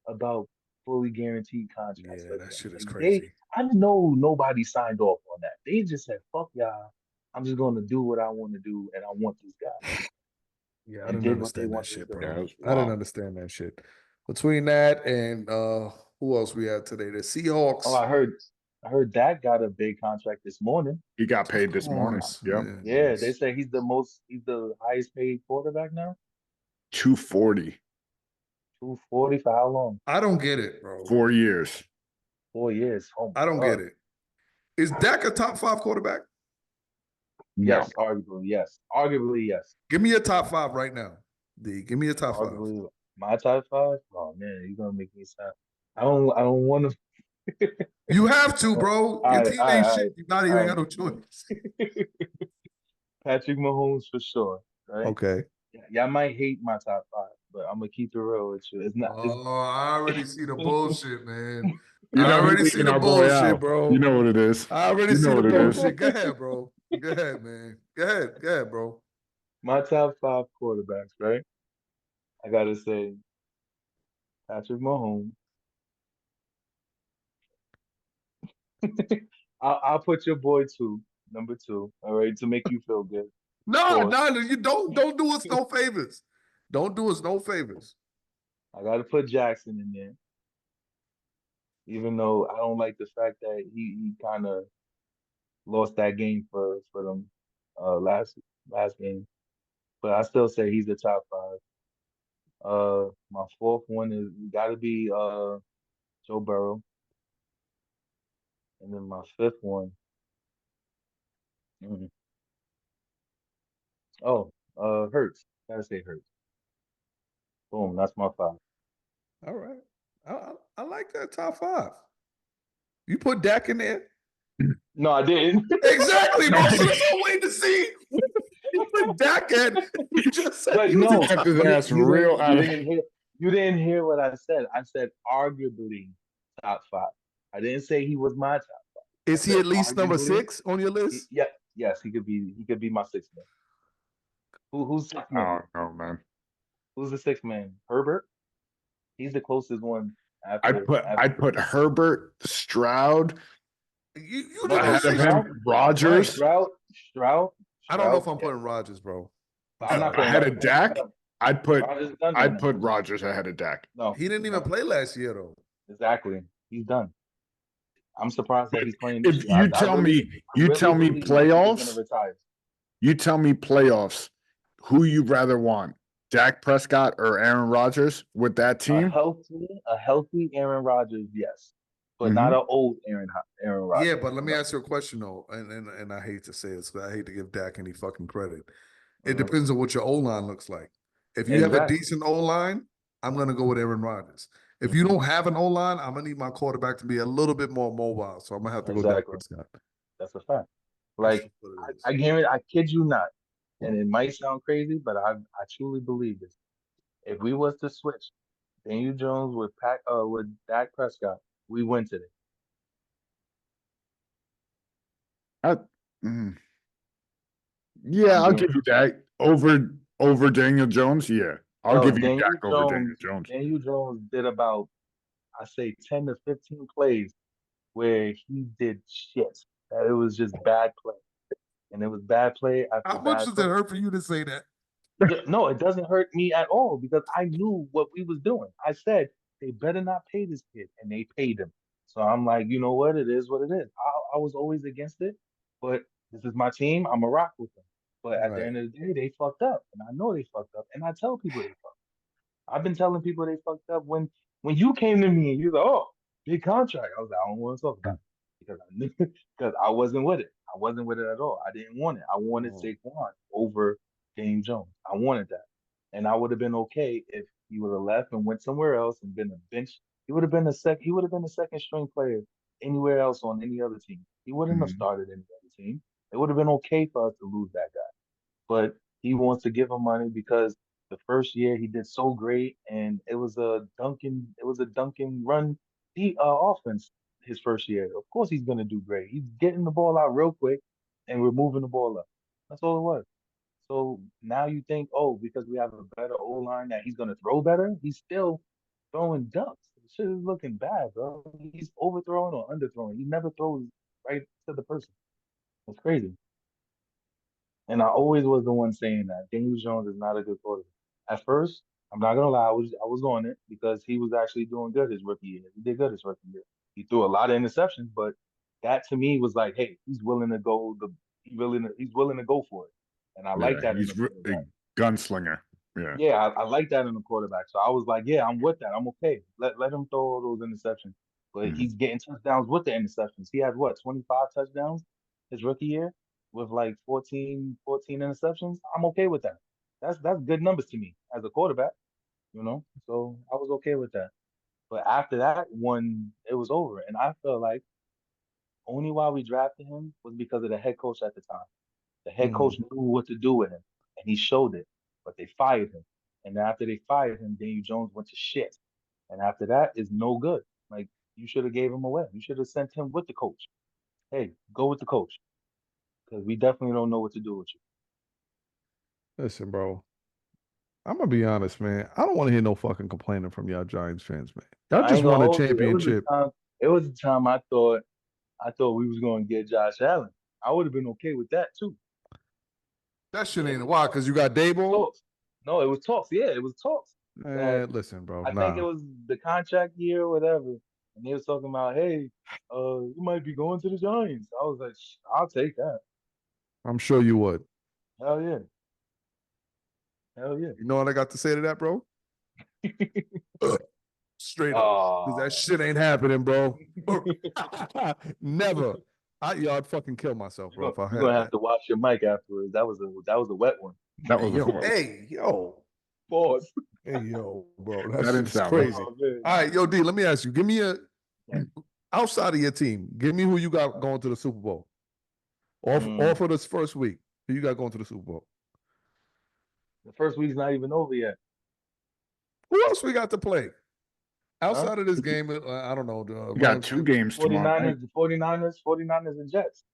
about fully guaranteed contracts. Yeah, that shit is crazy. I know nobody signed off on that. They just said, "Fuck y'all, I'm just going to do what I want to do, and I want this guy." Yeah, I didn't understand that shit, bro. I didn't understand that shit. Between that and who else we had today? The Seahawks. Oh, I heard Dak got a big contract this morning. He got paid this morning. Yeah, they say he's the highest paid quarterback now. 240. 240 for how long? I don't get it, bro. 4 years. 4 years. Oh I don't get it. Is Dak a top 5 quarterback? Yes, no. Arguably, yes. Give me a top 5 right now. D, give me a top 5. My top 5? Oh man, you're gonna make me sad. I don't want to. You have to, bro. Your team ain't shit. You not even got no choice. Patrick Mahomes for sure. Right? Okay. Y'all might hate my top 5, but I'm gonna keep it real with you. It's not. I already see the bullshit, man. I already see the bullshit, bro. You know what it is. I already see the bullshit. Go ahead, bro. Go ahead, man. Go ahead, bro. My top 5 quarterbacks, right? I gotta say, Patrick Mahomes. I'll put your boy number 2, all right, to make you feel good. No, you don't do us no favors. Don't do us no favors. I gotta put Jackson in there, even though I don't like the fact that he kind of lost that game for them last game, but I still say he's the top 5. My 4th one is gotta be Joe Burrow. And then my 5th one. Hurts. Gotta say Hurts. Boom, that's my 5. All right. I like that top 5. You put Dak in there? No, I didn't. Exactly, bro. So that's all waiting to see. You put Dak in. You just said but no, you didn't hear what I said. I said arguably top 5. I didn't say he was my top 5. Is he at least number 6 on your list? Yes, he could be my 6th man. Who's 6th man? Oh man. Who's the 6th man? Herbert? He's the closest one. I'd put Herbert, Stroud. You ahead of him, Rodgers. Stroud. I don't know if I'm putting Rodgers, bro. I'm not ahead of Dak. I'd put Rodgers ahead of Dak. No, he didn't even play last year though. Exactly, he's done. I'm surprised that he's playing. If you tell me playoffs, you tell me playoffs. Who you rather want, Dak Prescott or Aaron Rodgers with that A team? healthy Aaron Rodgers, yes, but not an old Aaron Yeah, Rodgers. but let me No. ask you a question though, and I hate to say this, because I hate to give Dak any fucking credit. It Mhm. depends on what your O line looks like. If you have a Exactly. decent O line, I'm gonna go with Aaron Rodgers. If you don't have an O line, I'm gonna need my quarterback to be a little bit more mobile. So I'm gonna have to go Dak Exactly. Prescott. That's a fact. That's Like just what it is. I guarantee, I kid you not, and it might sound crazy, but I truly believe this. If we was to switch Daniel Jones with Dak Prescott, we win today. I, mm, yeah, I'm I'll being give you that over Daniel Jones. Yeah, I'll yo give you Dak over Daniel Jones. Daniel Jones did about I say 10 to 15 plays where he did shit. That it was just bad play. And it was bad play after How much bad does it play. hurt for you to say that? Yeah, no, it doesn't hurt me at all because I knew what we was doing. I said they better not pay this kid, and they paid him. So I'm like, you know what? It is what it is. I was always against it, but this is my team. I'm a rock with them. But at the Right. end of the day, they fucked up, and I know they fucked up, and I tell people they fucked. I've been telling people they fucked up when you came to me and you was like, oh, big contract. I was like, I don't want to talk about it because I knew because I wasn't with it. I wasn't with it at all. I didn't want it. I wanted Oh. Saquon over Daniel Jones. I wanted that, and I would have been okay if he would have left and went somewhere else and been a bench. He would have been a sec. He would have been a second string player anywhere else on any other team. He wouldn't have Mhm. started any other team. It would have been okay for us to lose that guy, but he wants to give him money because the first year he did so great and it was a Duncan run offense his first year. Of course he's gonna do great. He's getting the ball out real quick and we're moving the ball up. That's all it was. So now you think, oh, because we have a better O line that he's gonna throw better? He's still throwing ducks. This shit is looking bad, bro. He's overthrowing or underthrowing. He never throws right to the person. It's crazy. And I always was the one saying that Daniel Jones is not a good quarterback. At first, I'm not gonna lie, I was on it because he was actually doing good his rookie year. He did good his rookie year. He threw a lot of interceptions, but that to me was like, hey, he's willing to go for it. And I like Yeah, that in he's a a quarterback. gunslinger. Yeah. Yeah, I like that in a quarterback. So I was like, yeah, I'm with that. I'm okay. Let him throw all those interceptions. But Mhm. he's getting touchdowns with the interceptions. He had what, 25 touchdowns his rookie year with like 14 interceptions. I'm okay with that. That's good numbers to me as a quarterback, you know? So I was okay with that. But after that one, it was over. And I felt like only why we drafted him was because of the head coach at the time. The head Mm. coach knew what to do with him, and he showed it. But they fired him, and after they fired him, Daniel Jones went to shit. And after that, is no good. Like you should have gave him away. You should have sent him with the coach. Hey, go with the coach because we definitely don't know what to do with you. Listen, bro. I'm gonna be honest, man. I don't want to hear no fucking complaining from y'all Giants fans, man. Y'all I just ain't gonna won a hold you. championship. It was a time I thought we was gonna get Josh Allen. I would have been okay with that too. That shit It ain't was why, talks. because you got It was Dable. talks. No, it was talks. Yeah, it was talks. That Listen, bro. I think it Nah. was the contract year or whatever. And they was talking about, hey, you might be going to the Giants. I was like, I'll take that. I'm sure you would. Hell yeah. Hell You know what I got to say to that, bro? yeah. Straight up. Because that Oh. shit ain't happening, bro. Never. I'd fucking kill myself, bro, if I You're had gonna have that. to wash your mic afterwards. That was a wet one. That was a Yo, pause. hey, yo. Pause. Hey, yo, bro. That That didn't shit's sound right. crazy. Oh man. All right, yo, D, let me ask you. Give me Yeah. outside of your team, give me who you got going to the Super Bowl. Mm, Off of this first week. Who you got going to the Super Bowl? the first week's not even over yet. Who else we got to play? Huh? Outside of this game, I don't know. The We got Rams. 2 games tomorrow night. 49ers and Jets.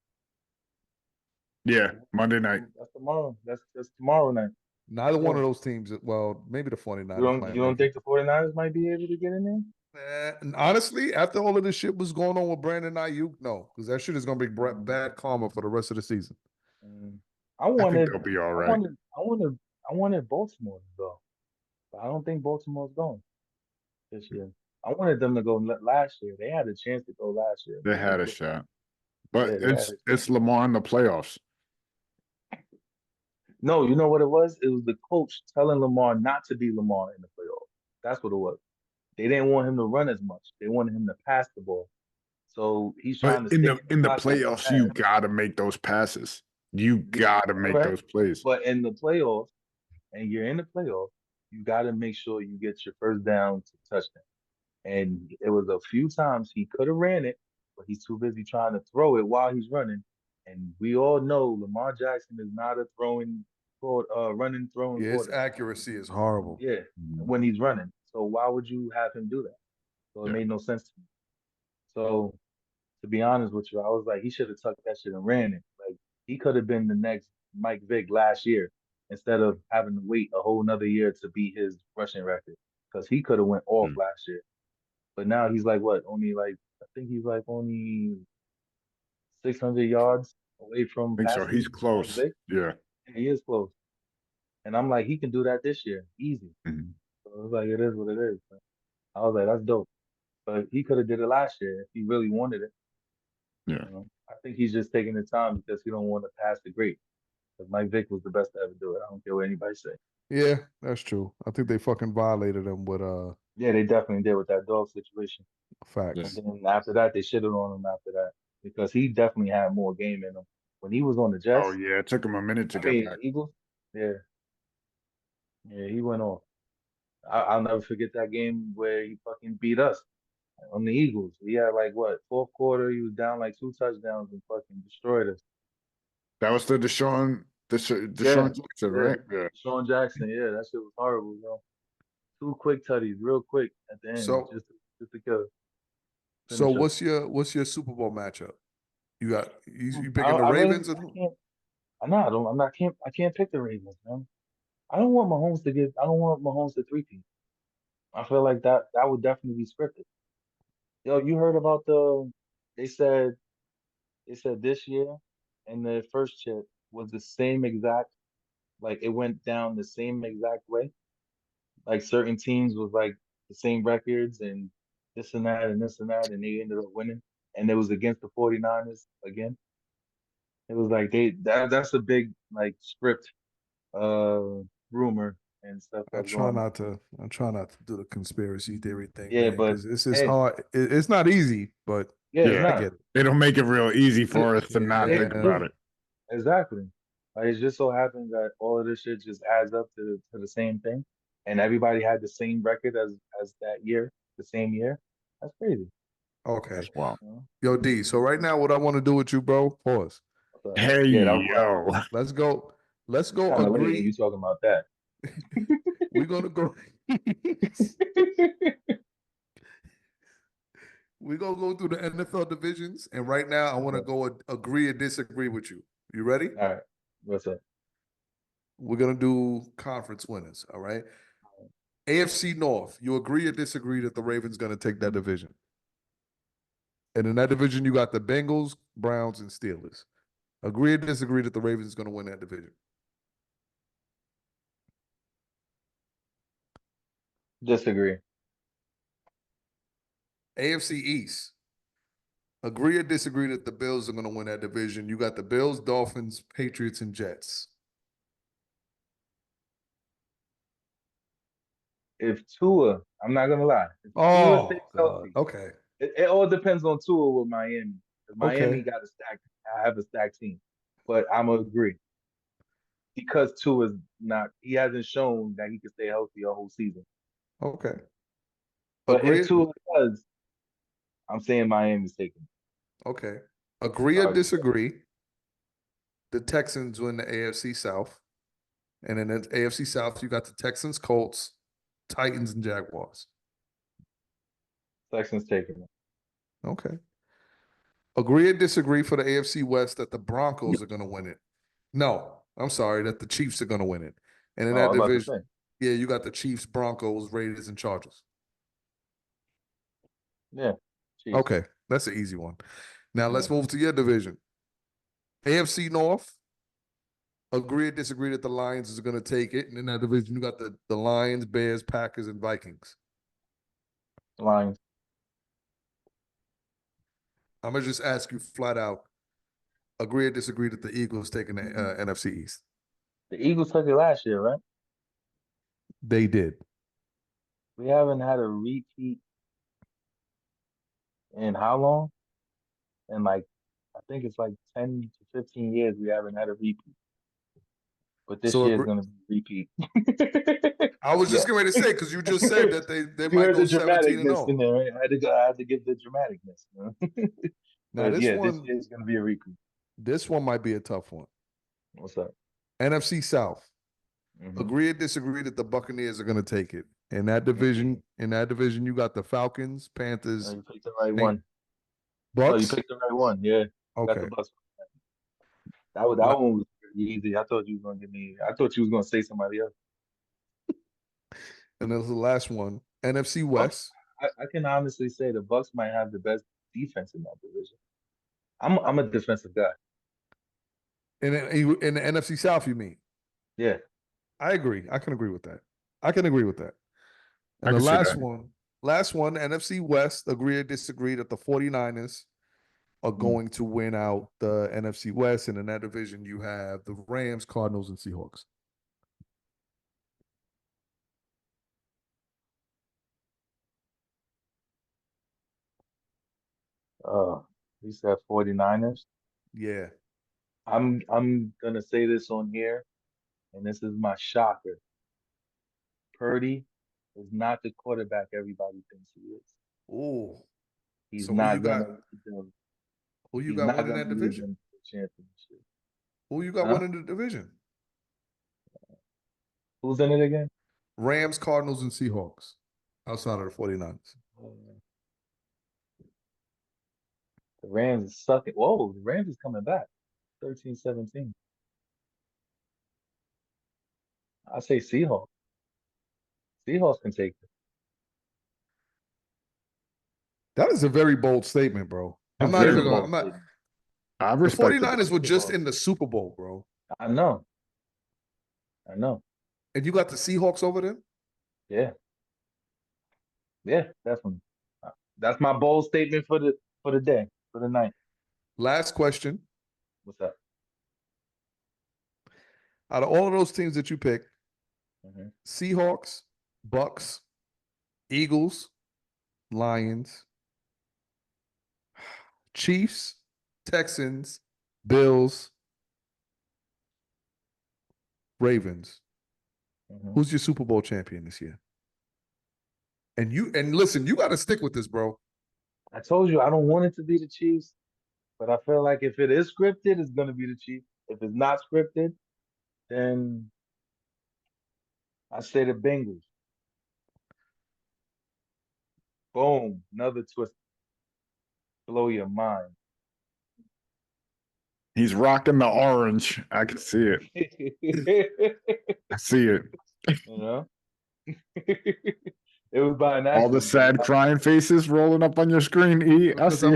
Yeah, Monday night. That's tomorrow. That's tomorrow night. Neither one Yeah. of those teams, well, maybe the 49ers You might don't make it. think the 49ers might be able to get in there? And honestly, after all of this shit was going on with Brandon Ayuk, no, because that shit is going to be Mm, bad karma for the rest of the season. mm. I I think wanted, they'll be all I right. wanted, I wanted, I wanted Baltimore to go, but I don't think Baltimore's going this year. I wanted them to go last year. They had a chance to go last year. They They had just a looked, shot, but yeah, they had it's a chance. it's Lamar in the playoffs. No, you know what it was? It was the coach telling Lamar not to be Lamar in the playoffs. That's what it was. They didn't want him to run as much. They wanted him to pass the ball. So he's But trying to in stay the in the in the pocket and playoffs, you pass. gotta make those passes. You Yeah, gotta all make right. those plays. But in the playoffs, and you're in the playoffs, you got to make sure you get your first down to touchdown. And it was a few times he could have ran it, but he's too busy trying to throw it while he's running. And we all know Lamar Jackson is not a running, throwing Yeah, his quarterback. accuracy is horrible. Yeah, when he's running. So why would you have him do that? So it Yeah. made no sense to me. So to be honest with you, I was like, he should have tucked that shit and ran it. Like he could have been the next Mike Vick last year instead of having to wait a whole nother year to beat his rushing record because he could have went off Mm. last year. But now he's like what? Only like I think he's like only 600 yards away from I think so. He's passing Mike close. Vick. Yeah. And he is close. And I'm like, he can do that this year, easy. Mhm. So it was like, it is what it is. I was like, that's dope. But he could have did it last year if he really wanted it. Yeah. You know, I think he's just taking the time because he don't want to pass the great. Because Mike Vick was the best to ever do it. I don't care what anybody say. Yeah, that's true. I think they fucking violated him with Yeah, they definitely did with that dog situation. And facts. then after that, they shitted on him after that because he definitely had more game in him. When he was on the Oh Jets, yeah, it took him a minute to I get mean back. Eagles, yeah, yeah, he went off. I'll never forget that game where he fucking beat us on the Eagles. He had like what fourth quarter, he was down like 2 touchdowns and fucking destroyed us. That was the Yeah, Deshaun Jackson, yeah. right? Yeah. Sean Jackson, yeah, that shit was horrible, yo. Two quick tutties, real quick at the end, So just to kill so finish us. what's your Super Bowl matchup? You picking I, the I really Ravens or I who? can't I know I don't I'm not can't I can't pick the Ravens, man. I don't want Mahomes to three-peat. I feel like that would definitely be scripted. Yo, you heard about they said they said this year and the first chip was the same exact like it went down the same exact way. Like certain teams was like the same records and this and that and this and that and they ended up winning. And it was against the 49ers again. It was like that's a big like script rumor and stuff I that's try going on. not to I try not to do the conspiracy theory thing, Yeah, man, but because this is hey, hard. It's not easy, but yeah, it's Yeah. I not. get it. They don't make it real easy But for us to not think Yeah. about it. exactly. Like it just so happens that all of this shit just adds up to the same thing, and everybody had the same record as that year, the same year. That's crazy. Okay. That's wild. You know? Yo, D. So right now, what I want to do with you, bro, pause. So, Hey yeah, that was wild. yo. Let's go. Let's It's go kind of late, and you agree. talking about that. We're gonna go. We're gonna go through the NFL divisions, and right now, I want to Okay. go agree or disagree with you. You ready? All right. What's up? We're gonna do conference winners. All right. AFC North. You agree or disagree that the Ravens gonna take that division? And in that division, you got the Bengals, Browns, and Steelers. Agree or disagree that the Ravens gonna win that division? Disagree. AFC East. Agree or disagree that the Bills are going to win that division? You got the Bills, Dolphins, Patriots, and Jets. If Tua, I'm not gonna lie, if Tua stays Oh God. healthy, Okay. it all depends on Tua with Miami. 'Cause Okay. Miami got a stack. I have a stacked team, but I'm gonna agree because Tua's not. He hasn't shown that he can stay healthy a whole season. Okay. But if Agree. Tua does, I'm saying Miami's taking it. Okay. Agree or Sorry. disagree? The Texans win the AFC South, and in the AFC South, you got the Texans, Colts, Titans, and Jaguars. Texans taking it. Okay. Agree or disagree for the AFC West that the Broncos are going to win it? No, I'm sorry, that the Chiefs are going to win it. And in Oh, that I'm about to division, say. yeah, you got the Chiefs, Broncos, Raiders, and Chargers. Yeah. Chiefs. Okay, that's an easy one. Now Yeah. let's move to your division. AFC North. Agree or disagree that the Lions is going to take it? And in that division, you got the Lions, Bears, Packers, and Vikings. Lions. I'm gonna just ask you flat out: agree or disagree that the Eagles taking the NFC East? The Eagles took it last year, right? They did. We haven't had a repeat in how long? In like, I think it's like 10 to 15 years we haven't had a repeat. But this So year is going to be a repeat. I was Yeah. just getting ready to say, because you just said that they You might heard go the 17 and dramaticness in 0. there, right? I had to give the dramaticness. Now But yeah, this year is going to be a repeat. this one might be a tough one. What's up? NFC South. Mm-hmm. Agree or disagree that the Buccaneers are going to take it? In that Mm-hmm. division, you got the Falcons, Panthers, You picked the right Saint one. No, you Bucks. picked the right one. Yeah, you got the Okay. Bucks. That one was pretty easy. I thought you was gonna give me. I thought you was gonna say somebody else. And then the last one, NFC Bucks. West. I can honestly say the Bucks might have the best defense in that division. I'm a defensive guy. In the NFC South, you mean? Yeah. I agree. I can agree with that. I can agree with that. I And the can see that. last one, NFC West, agree or disagree that the 49ers are going to win out the NFC West. And in that division, you have the Rams, Cardinals, and Seahawks. He said 49ers. Yeah. I'm gonna say this on here, and this is my shocker. Purdy is not the quarterback everybody thinks he is. Oh. He's So not gonna lead them. who you He's got not winning gonna that lead division? them to the championship. Who you got Huh? winning the division? Who's in it again? Rams, Cardinals, and Seahawks outside of the 49ers. The Rams is sucking. Whoa, the Rams is coming back. 13-17. I say Seahawks. Seahawks can take it. That is a very bold statement, bro. I'm It not is even a going to, bold I'm not. statement. I The respect it. 49ers were It is a just bold in the Super Bowl, bro. I know. I know. And you got the Seahawks over them? Yeah. Yeah, definitely. That's my bold statement for the day, for the night. Last question. What's up? Out of all of those teams that you picked, Mm-hmm. Seahawks, Bucks, Eagles, Lions, Chiefs, Texans, Bills, Ravens. Mm-hmm. Who's your Super Bowl champion this year? And listen, you got to stick with this, bro. I told you I don't want it to be the Chiefs, but I feel like if it is scripted, it's gonna be the Chiefs. If it's not scripted, then I say the Bengals. Boom, another twist, blow your mind. He's rocking the orange. I can see it. I see it. You know, it was by an All the accident. sad crying faces rolling up on your screen. I Because see.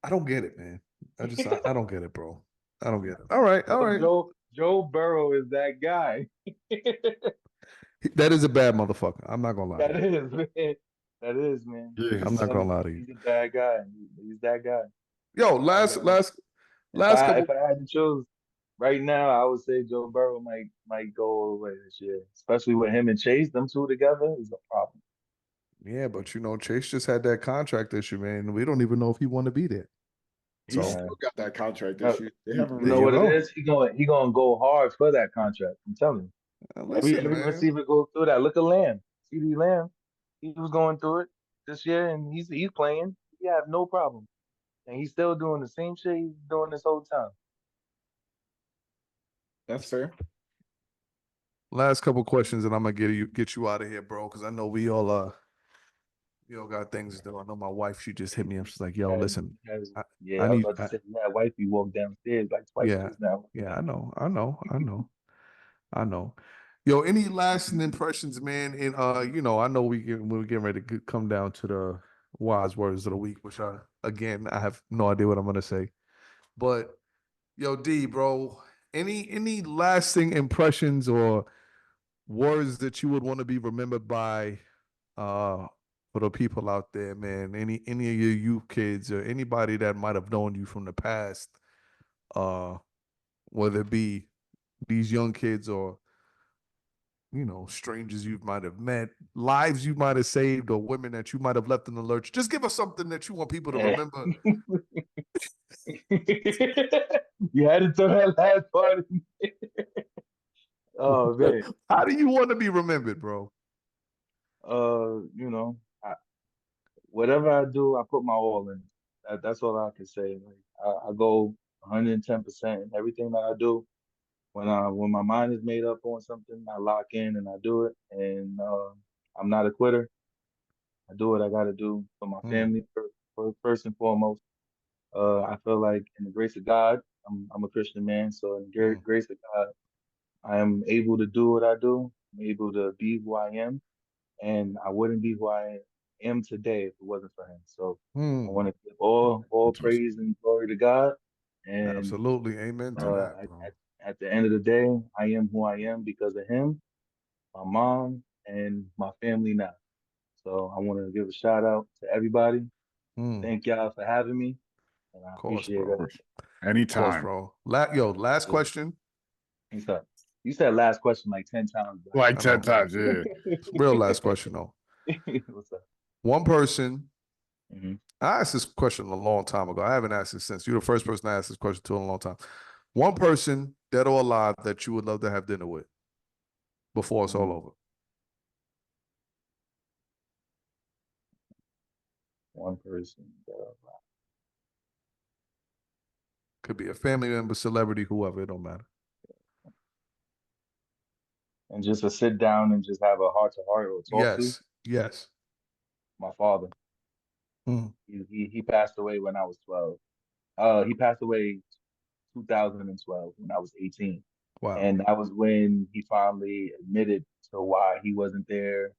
I don't get it, man. I don't get it, bro. I don't get it. All right. Joe Burrow is that guy. That is a bad motherfucker. I'm not gonna lie. That is, man. That is, man. Yes. I'm not gonna lie to you. He's a bad guy. He's that guy. Yo, last couple. If I had to choose right now, I would say Joe Burrow might go all the way this year. Especially with him and Chase, them two together is a problem. Yeah, but Chase just had that contract issue, man. We don't even know if he want to be there. He's So still got that contract No, issue. They haven't You know you what know. it is? He gonna go hard for that contract. I'm telling you. Listen, Every man. receiver goes through that. Look at Lamb, CD Lamb. He was going through it this year, and he's playing. He have no problem, and he's still doing the same shit he's doing this whole time. That's fair. Last couple questions, and I'm gonna get you out of here, bro, because I know we all got things to do. I know my wife, she just hit me up. She's like, "Yo, listen, I I was need." about to say, yeah, wifey walked downstairs like twice Yeah, just now. yeah, I know. Yo, any lasting impressions, man? And I know we're getting ready to come down to the wise words of the week, which I have no idea what I'm gonna say. But yo, D, bro, any lasting impressions or words that you would want to be remembered by for the people out there, man? Any of your youth kids or anybody that might have known you from the past whether it be these young kids or, you know, strangers you might have met, lives you might have saved, or women that you might have left in the lurch. Just give us something that you want people to Yeah. remember. You had to throw that last part in. Oh man. How do you want to be remembered, bro? You know, whatever I do, I put my all in. That's all I can say. Like I go 110% in everything that I do. When my mind is made up on something, I lock in and I do it. And I'm not a quitter. I do what I got to do for my Mm, family first and foremost. I feel like in the grace of God, I'm a Christian man, so in the mm, grace of God, I am able to do what I do. I'm able to be who I am, and I wouldn't be who I am today if it wasn't for him. So I mm. want to give all Interesting. praise and glory to God. And Absolutely. Amen to uh, that, at, bro. at at the end of the day, I am who I am because of him, my mom, and my family now. So I want to give a shout out to everybody. Mm, Thank y'all for having me, and I of course, appreciate bro. everything. Of course, Anytime. bro. Last Yeah. question. You said last question like 10 times, but Like I 10 know. times, yeah. Real last question, though. What's up? One person, Hmm. I asked this question a long time ago. I haven't asked it since. You're the first person I asked this question to in a long time. One person, dead or alive, that you would love to have dinner with before it's all over. One person. Could be a family member, celebrity, whoever. It don't matter. And just to sit down and just have a heart to heart or talk to Yes. Yes. my father. Mm, He passed away when I was 12. He passed away 2012 when I was 18. wow. And that was when he finally admitted to why he wasn't there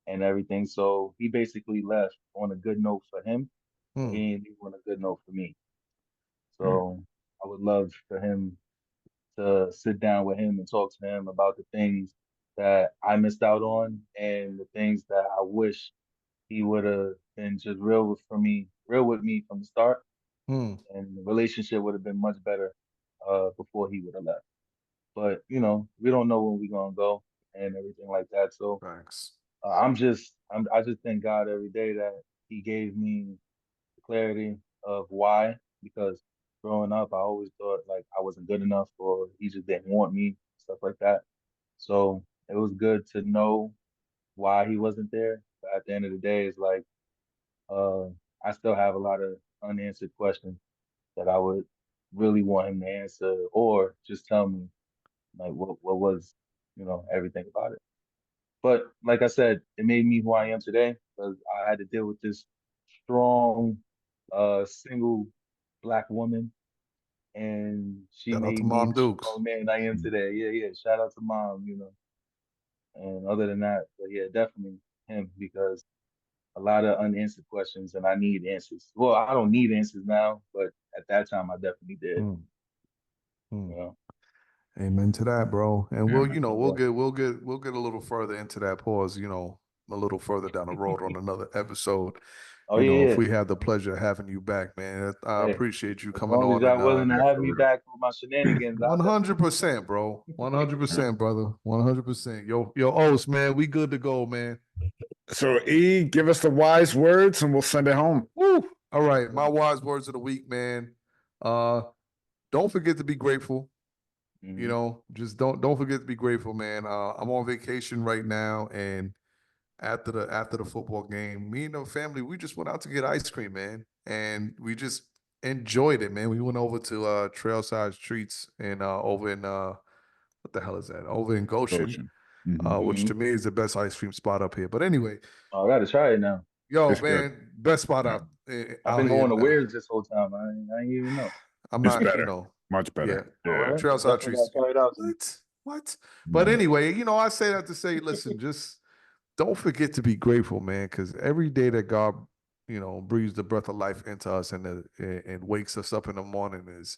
and everything. So he basically left on a good note for him, but Mm, he didn't leave on a good note for me. Mm. So I would love for him to sit down with him and talk to him about the things that I missed out on and the things that I wish he would have been just real with me from the start, mm. and the relationship would have been much better before he would have left. But you know, we don't know when we're gonna go and everything like that. So Thanks. I just thank God every day that He gave me the clarity of why. Because growing up, I always thought like I wasn't good enough, or He just didn't want me, stuff like that. So it was good to know why He wasn't there. But at the end of the day, it's like uh, I still have a lot of unanswered questions that I would really want Him to answer, or just tell me like what was everything about it. But like I said, it made me who I am today because I had to deal with this strong, single black woman, and she Shout out to made me Mom the Dukes. strong man I am today. Yeah, yeah. Shout out to mom, And other than that, but yeah, definitely him because a lot of unanswered questions, and I need answers. Well, I don't need answers now, but at that time, I definitely did. Mm, mm. You know. Amen to that, bro. And Yeah, we'll, man. Yeah. we'll get a little further into that pause, a little further down the road on another episode. Oh yeah, If yeah. we have the pleasure of having you back, man. I Hey, appreciate you as coming long as on y'all and willing to Yeah, have for me real. back for my shenanigans, I'll definitely do 100%, bro. it. 100%, brother. 100%. Yo, Os, man, we good to go, man. So, E, give us the wise words and we'll send it home. Woo. All right, my wise words of the week, man. Uh, don't forget to be grateful. Hmm. Just don't forget to be grateful, man. I'm on vacation right now, and after the football game, me and the family, we just went out to get ice cream, man, and we just enjoyed it, man. We went over to Trailside Treats and over in what the hell is that? Over in Goshen, Ocean. Hmm. which Hmm. to me is the best ice cream spot up here. But anyway, Oh, I gotta try it now. yo, It's good. man, best spot Yeah. I've out been here. going to Where's this whole time. I ain't even know. I'm It's not, better. Much yeah. better. All Yeah. right, Trailside definitely Treats. gotta try it out. Then. What? But Mhm. anyway, I say that to say, listen, just don't forget to be grateful, man, because every day that God, breathes the breath of life into us and wakes us up in the morning is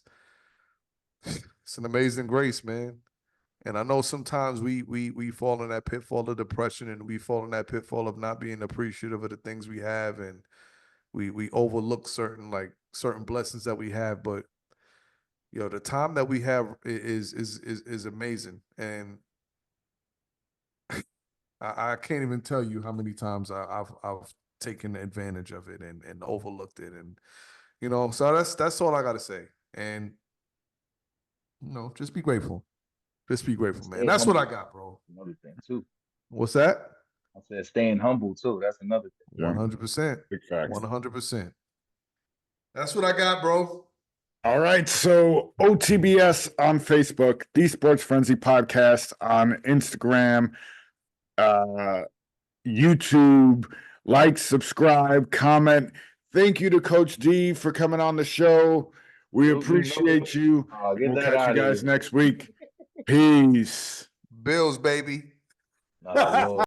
it's an amazing grace, man. And I know sometimes we fall in that pitfall of depression, and we fall in that pitfall of not being appreciative of the things we have, and we overlook certain blessings that we have. But the time that we have is amazing, and I can't even tell you how many times I've taken advantage of it and overlooked it, and so that's all I got to say. And just be grateful. Just be grateful, man. That's what I got, bro. Another thing too. What's that? I said staying humble too. That's another thing. 100%. Big facts. 100%. That's what I got, bro. All right, so OTBS on Facebook, the Sports Frenzy Podcast on Instagram, YouTube. Like, subscribe, comment. Thank you to Coach D for coming on the show. We appreciate you. Get We'll that catch you out of guys here. next week. Peace. Bills, baby. Yo.